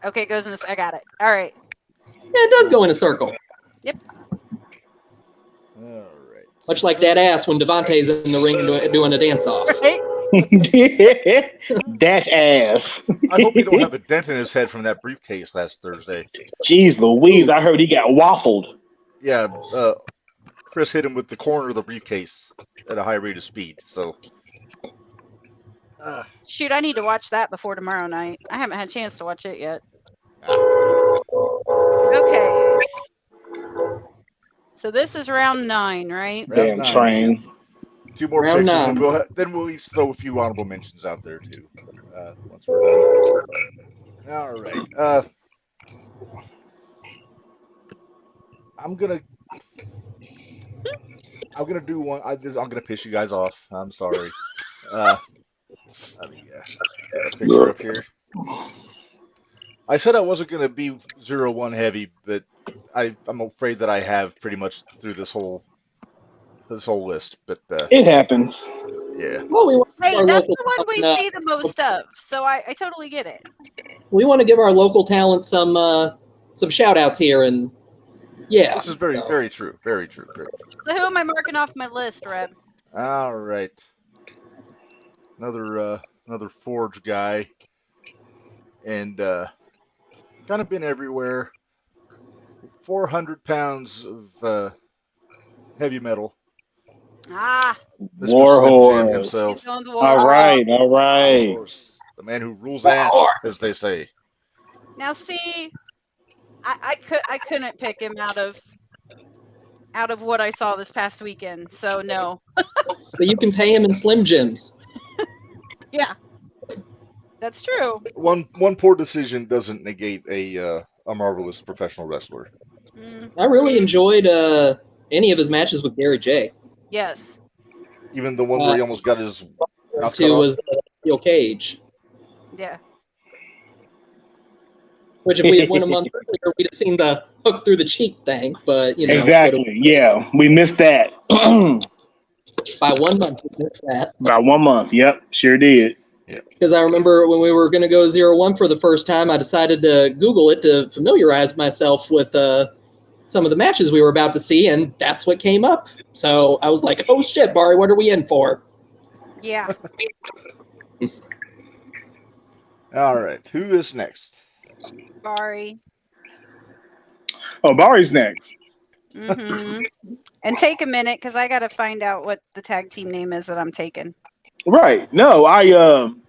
Okay, it goes in this. I got it. All right. Yeah, it does go in a circle. All right. Much like that ass when Devontae's in the ring doing a dance-off. Right? Dash ass. I hope you don't have a dent in his head from that briefcase last Thursday. Jeez Louise, I heard he got waffled. Yeah, Chris hit him with the corner of the briefcase at a high rate of speed. So, Shoot, I need to watch that before tomorrow night. I haven't had a chance to watch it yet. Okay. So this is round 9, right? Round Damn 9. train. 2 more Round picks, and 9. we'll go ahead. Then we'll each throw a few honorable mentions out there too. Once we're done. All right. I'm gonna do one. I'm gonna piss you guys off. I'm sorry. Let me get a picture up here. I said I wasn't gonna be 0-1 heavy, but I'm afraid that I have pretty much through this whole list. But It happens. yeah. Well, we want to give Hey, our that's local the one we talent, see the most of. So I totally get it. we want to give our local talent some shout-outs here, and yeah. This is very, very true. Very true. Very true. So who am I marking off my list, Reb? All right. Another Forge guy, and kind of been everywhere. 400 pounds of heavy metal. Ah, Mr. War Slim Jim Horse. he's himself. going to war. All right, all Of right. course. The man who rules ass, as they say. Now see, I couldn't pick him out of what I saw this past weekend. So no. So you can pay him in Slim Jims. Yeah. That's true. One poor decision doesn't negate a marvelous professional wrestler. Mm, I really enjoyed any of his matches with Gary J. yes. Even the one where he almost got his mouth cut Two off. was Steel Cage, Yeah. which if we had won a month earlier, we'd have seen the hook through the cheek thing. But you know, Exactly. Yeah, we missed that. by 1 month, we missed that. About 1 month. Yep, sure did. Because I remember when we were going to go 0-1 for the first time, I decided to Google it to familiarize myself with some of the matches we were about to see, and that's what came up. So I was like, oh shit, Bari, what are we in for? Yeah. All right. Who is next? Bari. Oh, Bari's next. hmm And take a minute because I got to find out what the tag team name is that I'm taking. Right. No,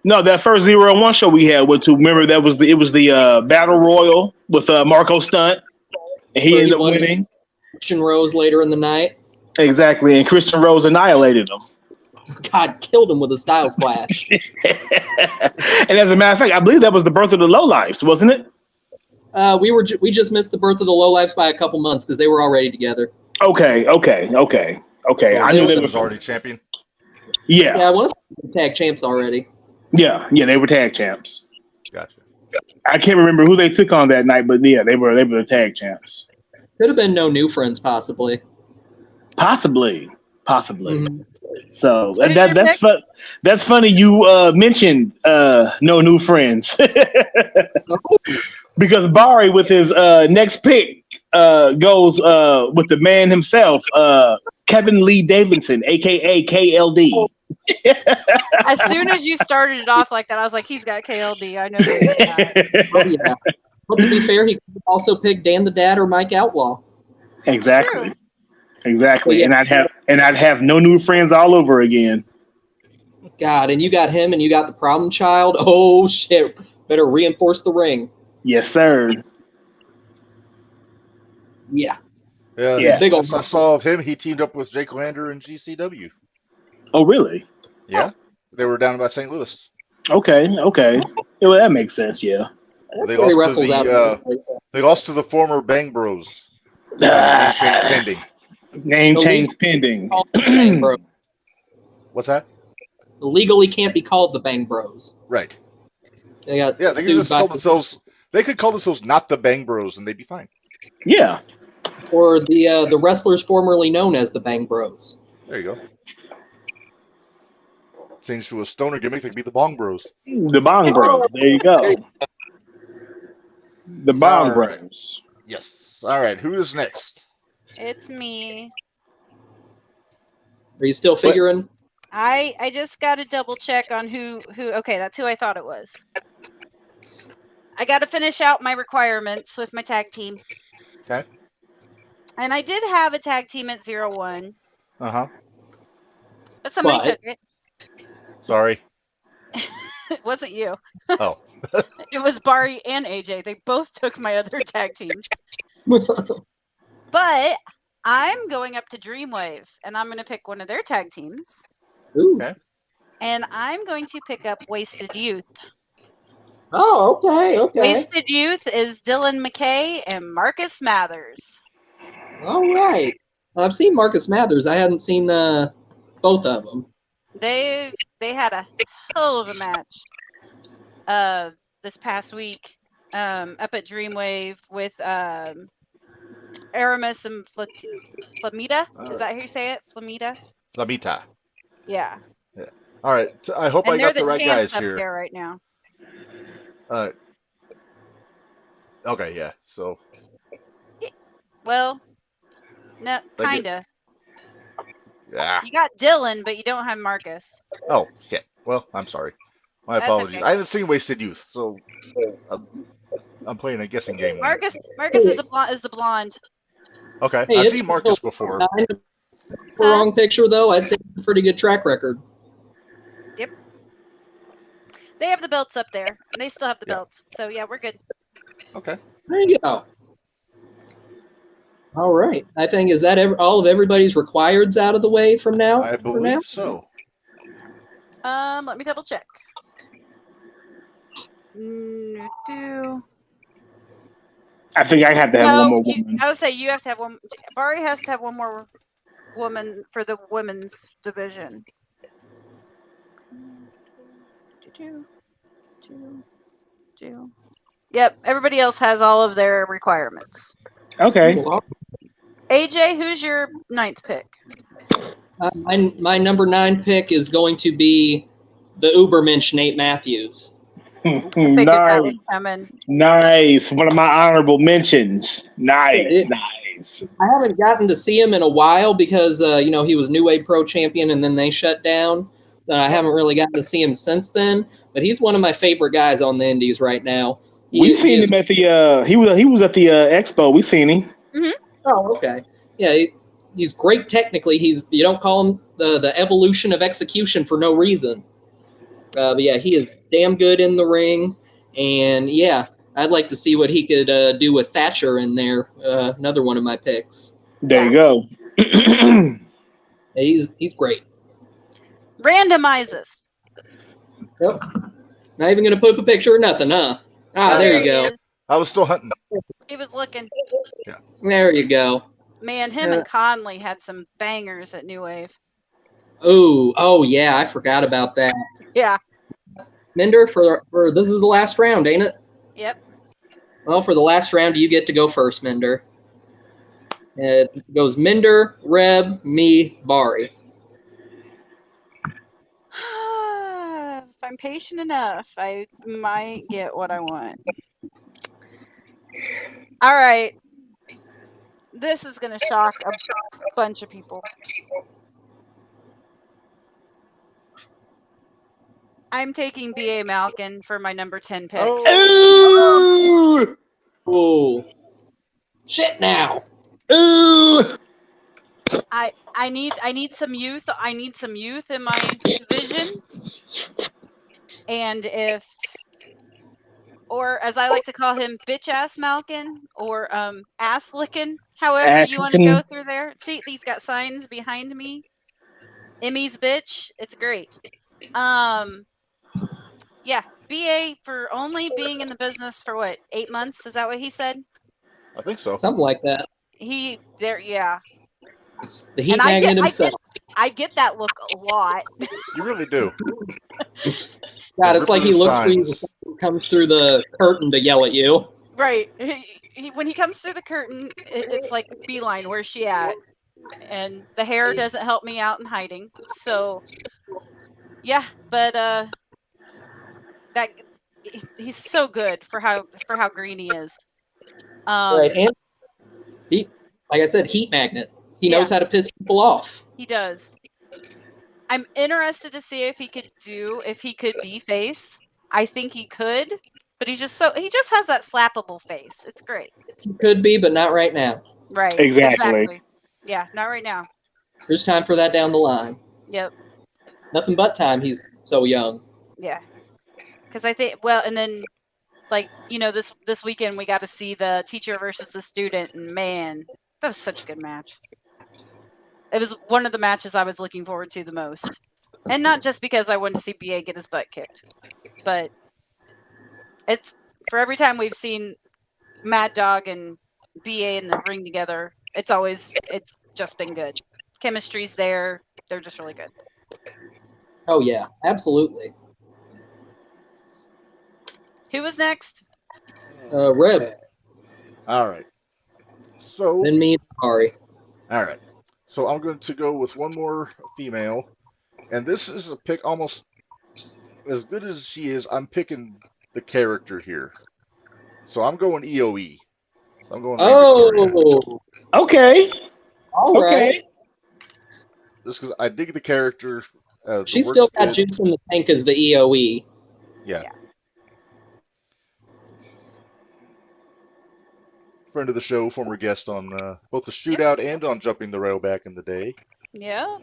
no, that first 0-1 show we had was to remember that was the Battle Royal with Marco Stunt. And he Where ended he up won. winning. Christian Rose later in the night. Exactly. And Christian Rose annihilated him. God killed him with a Styles Clash. And as a matter of fact, I believe that was the birth of the Lowlifes, wasn't it? We just missed the birth of the Lowlifes by a couple months because they were already together. Okay. So I knew they Wilson were was already champion. Yeah, Yeah. I want to say tag champs already. Yeah, they were tag champs. Gotcha. I can't remember who they took on that night, but yeah, they were the tag champs. Could have been no new friends, possibly. Possibly. Mhm. So Who did you that's pick? fun. That's funny. You mentioned no new friends because Barry with his next pick goes with the man himself, Kevin Lee Davidson, aka KLD. As soon as you started it off like that, I was like, he's got KLD. I know that. Oh, yeah. But to be fair, he could also pick Dan the Dad or Mike Outlaw. Exactly. True. Exactly. Well, yeah. And I'd have no new friends all over again. God, and you got him and you got the problem child. Oh, shit. Better reinforce the ring. Yes, sir. Yeah. Yeah. Big I old saw of him. He teamed up with Jake Lander and GCW. Oh, really? Yeah, they were down by St. Louis. Okay. Yeah, well, that makes sense. Yeah. They Where he lost to wrestles out. the they lost to the former Bang Bros. Name change pending. Name The change league- pending. The Bang Bros. What's that? Legally can't be called the Bang Bros. Right. They got Yeah, they could sued just by- call themselves. They could call themselves not the Bang Bros, and they'd be fine. Yeah. or the wrestlers formerly known as the Bang Bros. There you go. Change to a stoner gimmick, they'd be the Bong Bros. The Bong Bros. There you go. The Bong All right. Bros. Yes. All right. Who is next? It's me. Are you still figuring? I just got to double check on who. Okay, that's who I thought it was. I got to finish out my requirements with my tag team. Okay. And I did have a tag team at 0-1, Uh huh. but somebody But- took it. Sorry. It wasn't you. Oh. It was Bari and AJ. They both took my other tag teams. But I'm going up to Dreamwave, and I'm going to pick one of their tag teams. Ooh. Okay. And I'm going to pick up Wasted Youth. Oh, okay. Wasted Youth is Dylan McKay and Marcus Mathers. All right. I've seen Marcus Mathers. I hadn't seen both of them. They had a hell of a match this past week up at Dreamwave with Aramis and Flamita. Is that how you say it? Flamita? Flamita. Yeah. All right. I hope I And they're got the the right champs guys up here. there right now. Okay. Yeah. So. Well, no, Like it- kinda. Yeah. You got Dylan, but you don't have Marcus. Oh shit. Well, I'm sorry. My That's apologies. okay. I haven't seen Wasted Youth, so I'm playing a guessing game. there. Marcus is the blonde. Okay. Hey, I've it's seen Marcus before. Wrong picture though. I'd say it's a pretty good track record. They have the belts up there. And they still have the Yeah. belts. So yeah, we're good. Okay. There you go. All right. I think is that all of everybody's requireds out of the way from now? I for now? believe so. Let me double check. I think I have to have one more No, woman. I would say you have to have one. Bari has to have one more woman for the women's division. Yep, everybody else has all of their requirements. Okay. Well, AJ, who's your ninth pick? my number 9 pick is going to be the Ubermensch Nate Matthews. Figured that was Nice. coming. Nice. One of my honorable mentions. Nice. I haven't gotten to see him in a while because he was New Wave Pro champion and then they shut down. I haven't really gotten to see him since then, but he's one of my favorite guys on the Indies right now. We seen him at the he was at the expo. We seen him. Oh, okay. he's great technically. You don't call him the evolution of execution for no reason. But yeah, he is damn good in the ring, and yeah, I'd like to see what he could do with Thatcher in there. Another one of my picks. There you go. He's great. Randomizes. Yep. Not even gonna put up a picture or nothing, huh? Oh, There you he go. is. I was still hunting. He was looking. There you go. Man, him and Conley had some bangers at New Wave. Oh yeah, I forgot about that. Yeah. Minder, for this is the last round, ain't it? Yep. Well, for the last round, you get to go first, Minder. It goes Minder, Reb, me, Bari. If I'm patient enough, I might get what I want. All right. This is going to shock a bunch of people. I'm taking B.A. Malkin for my number 10 pick. Oh. Shit now. I need some youth. I need some youth in my division. And or as I like to call him, bitch ass Malkin, or ass licking, however you want to go through there. See, these got signs behind me. Emmy's bitch. It's great. Yeah, BA for only being in the business for what, 8 months? Is that what he said? I think so. Something like that. Yeah. The heat magnet himself. I get that look a lot. You really do. God, it's like he looks for you before he comes through the curtain to yell at you. Right. When he comes through the curtain, it's like beeline, where's she at? And the hair doesn't help me out in hiding. So, yeah, but that he's so good for how green he is. Right, and he, like I said, heat magnet. He knows how to piss people off. He does. I'm interested to see if he could be face. I think he could, but he just has that slappable face. It's great. He could be, but not right now. Right. Exactly. Yeah, not right now. There's time for that down the line. Yep. Nothing but time. He's so young. Yeah. Because I think, well, and then, like, this weekend we got to see the teacher versus the student, and man, that was such a good match. It was one of the matches I was looking forward to the most. And not just because I wanted to see BA get his butt kicked, but it's for every time we've seen Mad Dog and BA in the ring together, it's just been good. Chemistry's there. They're just really good. Oh, yeah, absolutely. Who was next? Reb. All right. So. Then me, Ari. All right. So I'm going to go with one more female, and this is a pick almost as good as she is. I'm picking the character here, so I'm going EOE. So I'm going. Okay. All right. Just because I dig the character. She's still got juice in the tank as the EOE. Yeah. Friend of the show, former guest on both the shootout and on jumping the rail back in the day. Yeah.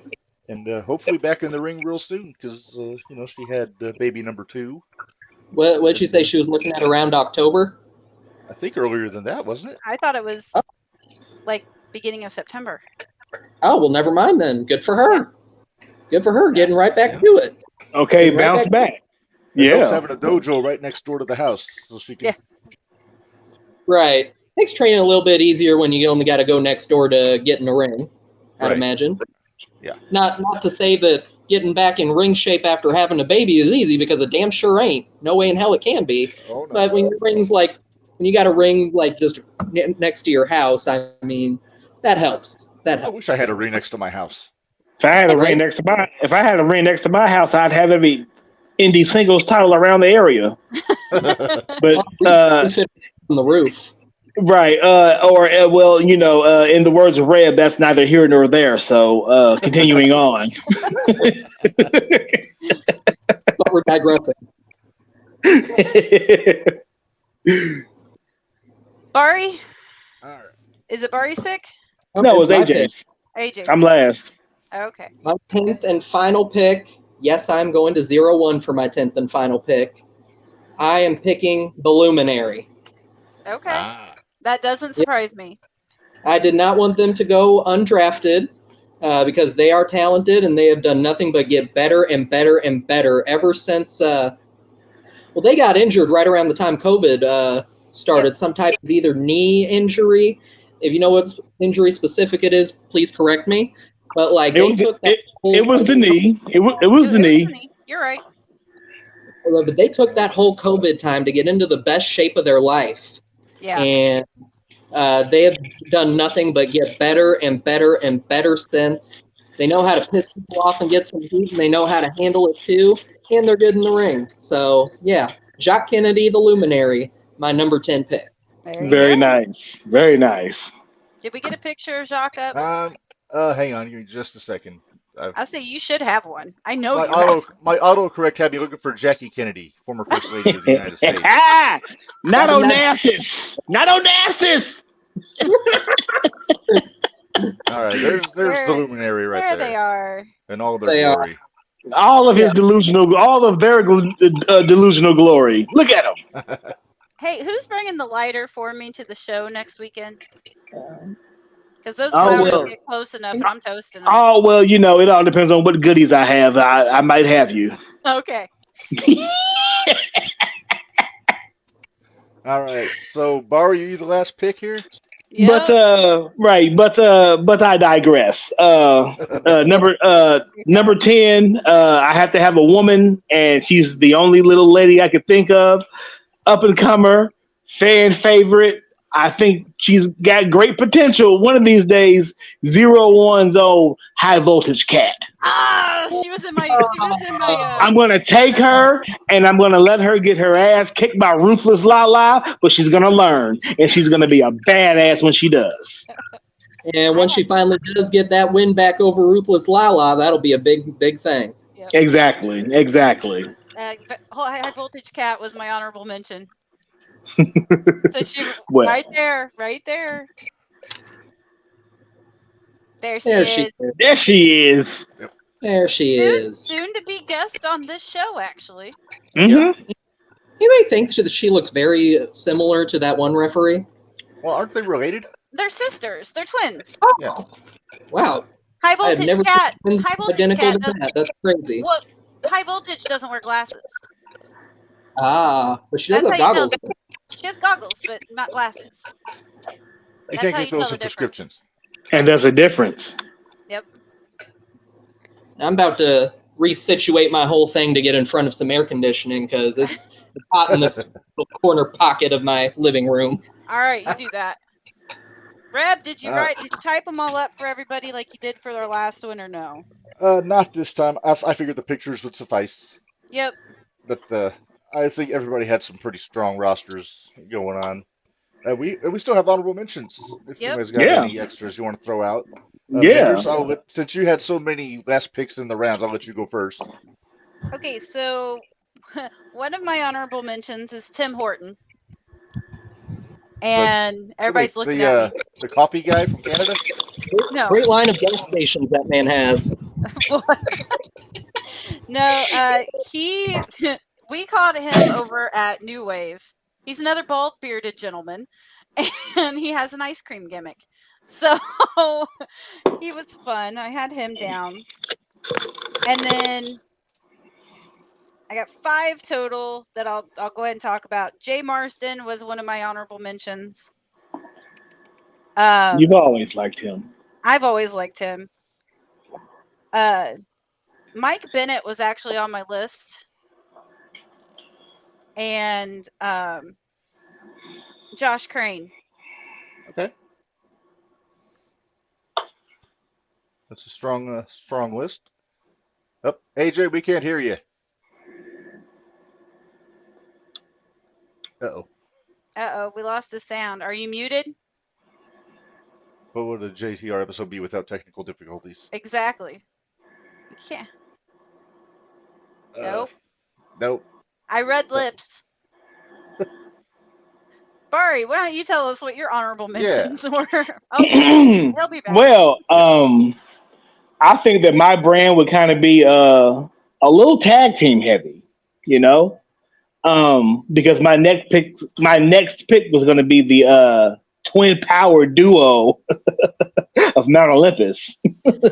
And hopefully back in the ring real soon because she had baby number 2. What'd you say she was looking at around October? I think earlier than that, wasn't it? I thought it was like beginning of September. Oh, well, never mind then. Good for her. Good for her, getting right back to it. Okay, bounce back. Yeah. Having a dojo right next door to the house, so she can. Yeah. Right. Makes training a little bit easier when you only got to go next door to get in the ring, I'd imagine. Yeah. Not to say that getting back in ring shape after having a baby is easy, because it damn sure ain't. No way in hell it can be. Oh, no. But when you got a ring like just next to your house, I mean, that helps. I wish I had a ring next to my house. If I had a ring next to my house, I'd have every indie singles title around the area. But on the roof. Right. In the words of Reb, that's neither here nor there. So continuing on. But we're digressing. Bari? All right. Is it Bari's pick? No, it was my pick. AJ's. AJ's. I'm last. Okay. My 10th and final pick. Yes, I'm going to 0-1 for my 10th and final pick. I am picking the Luminary. Okay. Ah. That doesn't surprise me. I did not want them to go undrafted because they are talented and they have done nothing but get better and better and better ever since. Well, they got injured right around the time COVID started. Yep. Some type of either knee injury. If you know what injury specific it is, please correct me. But like they took that. It was the knee. It was the It was knee. funny. You're right. But they took that whole COVID time to get into the best shape of their life. Yeah. And they have done nothing but get better and better and better since. They know how to piss people off and get some heat, and they know how to handle it too, and they're good in the ring. So, yeah, Jacques Kennedy, the Luminary, my number 10 pick. There you Very go. nice. Very nice. Did we get a picture of Jacques up? Hang on, give me just a second. I say you should have one. I know My you have. autocorrect had me looking for Jackie Kennedy, former First Lady of the United States. Not Onassis. Not Onassis. All right, there's the Luminary right There there. they are. In all of their They are. glory. All of his delusional, all of their delusional glory. Look at him. Hey, who's bringing the lighter for me to the show next weekend? Because those Oh, flowers well. get close enough, and I'm toasting them. Oh, well, you know, it all depends on what goodies I have. I might have you. Okay. All right, so Bar, are you the last pick here? Yep. But I digress. Number 10, I have to have a woman, and she's the only little lady I could think of. Up and comer, fan favorite. I think she's got great potential. One of these days, 0-1's old High Voltage Cat. She was in my. I'm gonna take her and I'm gonna let her get her ass kicked by Ruthless Lala, but she's gonna learn and she's gonna be a badass when she does. And when she finally does get that win back over Ruthless Lala, that'll be a big, big thing. Yep. Exactly. High Voltage Cat was my honorable mention. So she Well. right there. There she There is. she is. There she is. There she is. Soon to be guest on this show, actually. Mm-hmm. You may think that she looks very similar to that one referee. Well, aren't they related? They're sisters. They're twins. Oh, Yeah. wow. High I had Voltage never Cat. been High Voltage identical Cat to doesn't. that. That's crazy. Well, High Voltage doesn't wear glasses. But she does That's have how you tell. goggles. She has goggles, but not glasses. You That's can't how get you tell those the in difference. prescriptions. And there's a difference. Yep. I'm about to resituate my whole thing to get in front of some air conditioning because it's hot in this little corner pocket of my living room. All right, you do that. Reb, did you type them all up for everybody like you did for their last one, or no? Not this time. I figured the pictures would suffice. Yep. But I think everybody had some pretty strong rosters going on. We still have honorable mentions. If you guys got any extras you want to throw out. Vendors, since you had so many last picks in the rounds, I'll let you go first. Okay, so one of my honorable mentions is Tim Horton. And everybody's looking at me. The coffee guy from Canada? No. Great line of gas stations that man has. No, we caught him over at New Wave. He's another bald bearded gentleman, and he has an ice cream gimmick. So he was fun. I had him down. And then I got 5 total that I'll go ahead and talk about. Jay Marsden was one of my honorable mentions. You've always liked him. I've always liked him. Mike Bennett was actually on my list. And Josh Crane. Okay. That's a strong list. Oh, AJ, we can't hear you. Uh-oh, we lost the sound. Are you muted? What would a JTR episode be without technical difficulties? Exactly. You can't. Nope. Nope. I read lips. Bari, why don't you tell us what your honorable Yeah. mentions were? Oh, he'll be back. Well, I think that my brand would kind of be a little tag team heavy, you know, because my next pick was going to be the twin power duo of Mount Olympus.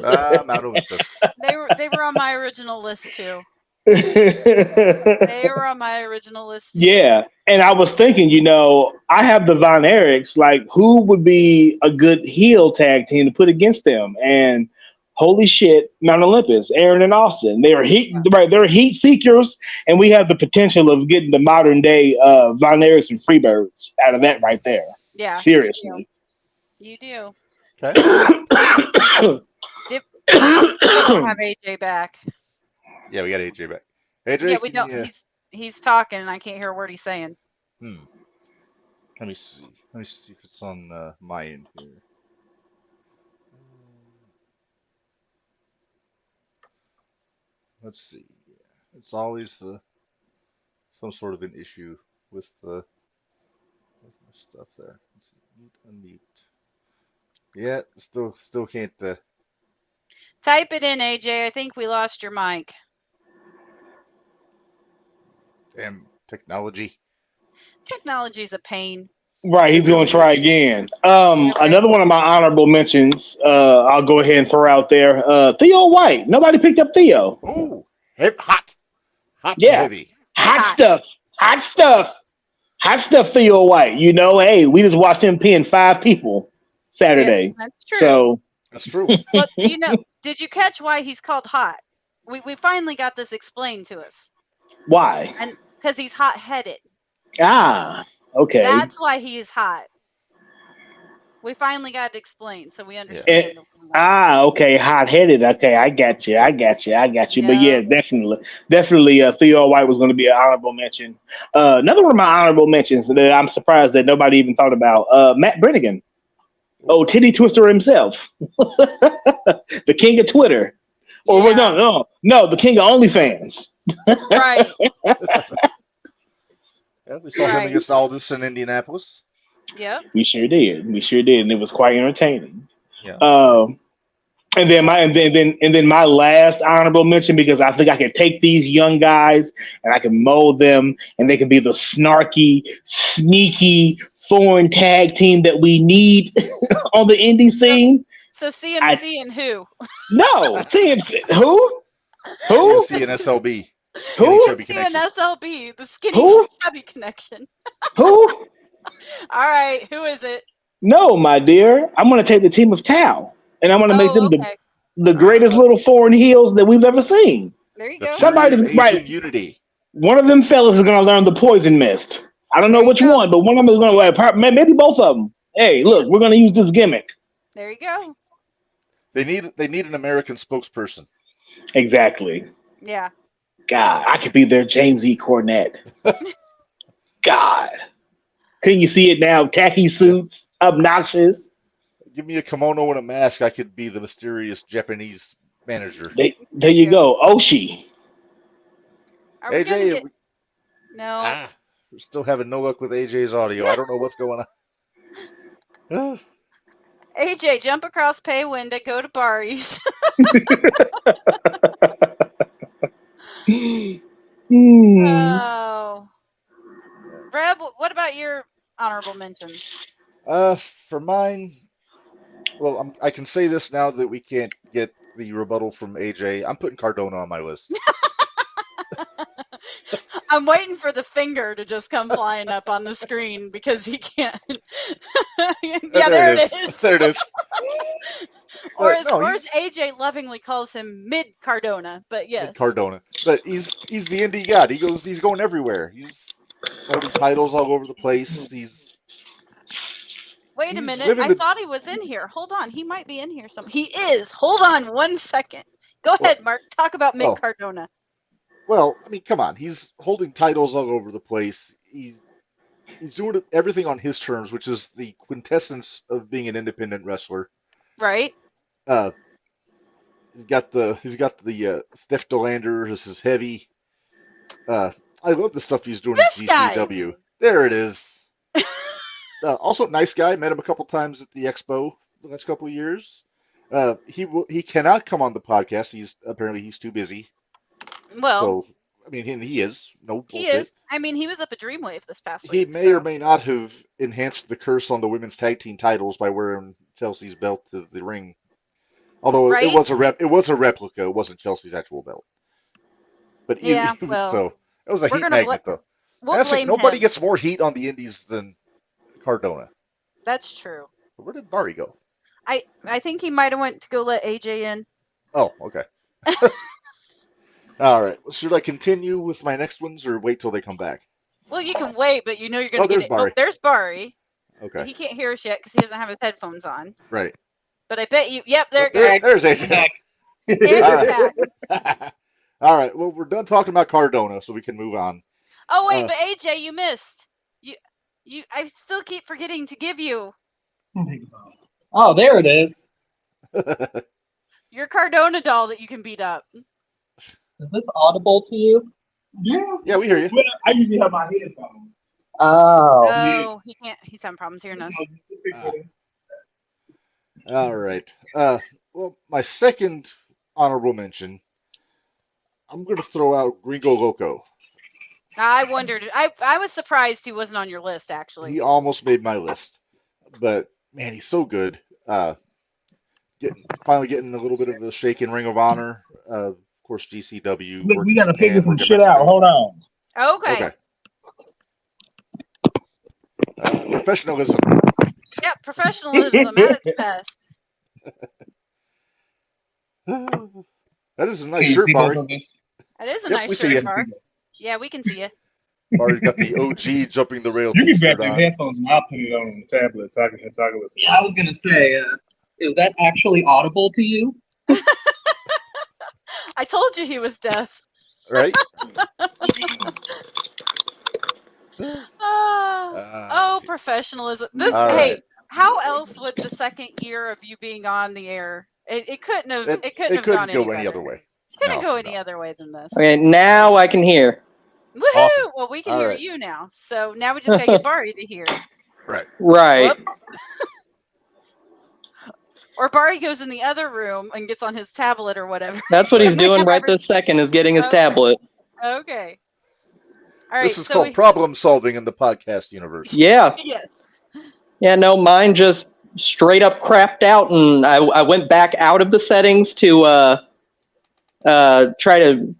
Mount Olympus. They were on my original list too. They were on my original list too. Yeah, and I was thinking, I have the Von Erichs. Like, who would be a good heel tag team to put against them? And holy shit, Mount Olympus, Aaron and Austin. They're heat seekers, and we have the potential of getting the modern day Von Erichs and Freebirds out of that right there. Yeah. Seriously. You do. Okay. We don't have AJ back. Yeah, we got AJ back. AJ, Yeah, we don't. He's talking, and I can't hear a word he's saying. Let me see. Let me see if it's on my end here. Let's see. It's always some sort of an issue with my stuff there. Let's see. Mute, unmute. Yeah, still can't. Type it in, AJ. I think we lost your mic. Damn technology. Technology's a pain. Right, he's going to try again. Another one of my honorable mentions, I'll go ahead and throw out there. Theo White. Nobody picked up Theo. Oh, hot, Yeah. heavy. Hot stuff, Theo White. Hey, we just watched him pin 5 people Saturday. Yeah, that's true. So That's true. But did you catch why he's called hot? We finally got this explained to us. why? And because he's hot-headed. Okay. That's why he is hot. We finally got it explained, so we understand. Okay, hot-headed. Okay, I got you. Yeah. But yeah, definitely, Theo White was going to be an honorable mention. Another one of my honorable mentions that I'm surprised that nobody even thought about. Matt Brennigan. Oh, titty twister himself, the king of Twitter. Or Yeah. no, the king of OnlyFans. Right. Yeah, we saw him against Aldis in Indianapolis. Yep. We sure did, and it was quite entertaining. Yeah. And then my last honorable mention, because I think I can take these young guys and I can mold them, and they can be the snarky, sneaky, foreign tag team that we need on the indie scene. So CMC and who? No, CMC. Who? CMC and SLB. Who? Chubby CMC and Connection. SLB, the skinny Who? chubby connection. Who? All right, who is it? No, my dear. I'm going to take the team of Tao, and I'm going to make them okay. the greatest little foreign heels that we've ever seen. There you The go. Somebody's Asian right. unity. One of them fellas is going to learn the poison mist. I don't know There you which go. one, but one of them is going to, maybe both of them. Hey, look, we're going to use this gimmick. There you go. They need an American spokesperson. Exactly. Yeah. God, I could be their James E. Cornette. God. Can you see it now? Khaki suits, obnoxious. Give me a kimono and a mask. I could be the mysterious Japanese manager. There you go. Oshi. Are we gonna AJ, get... No. we're still having no luck with AJ's audio. I don't know what's going on. AJ, jump across pay window, go to Bari's. Oh. Reb, what about your honorable mentions? For mine, well, I can say this now that we can't get the rebuttal from AJ. I'm putting Cardona on my list. I'm waiting for the finger to just come flying up on the screen because he can't. Yeah, there it is. There it is. Or No, as AJ lovingly calls him, Mid Cardona. But yes, Cardona. But he's the indie god. He's going everywhere. He's holding titles all over the place. Wait a he's minute. living I the- thought he was in here. Hold on. He might be in here somewhere. He is. Hold on 1 second. Go ahead, Mark. Talk about Mid Cardona. Well, I mean, come on. He's holding titles all over the place. He's doing everything on his terms, which is the quintessence of being an independent wrestler. Right? He's got the Steph Dolander as his heavy. I love the stuff he's doing This in guy. GCW. There it is. Also, nice guy. Met him a couple times at the expo the last couple of years. He cannot come on the podcast. He's too busy. Well, So I mean, he is no he bullshit. is. I mean, he was up at Dreamwave this past He week. may or may not have enhanced the curse on the women's tag team titles by wearing Chelsea's belt to the ring. Although Right? it was a replica. It wasn't Chelsea's actual belt. But Yeah, well, so it was a we're heat gonna magnet though. We'll Honestly, blame nobody him. gets more heat on the indies than Cardona. That's true. Where did Bari go? I think he might have went to go let AJ in. Oh, okay. All right. Should I continue with my next ones or wait till they come back? Well, you can wait, but you know you're going Oh, to there's get it. Bari. Oh, there's Bari. Okay. He can't hear us yet because he doesn't have his headphones on. Right. But I bet you. Yep, there it goes. There's AJ. And he's All back. All right. Well, we're done talking about Cardona, so we can move on. Oh wait, but AJ, you missed. You. I still keep forgetting to give you Oh, there it is. your Cardona doll that you can beat up. Is this audible to you? Yeah. Yeah, we hear you. Well, I usually have my headphones. Oh. Oh, he can't. He's having problems hearing us. All right. Well, my second honorable mention, I'm going to throw out Gringo Loco. I wondered. I was surprised he wasn't on your list. Actually, He almost made my list, but man, he's so good. Finally getting a little bit of the shake in Ring of Honor. Of course, GCW. Look, we got to Japan, figure some working shit out. Mexico. Hold on. okay. Professionalism. Yep, professionalism at its best. That is a nice Can you shirt, see Bari. those on this? That is a Yep, nice we see shirt, ya. Bar. Yeah, we can see you. Bari's got the OG jumping the rail You can t-shirt grab your on. headphones and I'll put it on the tablet so I can listen. Yeah, I was gonna say, is that actually audible to you? I told you he was deaf. Right? Oh, jeez. professionalism. This All hey, right. how else would the second year of you being on the air? It couldn't have. It couldn't have couldn't gone go any any better. other way. Couldn't No, go any no. other way than this. Okay, now I can hear. Woohoo! Awesome. Well, we can All hear right. you now. So now we just gotta get Bari to hear. Right. Right. Whoop. Or Bari goes in the other room and gets on his tablet or whatever. That's what he's doing right this second, is getting his Okay. tablet. Okay. All right. This is so called problem solving in the podcast universe. Yeah. yes. Yeah, no, mine just straight up crapped out, and I went back out of the settings to try to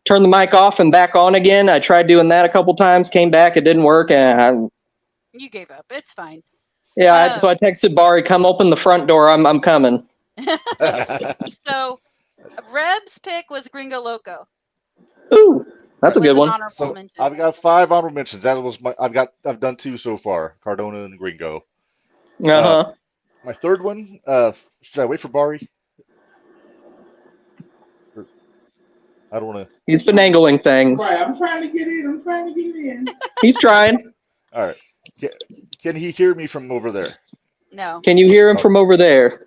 turn the mic off and back on again. I tried doing that a couple times, came back, it didn't work, and You gave up. It's fine. so I texted Bari, "Come open the front door. I'm coming." So Reb's pick was Gringo Loco. Ooh, that's a Was good an one. honorable So mention. I've got 5 honorable mentions. That was I've done 2 so far, Cardona and Gringo. Uh-huh. My third one, should I wait for Bari? I don't want to. He's finagling things. Right, I'm trying to get in. He's trying. All right. Can he hear me from over there? No, Can you hear him from over there?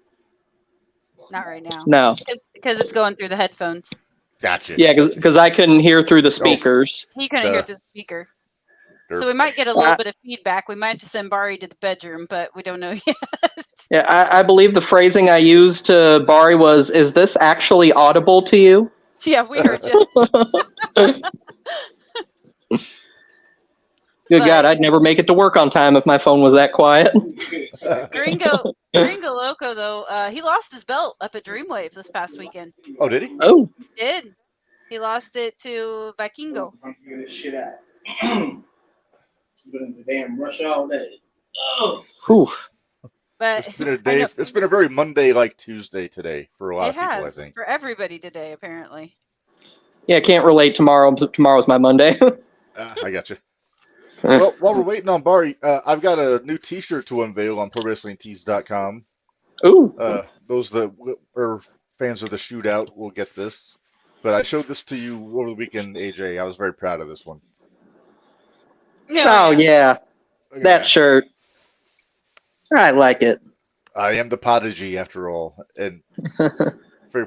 not right now. No. Because it's going through the headphones. Gotcha. Yeah, because I couldn't hear through the speakers. He couldn't hear Duh. through the speaker. Derp. So we might get a little bit of feedback. We might have to send Bari to the bedroom, but we don't know yet. Yeah, I believe the phrasing I used to Bari was, "Is this actually audible to you?" Yeah, we heard you. Good But- God, I'd never make it to work on time if my phone was that quiet. Gringo Loco, though, he lost his belt up at Dreamwave this past weekend. Oh, did he? Oh, He did. He lost it to Vikingo. I'm figuring this shit out. Been in the damn rush all day. Oh. whew. But It's been a I day. know- It's been a very Monday-like Tuesday today for a lot it of people. I has think. for everybody today, apparently. Yeah, can't relate tomorrow. Tomorrow's my Monday. I got you. Well, while we're waiting on Bari, I've got a new T-shirt to unveil on ProWrestlingTees.com. Ooh, Those that are fans of the Shootout will get this. But I showed this to you over the weekend, AJ. I was very proud of this one. oh yeah, Look at that shirt. I like it. I am the prodigy after all, and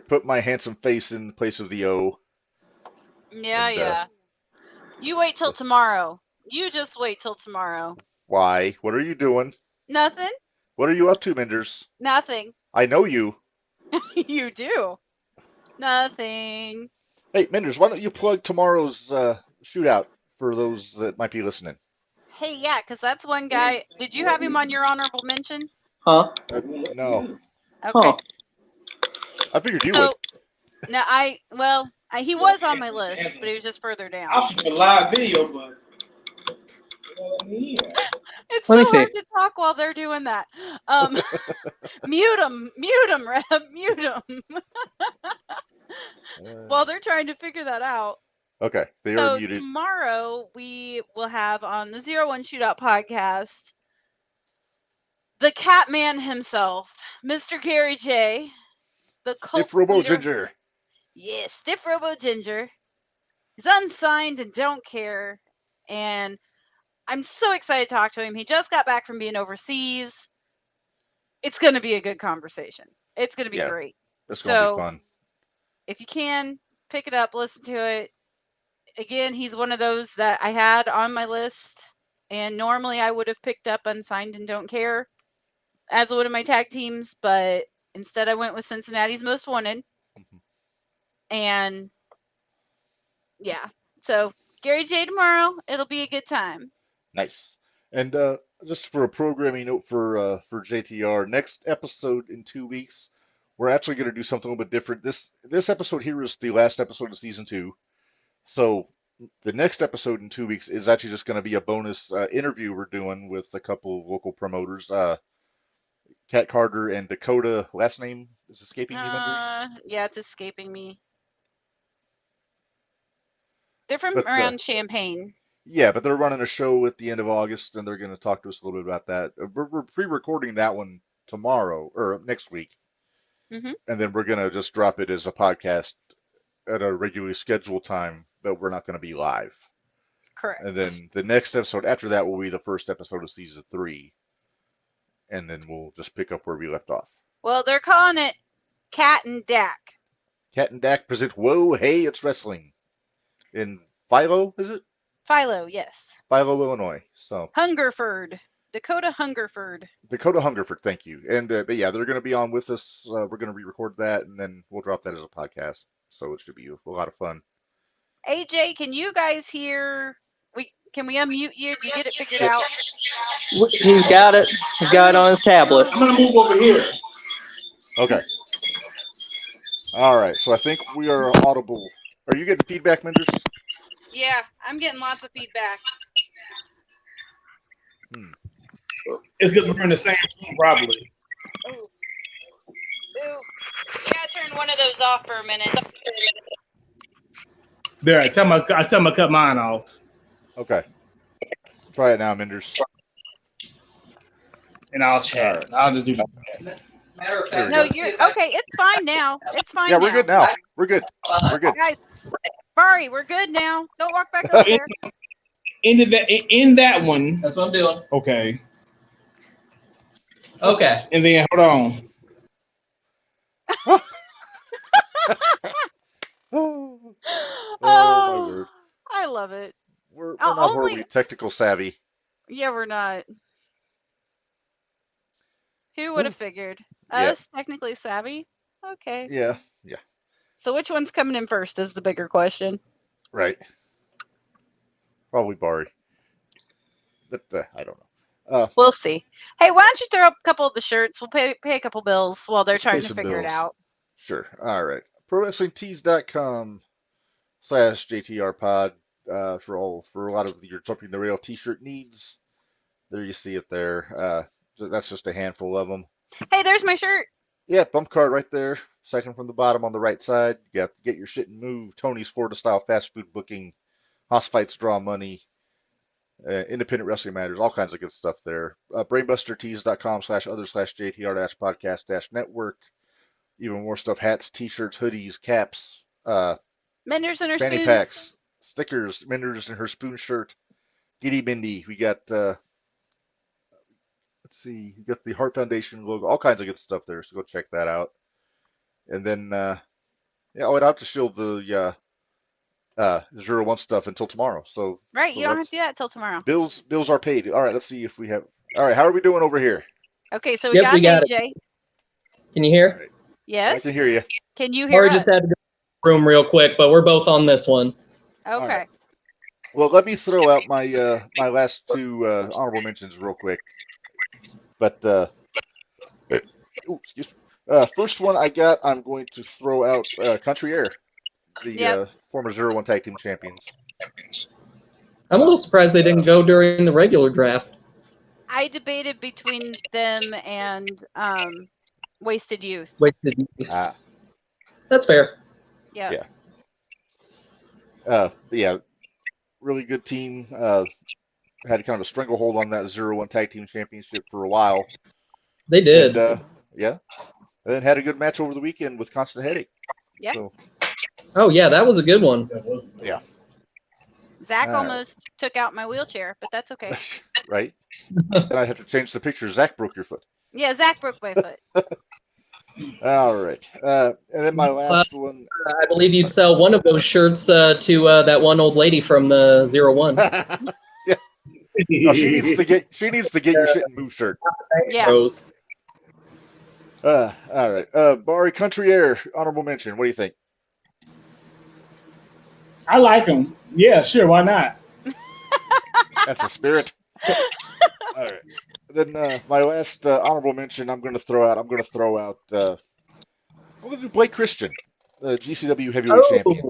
put my handsome face in place of the O. Yeah, And, yeah. You wait till tomorrow. You just wait till tomorrow. Why? What are you doing? Nothing. What are you up to, Minders? Nothing. I know you. You do. Nothing. Hey, Minders, why don't you plug tomorrow's shootout for those that might be listening? Hey, yeah, because that's one guy. Did you have him on your honorable mention? Huh? No, Okay. Huh. I figured you So, would. no, he was on my list, but he was just further down. I'll shoot a live video, but yeah. It's Let me so see. hard to talk while they're doing that. Mute them, Reb, mute them. While they're trying to figure that out. Okay, they are So muted. tomorrow we will have on the 01 Shootout podcast the Catman himself, Mr. Gary J, the cult Stiff Robo leader. Ginger. Yeah, Stiff Robo Ginger. He's unsigned and don't care. And I'm so excited to talk to him. He just got back from being overseas. It's going to be a good conversation. It's going to be Yeah, great. It's gonna So be fun. if you can, pick it up, listen to it. Again, he's one of those that I had on my list. And normally I would have picked up Unsigned and Don't Care as one of my tag teams. But instead I went with Cincinnati's Most Wanted. And yeah. So Gary J tomorrow. It'll be a good time. Nice. And just for a programming note for JTR, next episode in 2 weeks, we're actually going to do something a little bit different. This episode here is the last episode of season 2, so the next episode in 2 weeks is actually just going to be a bonus interview we're doing with a couple of local promoters, Kat Carter and Dakota. Last name is escaping me, Minders. Yeah, it's escaping me. They're from But, around Champaign. Yeah, but they're running a show at the end of August, and they're going to talk to us a little bit about that. We're pre-recording that one tomorrow or next week, Mhm. and then we're going to just drop it as a podcast at a regularly scheduled time, but we're not going to be live. Correct. And then the next episode after that will be the first episode of season 3, and then we'll just pick up where we left off. Well, they're calling it Cat and Dak. Cat and Dak present Whoa, Hey, It's Wrestling in Philo, is it? Philo, yes. Philo, Illinois. So Hungerford. Dakota Hungerford. Dakota Hungerford, thank you. And but yeah, they're going to be on with us. We're going to re-record that, and then we'll drop that as a podcast. So it should be a lot of fun. AJ, can you guys hear? Can we unmute you? Did you get it figured out? He's got it. He's got it on his tablet. I'm gonna move over here. Okay. All right. So I think we are audible. Are you getting feedback, Minders? Yeah, I'm getting lots of feedback. It's because we're in the same room, probably. Ooh. You gotta turn one of those off for a minute. There, I tell him to cut mine off, Okay. Try it now, Minders. and I'll chat. All right. I'll just do that. Matter of There we fact, No, go. you're okay. It's fine now. It's fine Yeah, now. we're good now. We're good. We're good. Guys, Bari, we're good now. Don't walk back over there. In that one. That's what I'm doing. Okay. Okay. And then hold on. Oh, my Oh, word. I love it. We're I'll not only- horribly technical savvy. Yeah, we're not. Who would have figured? Yeah. Us, technically savvy? Okay. Yeah. So which one's coming in first is the bigger question. Right. Probably Bari. But I don't know. We'll see. Hey, why don't you throw up a couple of the shirts? We'll pay a couple bills while they're Let's pay trying to some figure it bills. out. Sure. All right. ProWrestlingTees.com/JTR pod for a lot of your Jumping the Rail t-shirt needs. There you see it there. That's just a handful of them. Hey, there's my shirt. Yeah, bump card right there. Second from the bottom on the right side. You got Get Your Shit and Move, Tony's Florida Style Fast Food Booking, House Fights Draw Money, Independent Wrestling Matters, all kinds of good stuff there. BrainbusterTees.com/other/JTR-podcast-network. Even more stuff, hats, t-shirts, hoodies, caps, Menders and her fanny spoons. packs, stickers, Minders and her spoon shirt, Giddy Mindy. We got, let's see, you got the Heart Foundation logo, all kinds of good stuff there, so go check that out. And then, yeah, I'd have to show the 0-1 stuff until tomorrow. So Right, you don't have let's to do that till tomorrow. bills are paid. All right, let's see if we have. All right, how are we doing over here? Okay, so we Yep, got we got it. AJ. Can you hear? Yes. I can hear you. Can you hear Or us? just had to go to the room real quick, but we're both on this one. Okay. right. Well, let me throw out my my last two honorable mentions real quick. But excuse me. First one I'm going to throw out Country Air, the Yep. former 0-1 tag team champions. I'm a little surprised they didn't go during the regular draft. I debated between them and Wasted Youth. Ah, That's fair. Yeah. yeah, really good team. Had kind of a stranglehold on that 0-1 tag team championship for a while. They did. And, yeah. And then had a good match over the weekend with Constant Headache. Yeah. So, Oh yeah, that was a good one. yeah. Zach All right. almost took out my wheelchair, but that's okay. Right? Then I have to change the picture. Zach broke your foot. Yeah, Zach broke my foot. All right. And then my last one. I believe you'd sell one of those shirts to that one old lady from the 01. Yeah. No, she needs to get your shit and move shirt. Yeah. Rose. All right. Bari Country Air, honorable mention. What do you think? I like them. Yeah, sure. Why not? That's the spirit. All right. Then my last honorable mention I'm going to throw out. I'm going to do Blake Christian, the GCW heavyweight champion.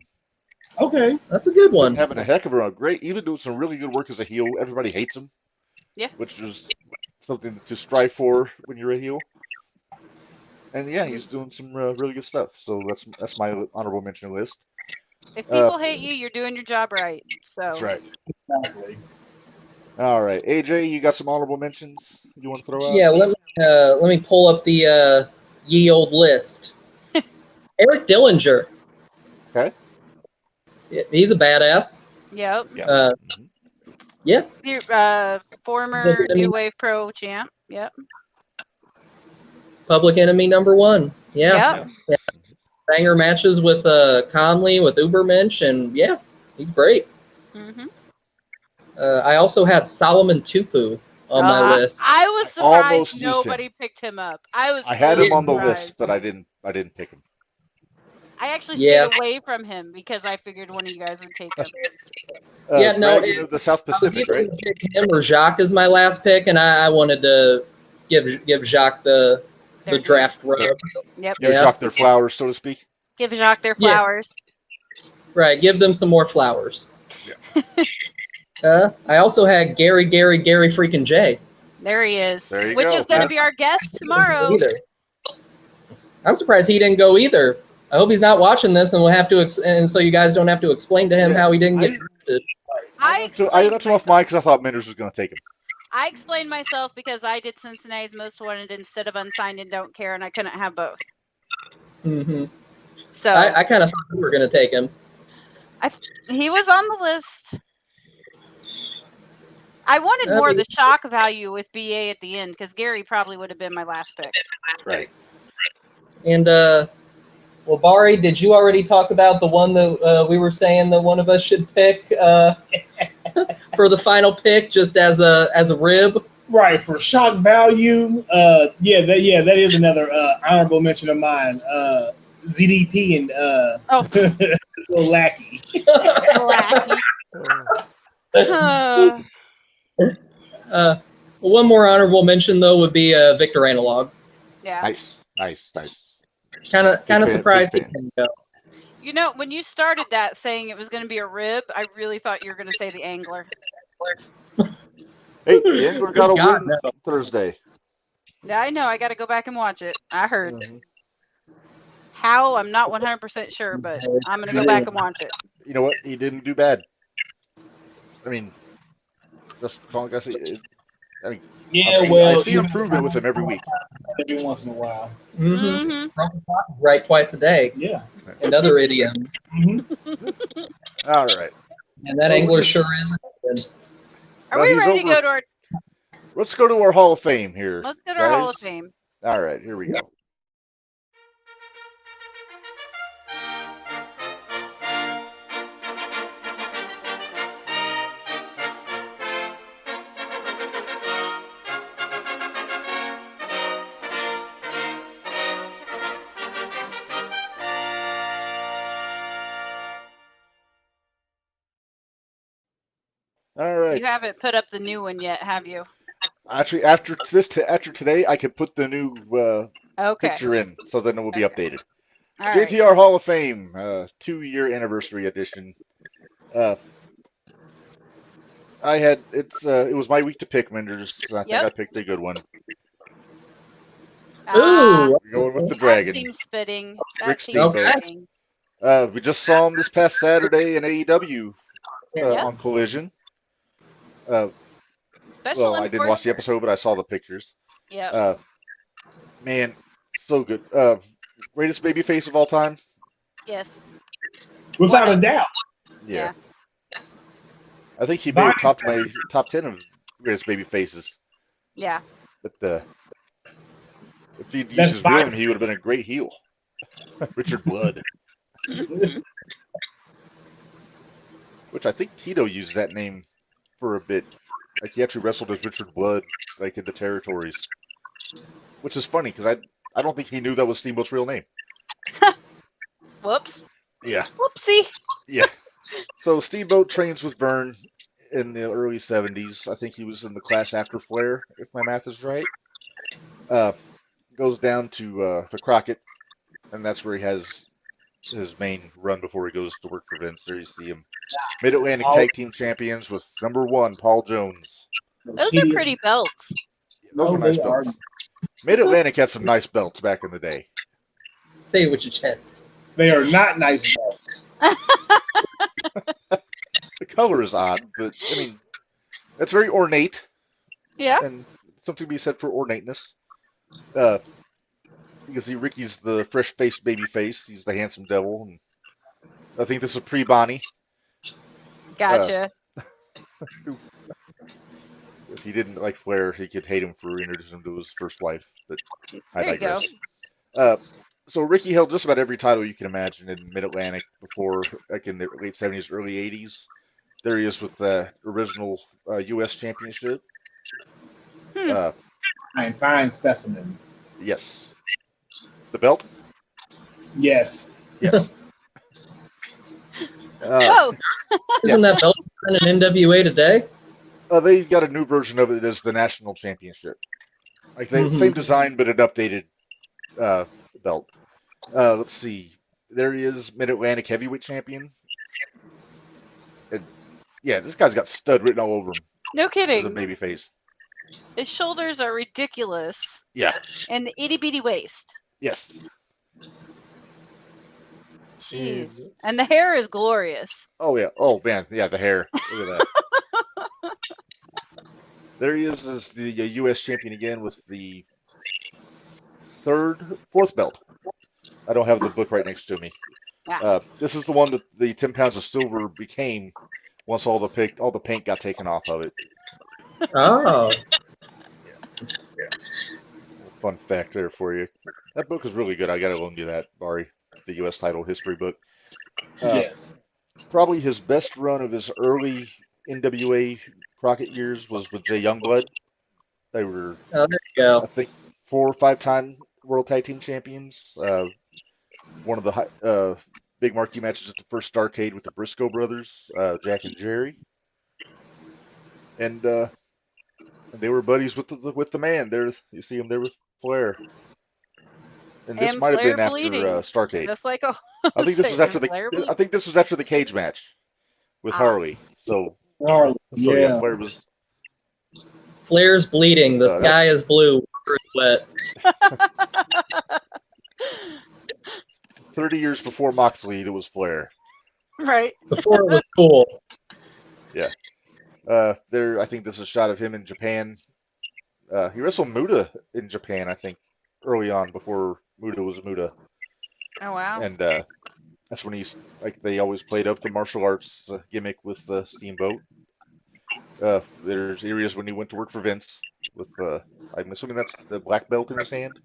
Okay. That's a good one. Having a heck of a great, even doing some really good work as a heel. Everybody hates him. Yeah. Which is something to strive for when you're a heel. And yeah, he's doing some really good stuff. So that's my honorable mention list. If people hate you, you're doing your job right. So That's right. Exactly. All right, AJ, you got some honorable mentions you want to throw out? Yeah, let me pull up the ye old list. Eric Dillinger. Okay. Yeah, he's a badass. Yep. Yeah. Yeah. Your former New Wave Pro champ. Yep. Public Enemy #1. Yeah. Yep. Banger matches with Conley, with Ubermensch, and yeah, he's great. Mm-hmm. I also had Solomon Tupu on my list. I was surprised Almost used nobody him. picked him up. I had really him on the surprised. list, but I didn't pick him. I actually Yeah. stayed away from him because I figured one of you guys would take him. Yeah, no, Dragon of the South I was Pacific, either right? gonna pick him or Jacques as my last pick, and I wanted to give Jacques the Their draft rub. Yep. Give Yeah. Jacques their flowers, so to speak. Give Jacques their Yeah. flowers. Right, give them some more flowers. Yeah. I also had Gary freaking J. There he is. There you Which go. is going to be our guest tomorrow. Either. I'm surprised he didn't go either. I hope he's not watching this, and we'll have to, and so you guys don't have to explain to him Yeah, how he didn't get drafted. I left him off mine because I thought Menders was going to take him. I explained myself because I did Cincinnati's Most Wanted instead of Unsigned and Don't Care, and I couldn't have both. Mm-hmm. So I kind of thought we were going to take him. he was on the list. I wanted more of the shock value with BA at the end because Gary probably would have been my last pick. Right. And well, Bari, did you already talk about the one that we were saying that one of us should pick for the final pick, just as a rib? Right, for shock value, that is another honorable mention of mine. ZDP and Little Lackey. One more honorable mention though would be Victor Analog. Yeah. Nice. Kind of fan, surprised he big fan. didn't go. You know, when you started that saying it was going to be a rib, I really thought you were going to say the angler. Hey, the Angler got a God, win no. Thursday. Yeah, I know. I got to go back and watch it. I heard. Mhm. How? I'm not 100% sure, but I'm going to go back and watch it. You know what? He didn't do bad. I mean, just calling guys. I mean, Yeah, I see improvement with him every week. every once in a while. Mm-hmm. Mm-hmm. Right twice a day, Yeah. and other idioms. All right. And that angler sure is. Are Well, we he's ready to over. go to our? Let's go to our Hall of Fame here. Let's go to our Hall of guys. Fame. All right, here we go. All right. You haven't put up the new one yet, have you? Actually, after today, I can put the new Okay. picture in, so then it will be Okay. updated. All right. JTR Hall of Fame, 2-year anniversary edition. It was my week to pick, Menders. I think Yep. I picked a good one. Ooh. Going with the That dragon. seems fitting. That Rick seems Steamboat. fitting. We just saw him this past Saturday in AEW Yeah. on Collision. Special I didn't watch the enforcer. episode, but I saw the pictures. Yep. Man, so good. Greatest babyface of all time? Yes. Without What? a doubt. Yeah. Yeah. I think he made Mine- my top 10 of greatest baby faces. Yeah. But if he'd used That's his real fine. name, he would have been a great heel. Richard Blood. Which I think Tito used that name for a bit. Like he actually wrestled as Richard Blood, like in the territories. Which is funny because I don't think he knew that was Steamboat's real name. Whoops. Yeah. Whoopsie. Yeah. So Steamboat trains with Vern in the early 70s. I think he was in the class after Flair, if my math is right. Goes down to the Crockett, and that's where he has his main run before he goes to work for Vince. There you see him. Mid-Atlantic Tag Team Champions with number 1, Paul Jones. Those are pretty belts. Those are nice they belts. Mid-Atlantic had some nice belts back in the day. Say it with your chest. They are not nice belts. The color is odd, but I mean, it's very ornate, Yeah. and something to be said for ornateness. You can see Ricky's the fresh-faced baby face. He's the handsome devil. And I think this is pre-Bonnie. Gotcha. If he didn't like Flair, he could hate him for introducing him to his first wife. But I There you go. digress. So Ricky held just about every title you can imagine in Mid-Atlantic before, like in the late 70s, early 80s. There he is with the original U.S. Championship. Fine specimen. Yes. The belt? Yes. Yes. Oh, Isn't that belt in an NWA today? They got a new version of it as the National Championship. Like same design, but an updated belt. Let's see. There he is, Mid-Atlantic Heavyweight Champion. And, yeah, this guy's got stud written all over him no as a kidding. babyface. His shoulders are ridiculous. Yeah. And the itty bitty waist. Yes. Jeez. And the hair is glorious. Oh yeah. Oh man. Yeah, the hair. Look at that. There he is as the U.S. champion again with the fourth belt. I don't have the book right next to me. Yeah. This is the one that the 10 pounds of silver became once all the paint got taken off of it. Oh. Fun fact there for you. That book is really good. I gotta loan you that, Bari. The U.S. title history book. Yes. Probably his best run of his early NWA Crockett years was with Jay Youngblood. They were, Oh, there you go. I think, 4 or 5 time World Tag Team Champions. One of the big marquee matches at the first Starrcade with the Briscoe brothers, Jack and Jerry, and they were buddies with the man. There, you see him there with Flair. And this And might have Flair been bleeding. after Starrcade. Just like I think this was after Flair bleeding. I think this was after the cage match with Harley. So Oh, yeah, Flair was. Flair's bleeding. The sky is blue. Wet. 30 years before Moxley, it was Flair. Right. Before it was cool. Yeah. I think this is a shot of him in Japan. He wrestled Muta in Japan, I think, early on before Muta was Muta. Oh wow. And that's when they always played up the martial arts gimmick with Steamboat. There's areas when he went to work for Vince with, I'm assuming that's the black belt in his hand.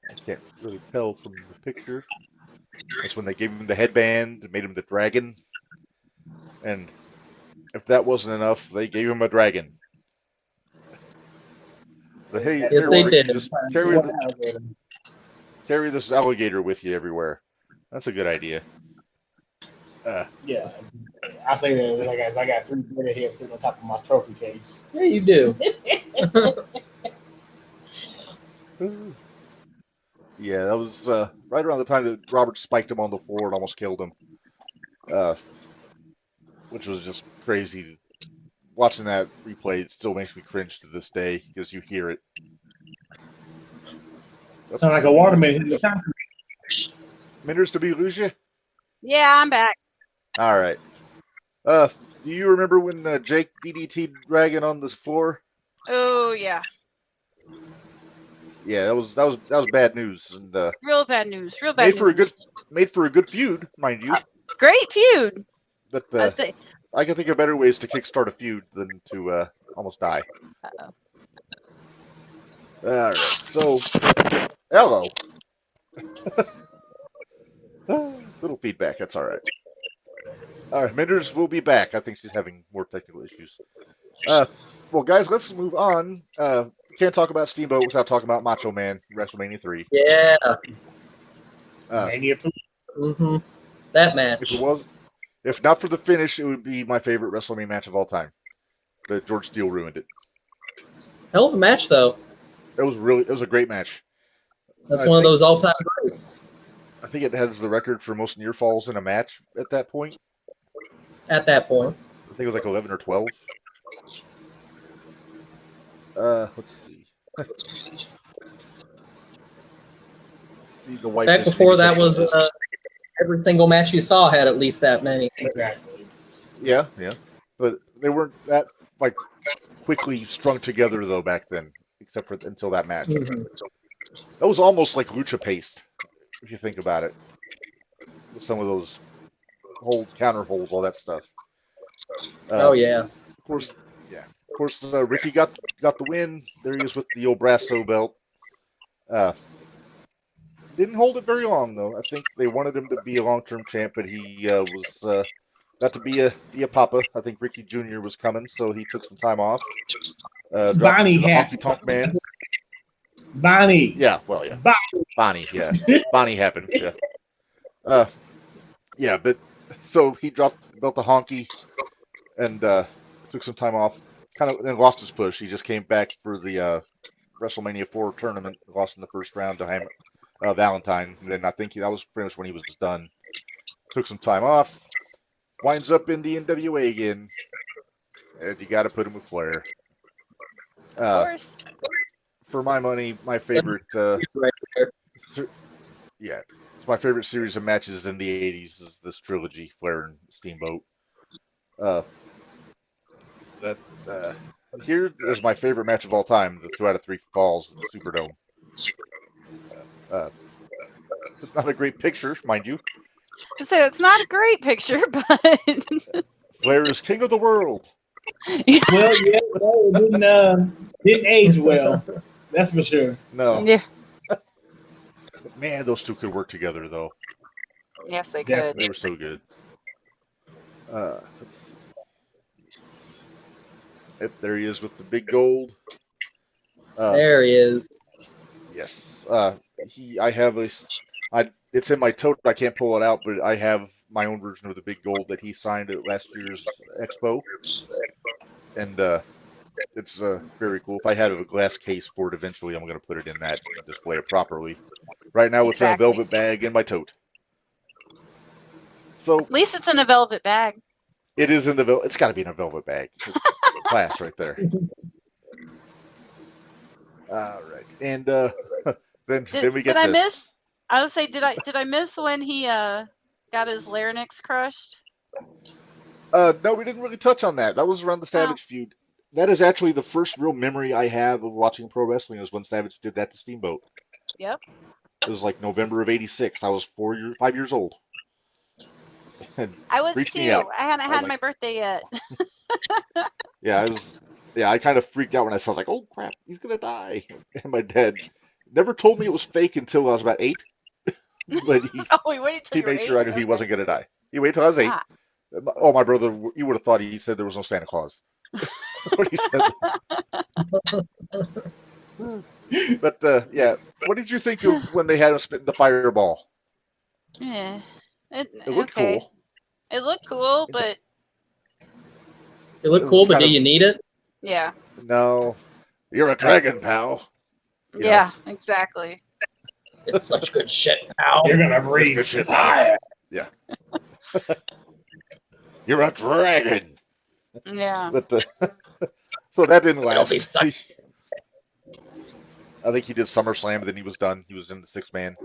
I can't really tell from the picture. That's when they gave him the headband, made him the dragon. And if that wasn't enough, they gave him a dragon. So, hey, Yes, they did. Just carry this alligator with you everywhere. That's a good idea. Yeah. I say that I got 3 better heads sitting on top of my trophy case. Yeah, you do. Yeah, that was right around the time that Robert spiked him on the floor and almost killed him, which was just crazy. Watching that replay, it still makes me cringe to this day because you hear it. Sound like a waterman hitting the concrete. Minders, did we lose you? Yeah, I'm back. All right. Do you remember when Jake DDT'd Dragon on this floor? Oh yeah, Yeah, that was bad news, and real bad news. Real bad. made for a good feud, mind you. Great feud. But I'd say. I can think of better ways to kickstart a feud than to almost die. Uh-oh. All right. So, hello. Little feedback. That's all right. All right, Minders will be back. I think she's having more technical issues. Well, guys, let's move on. Can't talk about Steamboat without talking about Macho Man, WrestleMania 3. Yeah. Mania 3. Mm-hmm. That match. If not for the finish, it would be my favorite WrestleMania match of all time. But George Steele ruined it. Hell of a match, though. It was a great match. That's one of those all-time greats. I think it has the record for most near falls in a match at that point. At that point. I think it was like 11 or 12. Let's see. Let's see the white. Back before that was every single match you saw had at least that many. Exactly. Yeah, but they weren't that like quickly strung together though back then, except for until that match. Mm-hmm. That was almost like lucha paste, if you think about it. With some of those holds, counter holds, all that stuff. Oh yeah. Of course, Ricky got the win. There he is with the old Brasso belt. Didn't hold it very long though. I think they wanted him to be a long-term champ, but he was got to be a papa. I think Ricky Jr. was coming, so he took some time off. Bonnie Honky Tonk Man. Bonnie. Yeah, well, yeah. Bonnie, yeah. Bonnie happened, yeah. Yeah, but so he dropped the belt to Honky and took some time off. Kind of then lost his push. He just came back for the WrestleMania 4 tournament, lost in the first round to Valentine. And then I think that was pretty much when he was done. Took some time off. Winds up in the NWA again. And you got to put him with Flair. Of course. For my money, my favorite. Right there. Yeah, it's my favorite series of matches in the '80s. Is this trilogy, Flair and Steamboat. Here is my favorite match of all time: the 2 out of 3 falls in the Superdome. It's not a great picture, mind you. I say it's not a great picture, but Flair is king of the world. Well, yeah, it didn't age well. That's for sure. No. Yeah. Man, those two could work together, though. Yes, they Yeah. could. They were so good. Let's see. Yep, there he is with the big gold. There he is. Yes. It's in my tote. I can't pull it out, but I have my own version of the big gold that he signed at last year's Expo. And it's very cool. If I had a glass case for it eventually, I'm going to put it in that and display it properly. Right now, it's in a velvet bag in my tote. So At least it's in a velvet bag. it is in the velvet. It's got to be in a velvet bag. It's class right there. All right, and then we get Did I this. miss? I would say, did I miss when he got his larynx crushed? No, we didn't really touch on that. That was around the Savage feud. That is actually the first real memory I have of watching pro wrestling is when Savage did that to Steamboat. Yep. It was like November of '86. I was 5 years old. And I was freaked too. me out. I hadn't had like- my birthday yet. Yeah, I kind of freaked out when I saw. I was like, "Oh crap, he's gonna die!" And my dad never told me it was fake until I was about 8. But Oh, wait, wait until he you were made sure I 8? knew he Okay. wasn't gonna die. He waited till I was 8. Ah. Oh, my brother, you would have thought he said there was no Santa Claus. That's what he said. But yeah, what did you think of when they had him spitting the fireball? Yeah. It looked okay. cool. It looked cool, but It looked cool, but do you need it? Yeah. No, you're a dragon, pal. You Yeah, exactly. It's such good shit, pal. You're gonna breathe good shit. fire. Yeah. You're a dragon. Yeah. But so that didn't Don't last. be such- I think he did SummerSlam, and then he was done. He was in the 6-man.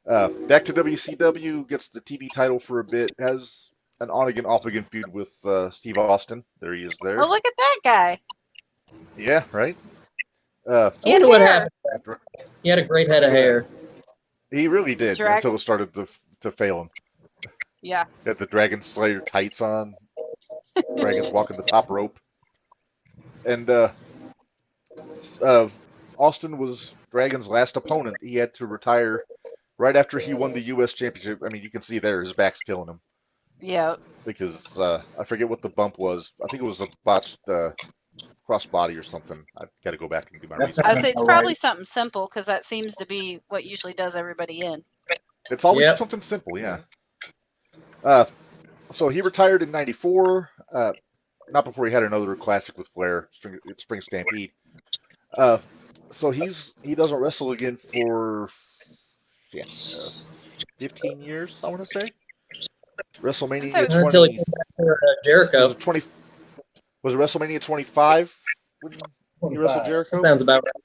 Back to WCW, gets the TV title for a bit, has an on-again, off-again feud with Steve Austin. There he is there. Oh, look at that guy. Yeah, right? He had what hair. happened. He had a great head of hair. He really did, until it started to fail him. Yeah. He had the Dragon Slayer tights on. Dragons walking the top rope. And Austin was Dragon's last opponent. He had to retire right after he won the U.S. Championship. I mean, you can see there his back's killing him. Yeah. Because I forget what the bump was. I think it was a botched crossbody or something. I've got to go back and do my research. I would say it's probably something simple because that seems to be what usually does everybody in. It's always something simple, yeah. So he retired in '94. Not before he had another classic with Flair, Spring Stampede. So he doesn't wrestle again for 15 years, I want to say. WrestleMania Until he came back for Jericho. Was it WrestleMania 25 when he wrestled Jericho? That sounds about right.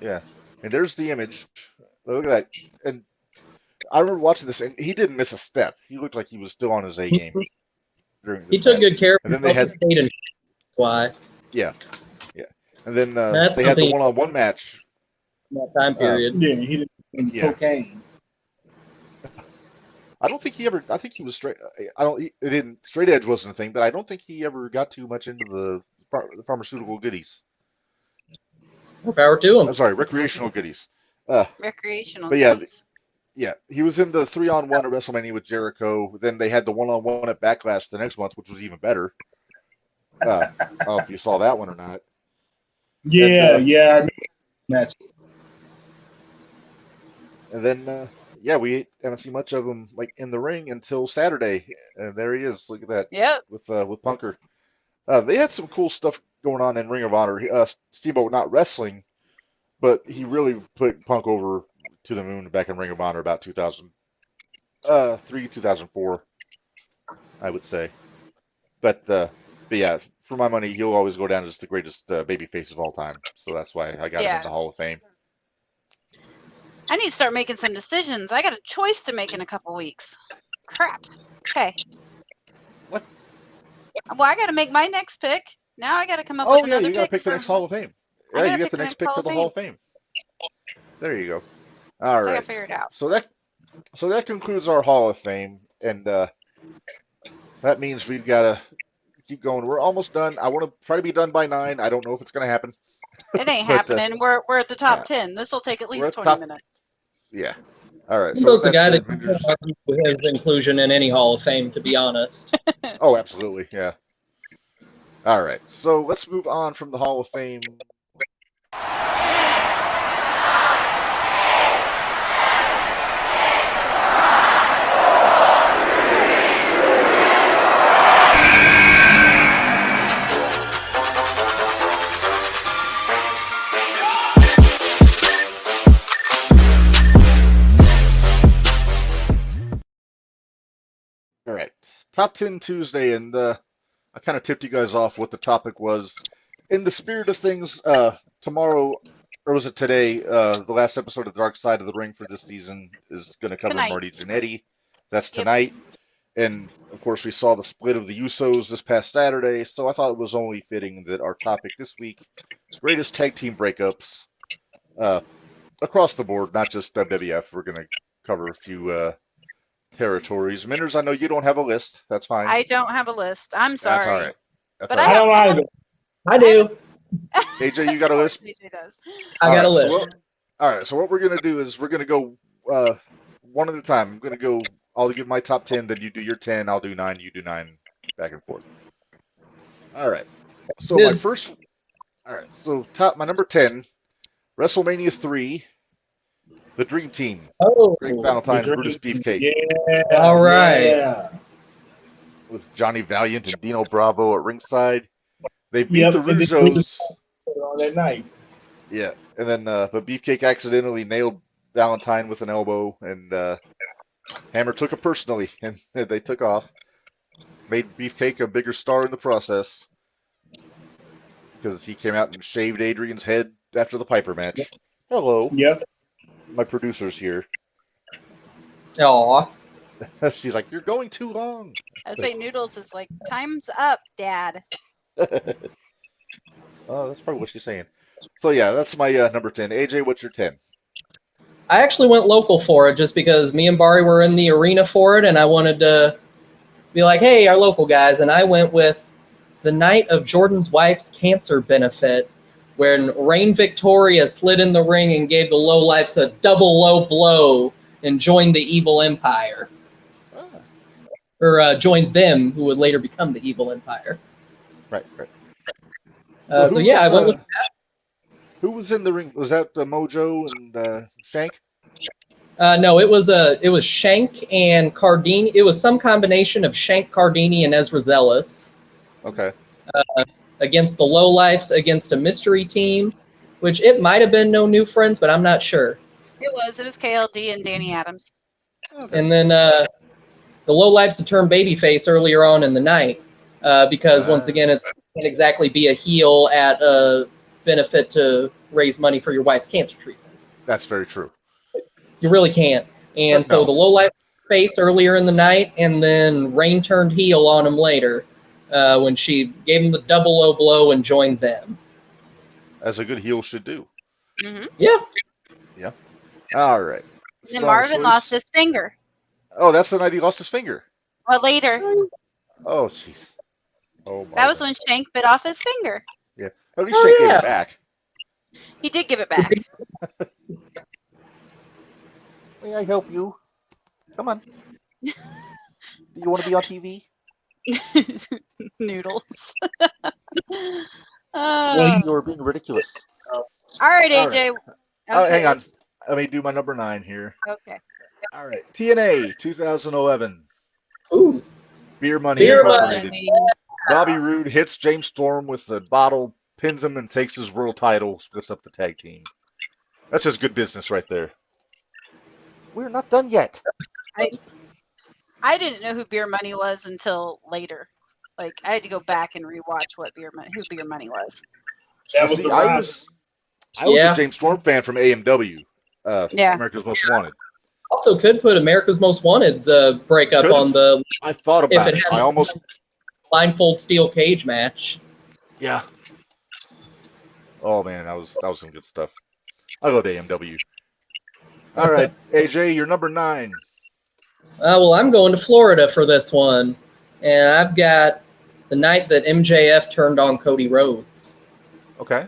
Yeah. And there's the image. Look at that. And I remember watching this, and he didn't miss a step. He looked like he was still on his A game. He took good care of and then they had why. Yeah. And then they had the one-on-one match. In that time period. Yeah, he did cocaine. I don't think he ever. I think he was straight. Straight edge wasn't a thing, but I don't think he ever got too much into the pharmaceutical goodies. More power to him. I'm sorry, recreational goodies. Recreational. But yeah, goodies. yeah, he was in the 3-on-1 at WrestleMania with Jericho. Then they had the 1-on-1 at Backlash the next month, which was even better. I don't know if you saw that one or not. Yeah, I remember that. And then, we haven't seen much of him like in the ring until Saturday, and there he is. Look at that. Yep. With Punker. They had some cool stuff going on in Ring of Honor. Steamboat not wrestling, but he really put Punk over to the moon back in Ring of Honor about 2003, 2004, I would say. But yeah, for my money, he'll always go down as the greatest babyface of all time. So that's why I got him in the Hall of Fame. I need to start making some decisions. I got a choice to make in a couple weeks. Crap. Okay. What? Well, I got to make my next pick. Now I got to come up with another pick. Oh, yeah, you got to pick the next Hall of Fame. Yeah, you got the next pick for the Hall of Fame. There you go. All right. I got to figure it out. So that concludes our Hall of Fame, and that means we've got to keep going. We're almost done. I want to try to be done by 9. I don't know if it's going to happen. It ain't happening. We're at the top 10. This will take at least 20 minutes. Yeah. All right. So it's a guy that has inclusion in any Hall of Fame, to be honest. Oh, absolutely. Yeah. All right. So let's move on from the Hall of Fame. All right, Top 10 Tuesday, and I kind of tipped you guys off what the topic was. In the spirit of things, tomorrow, or was it today, the last episode of Dark Side of the Ring for this season is going to cover Marty Jannetty. That's tonight. Yep. And, of course, we saw the split of the Usos this past Saturday, so I thought it was only fitting that our topic this week, greatest tag team breakups across the board, not just WWF. We're going to cover a few territories. Minners, I know you don't have a list. That's fine. I don't have a list. I'm sorry. That's all right. But I don't either. I do. AJ, you got a list? AJ does. I got a list. So all right. So what we're going to do is we're going to go one at a time. I'm going to go, I'll give my top 10, then you do your 10, I'll do 9, you do 9, back and forth. All right. So my number 10, WrestleMania 3, The Dream Team. Oh, Greg Valentine, Brutus Beefcake. Yeah. All right. Yeah. with Johnny Valiant and Dino Bravo at ringside. They beat the Rougeaus on that night. Yeah, and then but Beefcake accidentally nailed Valentine with an elbow, and Hammer took it personally, and they took off. Made Beefcake a bigger star in the process because he came out and shaved Adrian's head after the Piper match. Hello. Yep. My producer's here. Aw. She's like, "You're going too long." I say Noodles is like, "Time's up, Dad." Oh, that's probably what she's saying. So yeah, that's my number 10. AJ, what's your 10? I actually went local for it just because me and Bari were in the arena for it, and I wanted to be like, hey, our local guys. And I went with the night of Jordan's wife's cancer benefit, when Reign Victoria slid in the ring and gave the Lowlifes a double low blow and joined the Evil Empire. Ah. Or joined them, who would later become the Evil Empire. Right. So yeah, I went with that. Who was in the ring? Was that Mojo and Shank? No, it was Shank and Cardini. It was some combination of Shank, Cardini, and Ezra Zealous. Okay. Against the Lowlifes, against a mystery team, which it might have been No New Friends, but I'm not sure. It was KLD and Danny Adams. Okay. And then the Lowlifes had turned babyface earlier on in the night because once again, it can't exactly be a heel at a benefit to raise money for your wife's cancer treatment. That's very true. You really can't. And so the Lowlife face earlier in the night, and then Reign turned heel on him later when she gave him the double low blow and joined them. As a good heel should do. Mm-hmm. Yeah. Yeah. All right. Then Marvin lost his finger. Oh, that's the night he lost his finger. Well, later. Oh, jeez. Oh, my That was when Shank bit off his finger. Yeah. At least Shank gave it back. He did give it back. May I help you? Come on. Do you want to be on TV? Noodles. You're being ridiculous. All right, AJ. Oh, hang on. Let me do my number 9 here. Okay. All right. TNA 2011. Ooh. Beer Money Beer Incorporated. Money. Bobby Roode hits James Storm with the bottle, pins him, and takes his world title, splits up the tag team. That's just good business right there. We're not done yet. I didn't know who Beer Money was until later. Like, I had to go back and rewatch who Beer Money was. That was See, the I was a James Storm fan from AMW, America's Most Wanted. Also, could put America's Most Wanted's breakup on the. I thought about it. I almost blindfold steel cage match. Yeah. Oh man, that was some good stuff. I'll go to AMW. All right, AJ, you're number 9. Well, I'm going to Florida for this one, and I've got the night that MJF turned on Cody Rhodes. Okay.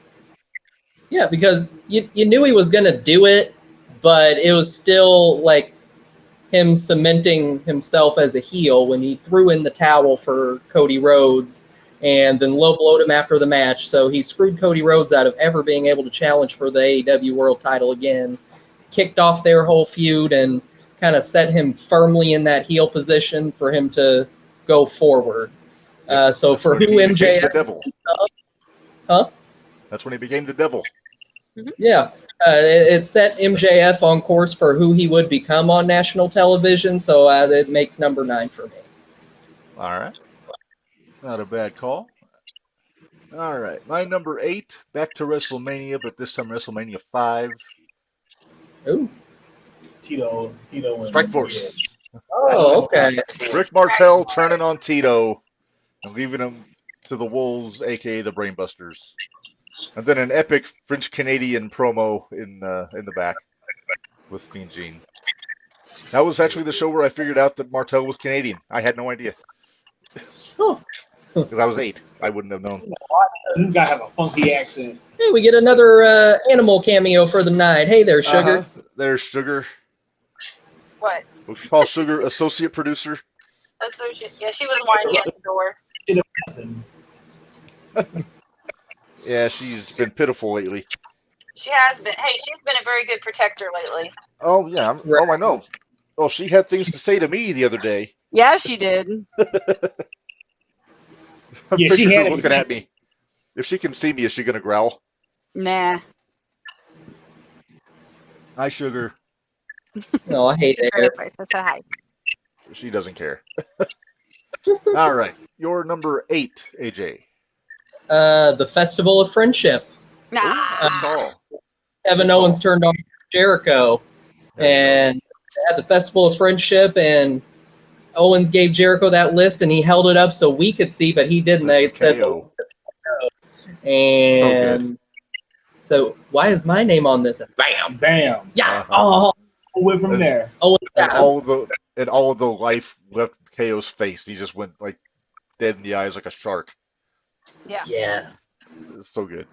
Yeah, because you knew he was going to do it, but it was still like him cementing himself as a heel when he threw in the towel for Cody Rhodes and then low blowed him after the match. So he screwed Cody Rhodes out of ever being able to challenge for the AEW World title again, kicked off their whole feud, and kind of set him firmly in that heel position for him to go forward. So for who MJF... The devil. Huh? That's when he became the devil. Yeah. It set MJF on course for who he would become on national television, so it makes number 9 for me. All right. Not a bad call. All right. My number 8, back to WrestleMania, but this time WrestleMania 5. Ooh. Tito. Strike Force. Oh, okay. Rick Martel turning on Tito and leaving him to the Wolves, a.k.a. the Brainbusters. And then an epic French-Canadian promo in the back with Mean Gene. That was actually the show where I figured out that Martel was Canadian. I had no idea. Because I was 8. I wouldn't have known. This guy have a funky accent. Hey, we get another animal cameo for the night. Hey there, Sugar. There's Sugar. What? We call Sugar associate producer. Associate. Yeah, she was winding at the door. Yeah, she's been pitiful lately. She has been. Hey, she's been a very good protector lately. Oh, yeah. I know. Oh, she had things to say to me the other day. Yeah, she did. I'm Yeah, she picturing her had it. looking at me. If she can see me, is she gonna growl? Nah. Hi, sugar. Oh, I hate Very Air. nice. I said hi. She doesn't care. All right, your number 8, AJ. The Festival of Friendship. Nah. Good call. Kevin Owens turned on Jericho, There you go. and at the Festival of Friendship, and Owens gave Jericho that list, and he held it up so we could see, but he didn't. Mr. It said, KO. and so why is my name on this? And bam, Bam. yeah, Uh-huh. oh, Went from there. Owens And got him. all of the life left KO's face. He just went like dead in the eyes like a shark. Yeah. Yes. It's so good.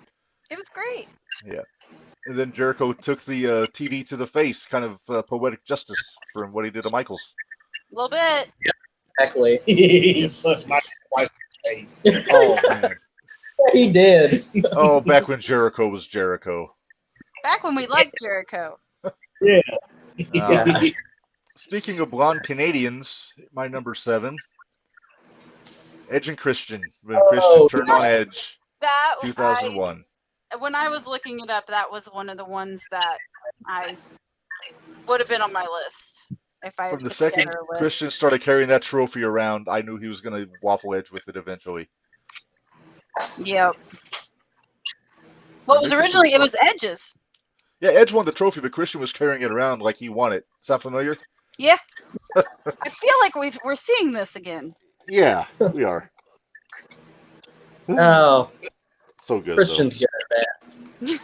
It was great. And then Jericho took the TV to the face, kind of poetic justice for what he did to Michaels. A little bit. Exactly. He pushed my wife's face. Oh man. He did. Oh, back when Jericho was Jericho. Back when we liked Jericho. Uh, Speaking of blonde Canadians, my number 7, Edge and Christian. When Christian turned on Edge, That 2001. when I was looking it up, that was one of the ones that I would have been on my list if I had From the put second together a list. Christian started carrying that trophy around, I knew he was going to waffle Edge with it eventually. Yep. Well, it was originally it was Edge's. Yeah, Edge won the trophy, but Christian was carrying it around like he won it. Sound familiar? Yeah. I feel like we're seeing this again. Yeah, we are. Oh, So good. Christian's good at that.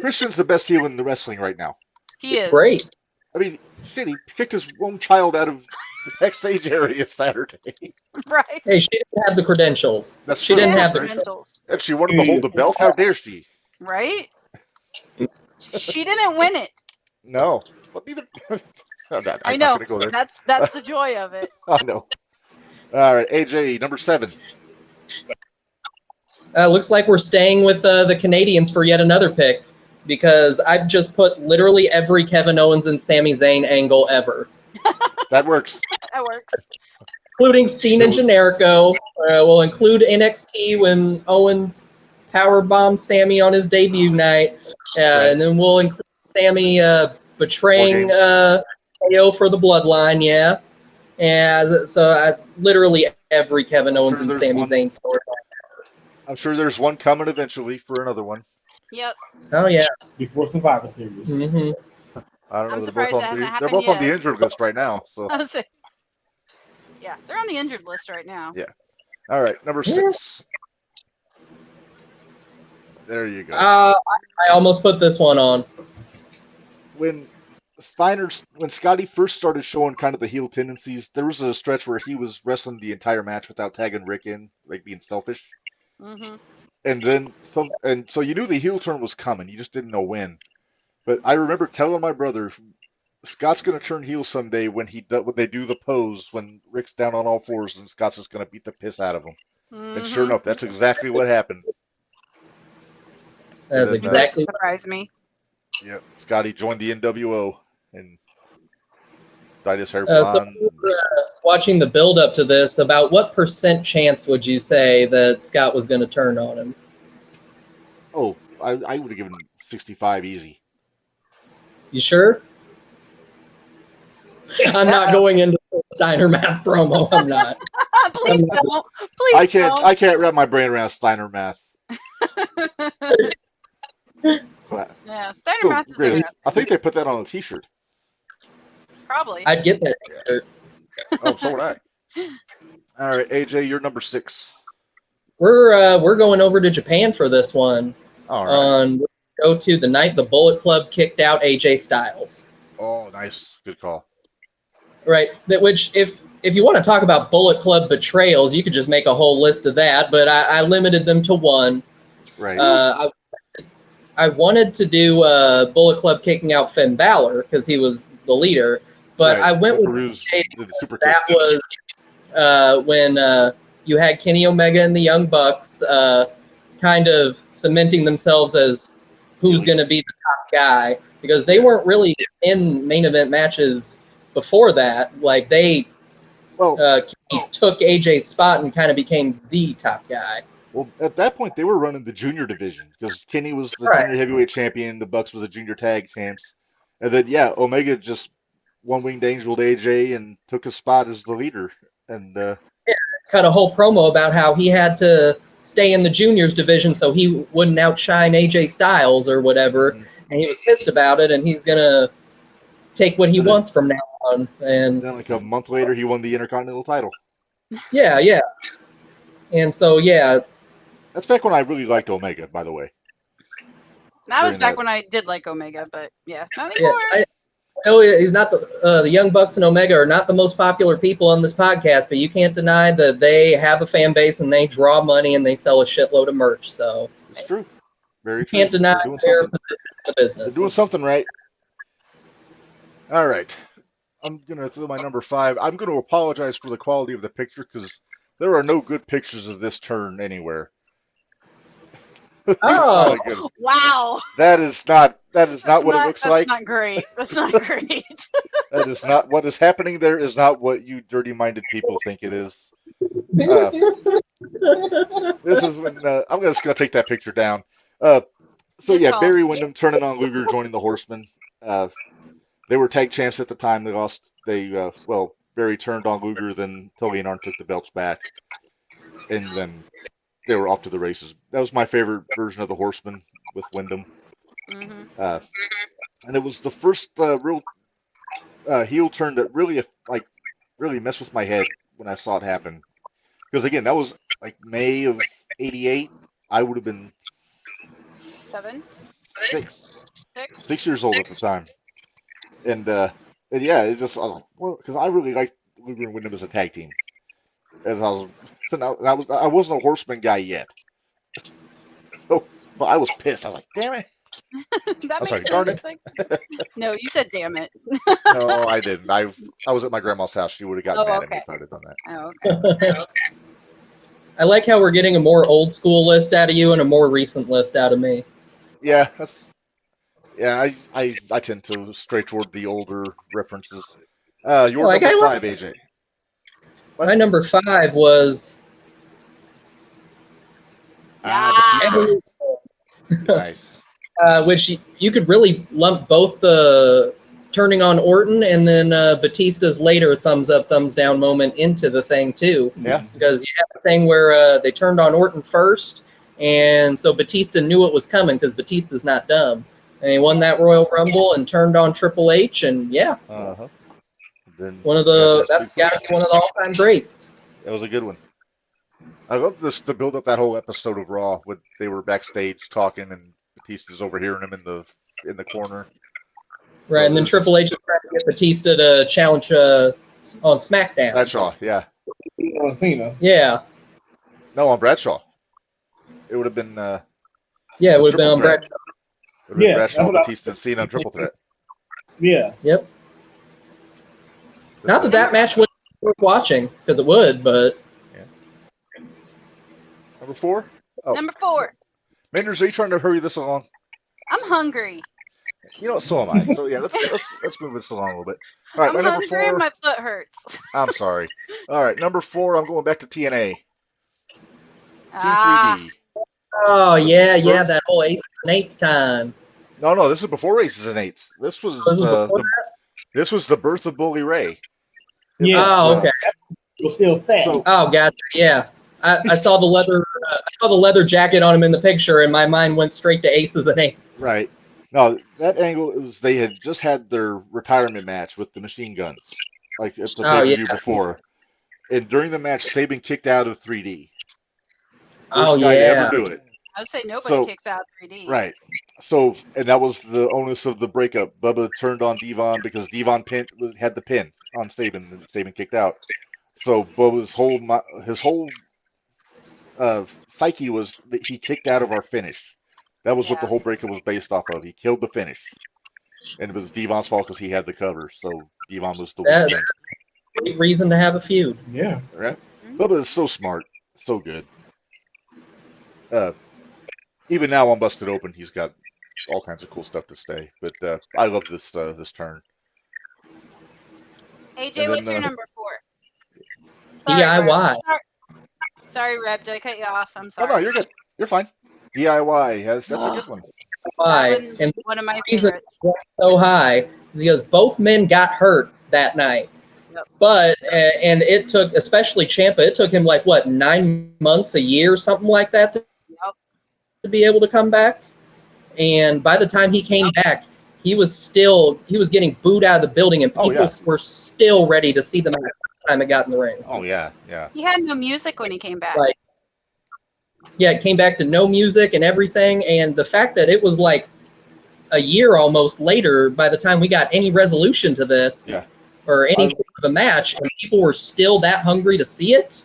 Christian's the best heel in the wrestling right now. He is. Great. I mean, shit, he kicked his own child out of the backstage area Saturday. Right. Hey, she didn't have the credentials. That's She true. didn't Yeah, have the credentials. If she wanted to hold the belt, how dare she? Right? She didn't win it. No. But neither. I'm not I know. gonna go there. That's the joy of it. I know. All right, AJ, number 7. Looks like we're staying with the Canadians for yet another pick because I've just put literally every Kevin Owens and Sami Zayn angle ever, That works. That works. including Steen and Generico. We'll include NXT when Owens powerbombed Sami on his debut night, and then we'll include Sami betraying KO for the Bloodline. Yeah, and so literally every Kevin Owens and there's Sami one. Zayn story. I'm sure there's one coming eventually for another one. Yep. Oh yeah. Before Survivor Series. hmm I don't know. I'm They're surprised both it on hasn't the, happened they're both on the yet. injured list right now. So, I was like, yeah, they're on the injured list right now. Yeah. all right, number 6. There you go. I almost put this one on. When Scotty first started showing kind of the heel tendencies, there was a stretch where he was wrestling the entire match without tagging Rick in, like being selfish. Mm-hmm. And then so you knew the heel turn was coming, you just didn't know when. But I remember telling my brother, Scott's gonna turn heel someday when they do the pose when Rick's down on all fours and Scott's just gonna beat the piss out of him. And sure enough, that's exactly what happened. That's And then, exactly. Doesn't surprise me. Yeah, Scotty joined the NWO and dyed his hair So blonde. watching the build up to this, about what % chance would you say that Scott was going to turn on him? Oh, I would have given him 65 easy. You sure? I'm not going into the Steiner math promo. I'm not. Please don't. Please don't. I can't wrap my brain around Steiner math. But Yeah, Steiner still math is great. interesting. I think they put that on a T-shirt. Probably. I'd get that t-shirt. Oh, so would I. All right, AJ, you're number 6. We're going over to Japan for this one. All right. Go to the night the Bullet Club kicked out AJ Styles. Oh, nice. Good call. Right. Which, if you want to talk about Bullet Club betrayals, you could just make a whole list of that. But I limited them to one. Right. I wanted to do Bullet Club kicking out Finn Balor because he was the leader, but Right. I went with Peruse did the super that kick. was when you had Kenny Omega and the Young Bucks kind of cementing themselves as who's going to be the top guy, because they weren't really in main event matches before that. Like they Well, he took AJ's spot and kind of became the top guy. well, at that point they were running the junior division because Kenny was the Right. junior heavyweight champion, the Bucks was the junior tag champs, and then Omega just one-winged angeled AJ and took his spot as the leader, and cut a whole promo about how he had to stay in the juniors division so he wouldn't outshine AJ Styles or whatever, and he was pissed about it, and he's gonna take what he wants from now on. And then like a month later he won the Intercontinental title. yeah, and so That's back when I really liked Omega, by the way. That was During back that- when I did like Omega, but not yeah, anymore. I know he's not the Young Bucks and Omega are not the most popular people on this podcast, but you can't deny that they have a fan base and they draw money and they sell a shitload of merch. So It's true. Very you true. can't deny They're doing their something. position in the business. They're doing something right. All right. I'm going to throw my number 5. I'm going to apologize for the quality of the picture because there are no good pictures of this turn anywhere. It's Oh. not a good- Wow. that is not what it looks like. That's not great. That's not great. That is not what is happening there is not what you dirty-minded people think it is. This is when I'm just going to take that picture down. So Good call. Barry Windham turning on Luger, joining the Horsemen. They were tag champs at the time. They lost. Barry turned on Luger, then Tully and Arn took the belts back, and then they were off to the races. That was my favorite version of the Horsemen with Windham. Mhm. And it was the first real heel turn that really messed with my head when I saw it happen. Because again, that was like May of '88. I would have been 7, 6 6. years old at the time, and it just because I really liked Luger and Windham as a tag team. As I wasn't a Horseman guy yet, so I was pissed. I was like, damn it. That I'm sorry, makes darn sense. No, you said damn it. No, I didn't. I was at my grandma's house. She would have gotten mad at me okay. if I'd have done that. Oh, okay. I like how we're getting a more old school list out of you and a more recent list out of me. Yeah, I tend to stray toward the older references. Your Like, number I like- 5, AJ. My number 5 was Batista. Nice. which you could really lump both the turning on Orton and then Batista's later thumbs up, thumbs down moment into the thing too. Yeah. Because you have a thing where they turned on Orton first, and so Batista knew it was coming because Batista's not dumb. And he won that Royal Rumble and turned on Triple H, and yeah, Uh-huh. Then that's got to be one of the all-time greats. That was a good one. I love this to build up that whole episode of Raw when they were backstage talking and Batista's overhearing him in the corner. Right, and then Triple H is trying to get Batista to challenge on SmackDown. Bradshaw, yeah. Cena. Yeah, No, on Bradshaw. It would have been yeah, it would have been Triple on threat. Bradshaw. It would have been Yeah, Bradshaw, that's what I- Batista, and Cena on Triple Threat. Yeah. Yep. Not that match would be worth watching, because it would, but Number 4? Oh, Number 4. Menders, are you trying to hurry this along? I'm hungry. You know what, so am I. So yeah, let's move this along a little bit. All right, I'm my number hungry 4. and my foot hurts. I'm sorry. All right, number 4. I'm going back to TNA. Ah, T3D. oh yeah, that whole Ace and Eights time. No, this is before Aces and Eights. This was this was the birth of Bully Ray. Yeah. Oh, okay. It was still fat. So- Oh, gotcha. Yeah, I saw the leather. I saw the leather jacket on him in the picture, and my mind went straight to Aces and Eights. Right. No, that angle is they had just had their retirement match with the Machine Guns, like at the Oh, pay-per-view yeah. before. And during the match, Saban kicked out of 3D. First Oh, guy to yeah. ever do it. I would say nobody So- kicks out 3D. Right. So, and that was the onus of the breakup. Bubba turned on Devon because Devon had the pin on Saban, and Saban kicked out. So Bubba's whole psyche was that he kicked out of our finish. That was what the Yeah. whole breakup was based off of. He killed the finish, and it was Devon's fault because he had the cover. So Devon was the That- weak link. Reason to have a feud. Yeah. Right? Bubba is so smart, so good. Even now on Busted Open, he's got all kinds of cool stuff to say. But I love this turn. AJ, And what's then, your number 4? DIY. Sorry, Reb. Did I cut you off? I'm Oh sorry. no, you're good. You're fine. DIY. That's a good one. DIY. And One of my the reason favorites. it went so high is because both men got hurt that night. Yep. But and it took, especially Ciampa, it took him like what, 9 months, a year, something like that, to be able to come back. And by the time he came back, he was getting booed out of the building, and people were still ready to see the match by the time it got in the ring. Oh yeah. He had no music when he came back. Like, yeah, it came back to no music and everything, and the fact that it was like a year almost later by the time we got any resolution to this or any sort of a match, and people were still that hungry to see it.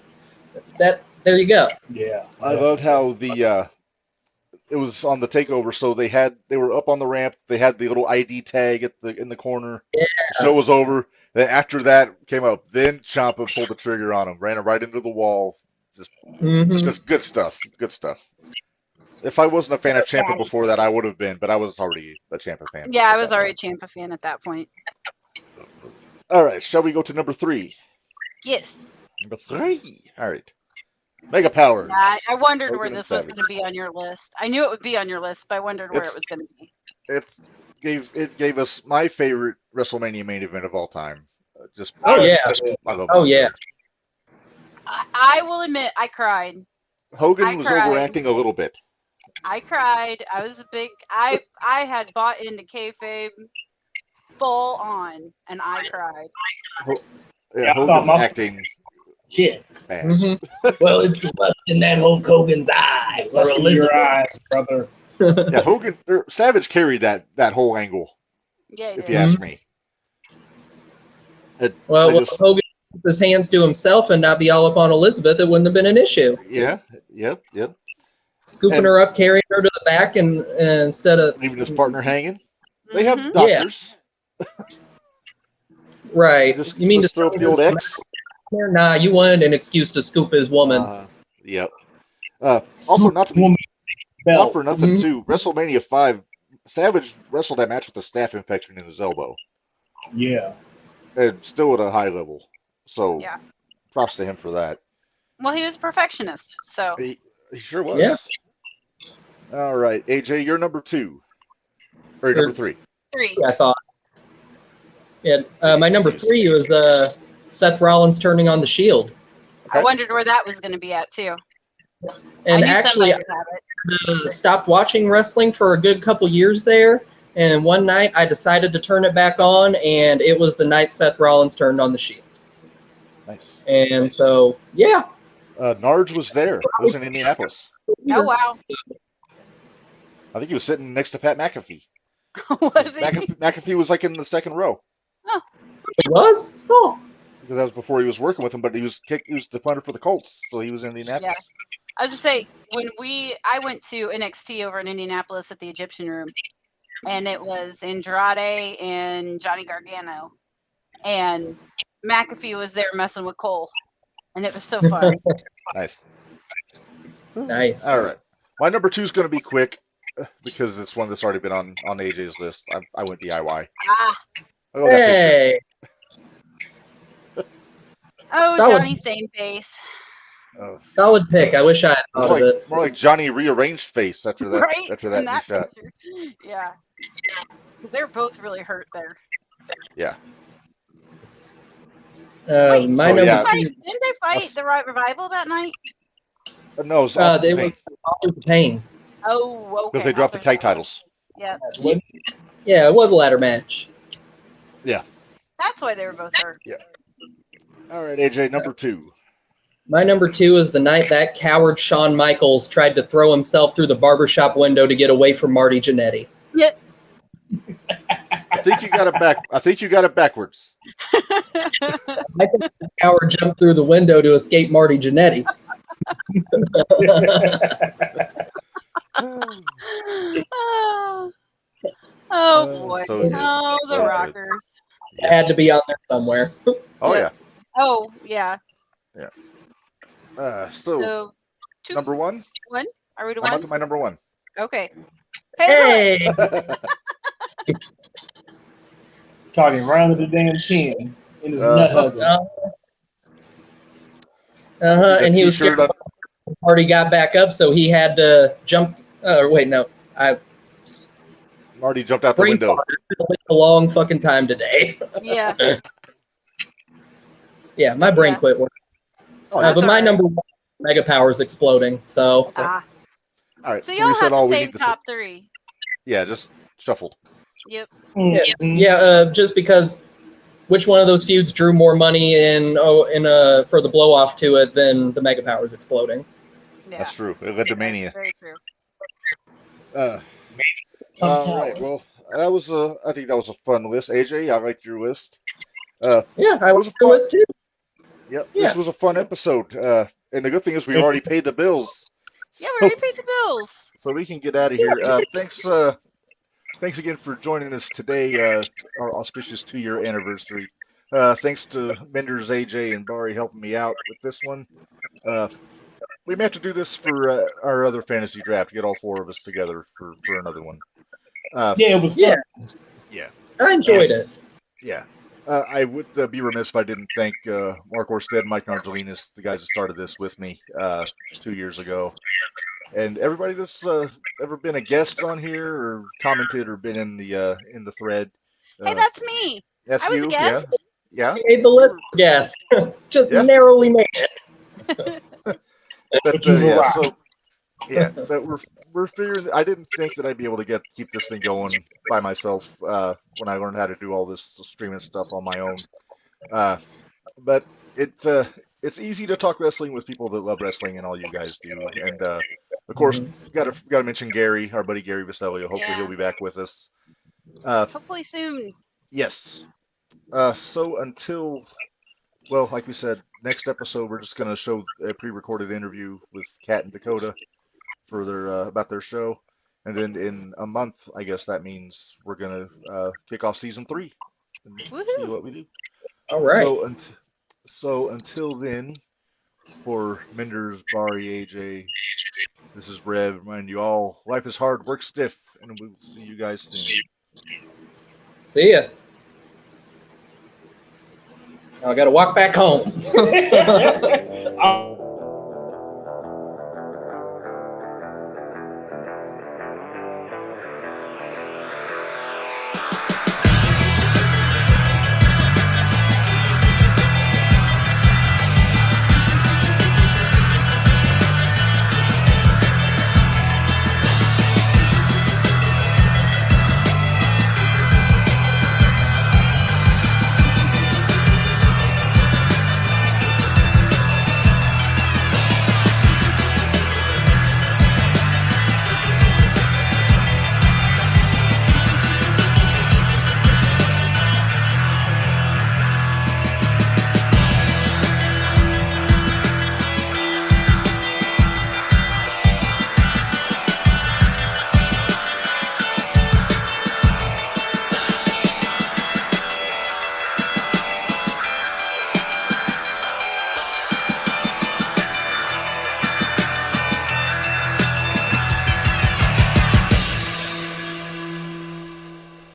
There you go. Yeah. I loved how it was on the takeover, so they were up on the ramp. They had the little ID tag in the corner. Yeah. The show was over. Then after that came up, then Ciampa pulled the trigger on him, ran him right into the wall. Just good stuff. Good stuff. If I wasn't a fan of Ciampa before that, I would have been, but I was already a Ciampa fan. Yeah, I was already a Ciampa fan at that point. All right, shall we go to number 3? Yes. Number 3. All right. Mega Power. Yeah, I wondered where Hogan this and was going to be on your list. I knew it would be on your list, but I wondered where it was going to be. It gave us my favorite WrestleMania main event of all time. I love it. I will admit, I cried. Hogan was overacting a little bit. I cried. I was I had bought into kayfabe full on, and I cried. Hogan's acting bad. Well, it's the lust in that Hulk Hogan's eye. Lust in your eyes, brother. Yeah, Savage carried that whole angle. Yeah, if you ask me. Hogan put his hands to himself and not be all up on Elizabeth, it wouldn't have been an issue. Yeah. Scooping her up, carrying her to the back, and instead of leaving his partner hanging. They have doctors. Right. You mean to throw up the old X? Nah, you wanted an excuse to scoop his woman. Yep. Also, not for nothing, too. WrestleMania 5, Savage wrestled that match with a staph infection in his elbow. Yeah. And still at a high level. So, props to him for that. Well, he was a perfectionist, so. He sure was. Yeah. All right, AJ, you're number 2. Or number 3. 3. I thought. Yeah, my number 3 was Seth Rollins turning on the Shield. I wondered where that was going to be at, too. And actually, I stopped watching wrestling for a good couple years there. And one night I decided to turn it back on, and it was the night Seth Rollins turned on the Shield. Nice. And so, yeah. Narge was there. It was in Indianapolis. Oh, wow. I think he was sitting next to Pat McAfee. Was he? McAfee was like in the second row. Oh. It was? Oh. Because that was before he was working with him, but he was the punter for the Colts, so he was in Indianapolis. Yeah. I was going to say, I went to NXT over in Indianapolis at the Egyptian Room, and it was Andrade and Johnny Gargano, and McAfee was there messing with Cole, and it was so fun. Nice. All right. My number 2 is going to be quick because it's one that's already been on AJ's list. I went DIY. Hey. Oh, Solid. Johnny, same face. Solid pick. I wish I had thought of it. More like Johnny rearranged face after that. Right? After that shot. Picture. Yeah. Because they're both really hurt there. Yeah. Wait, my didn't number they fight the Revival that night? No, it was they were Authors of Pain. Oh, okay. Because they dropped the tag titles. Yeah. Yeah, it was a ladder match. Yeah. That's why they were both hurt. Yeah. All right, AJ, number 2. My number 2 is the night that coward Shawn Michaels tried to throw himself through the barbershop window to get away from Marty Jannetty. Yep. I think you got it backwards. I think the coward jumped through the window to escape Marty Jannetty. Oh boy. So good. The Rockers. It had to be on there somewhere. Oh, yeah. Oh, yeah. Yeah. So number 1? One? Are we to I'm one? up to my number 1. Okay. Hey! Talking right under the damn chin in his nut hugger. And he was scared T-shirt when Marty got back up, so he had to jump. Wait, no. Marty jumped out the Brain window. fart. It's been a long fucking time today. Yeah. Yeah, my brain Yeah. quit working. Oh, But That's my all right. number one, Mega Powers exploding. So Ah. All right, So so y'all we have said the all we same need to say. top three. Yeah, just shuffled. Yep. just because which one of those feuds drew more money for the blow off to it than the Mega Powers exploding? Yeah. That's true. It led to Mania. Very true. All right. Well, that was I think that was a fun list. AJ, I liked your list. Yeah, I It was was a fun. list too. Yep. Yeah. This was a fun episode. And the good thing is we already paid the bills. Yeah, we already paid the bills. So we can get out of here. Thanks again for joining us today, our auspicious 2-year anniversary. Thanks to Menders, AJ, and Bari helping me out with this one. We may have to do this for our other fantasy draft. Get all 4 of us together for another one. Yeah, it was fun. Yeah. I enjoyed it. Yeah. I would be remiss if I didn't thank Mark Orsted, Mike Nargelinas, the guys that started this with me 2 years ago. And everybody that's ever been a guest on here or commented or been in the thread. Hey, that's me. That's I was you, a guest. Yeah. You made the list, guest. Just Yeah. narrowly made it. But you were yeah, right. so yeah, but we're figuring. I didn't think that I'd be able to keep this thing going by myself when I learned how to do all this streaming stuff on my own. But it's easy to talk wrestling with people that love wrestling, and all you guys do. And of course, gotta mention Gary, our buddy Gary Vestelio. Hopefully, he'll be back with us. Hopefully soon. Yes. So until, well, like we said, next episode we're just gonna show a pre-recorded interview with Kat and Dakota for their about their show, and then in a month, I guess that means we're gonna kick off season 3 and see what we do. All right. So until then, for Menders, Bari, AJ, this is Rev. Remind you all, life is hard, work stiff, and we'll see you guys soon. See ya. I got to walk back home.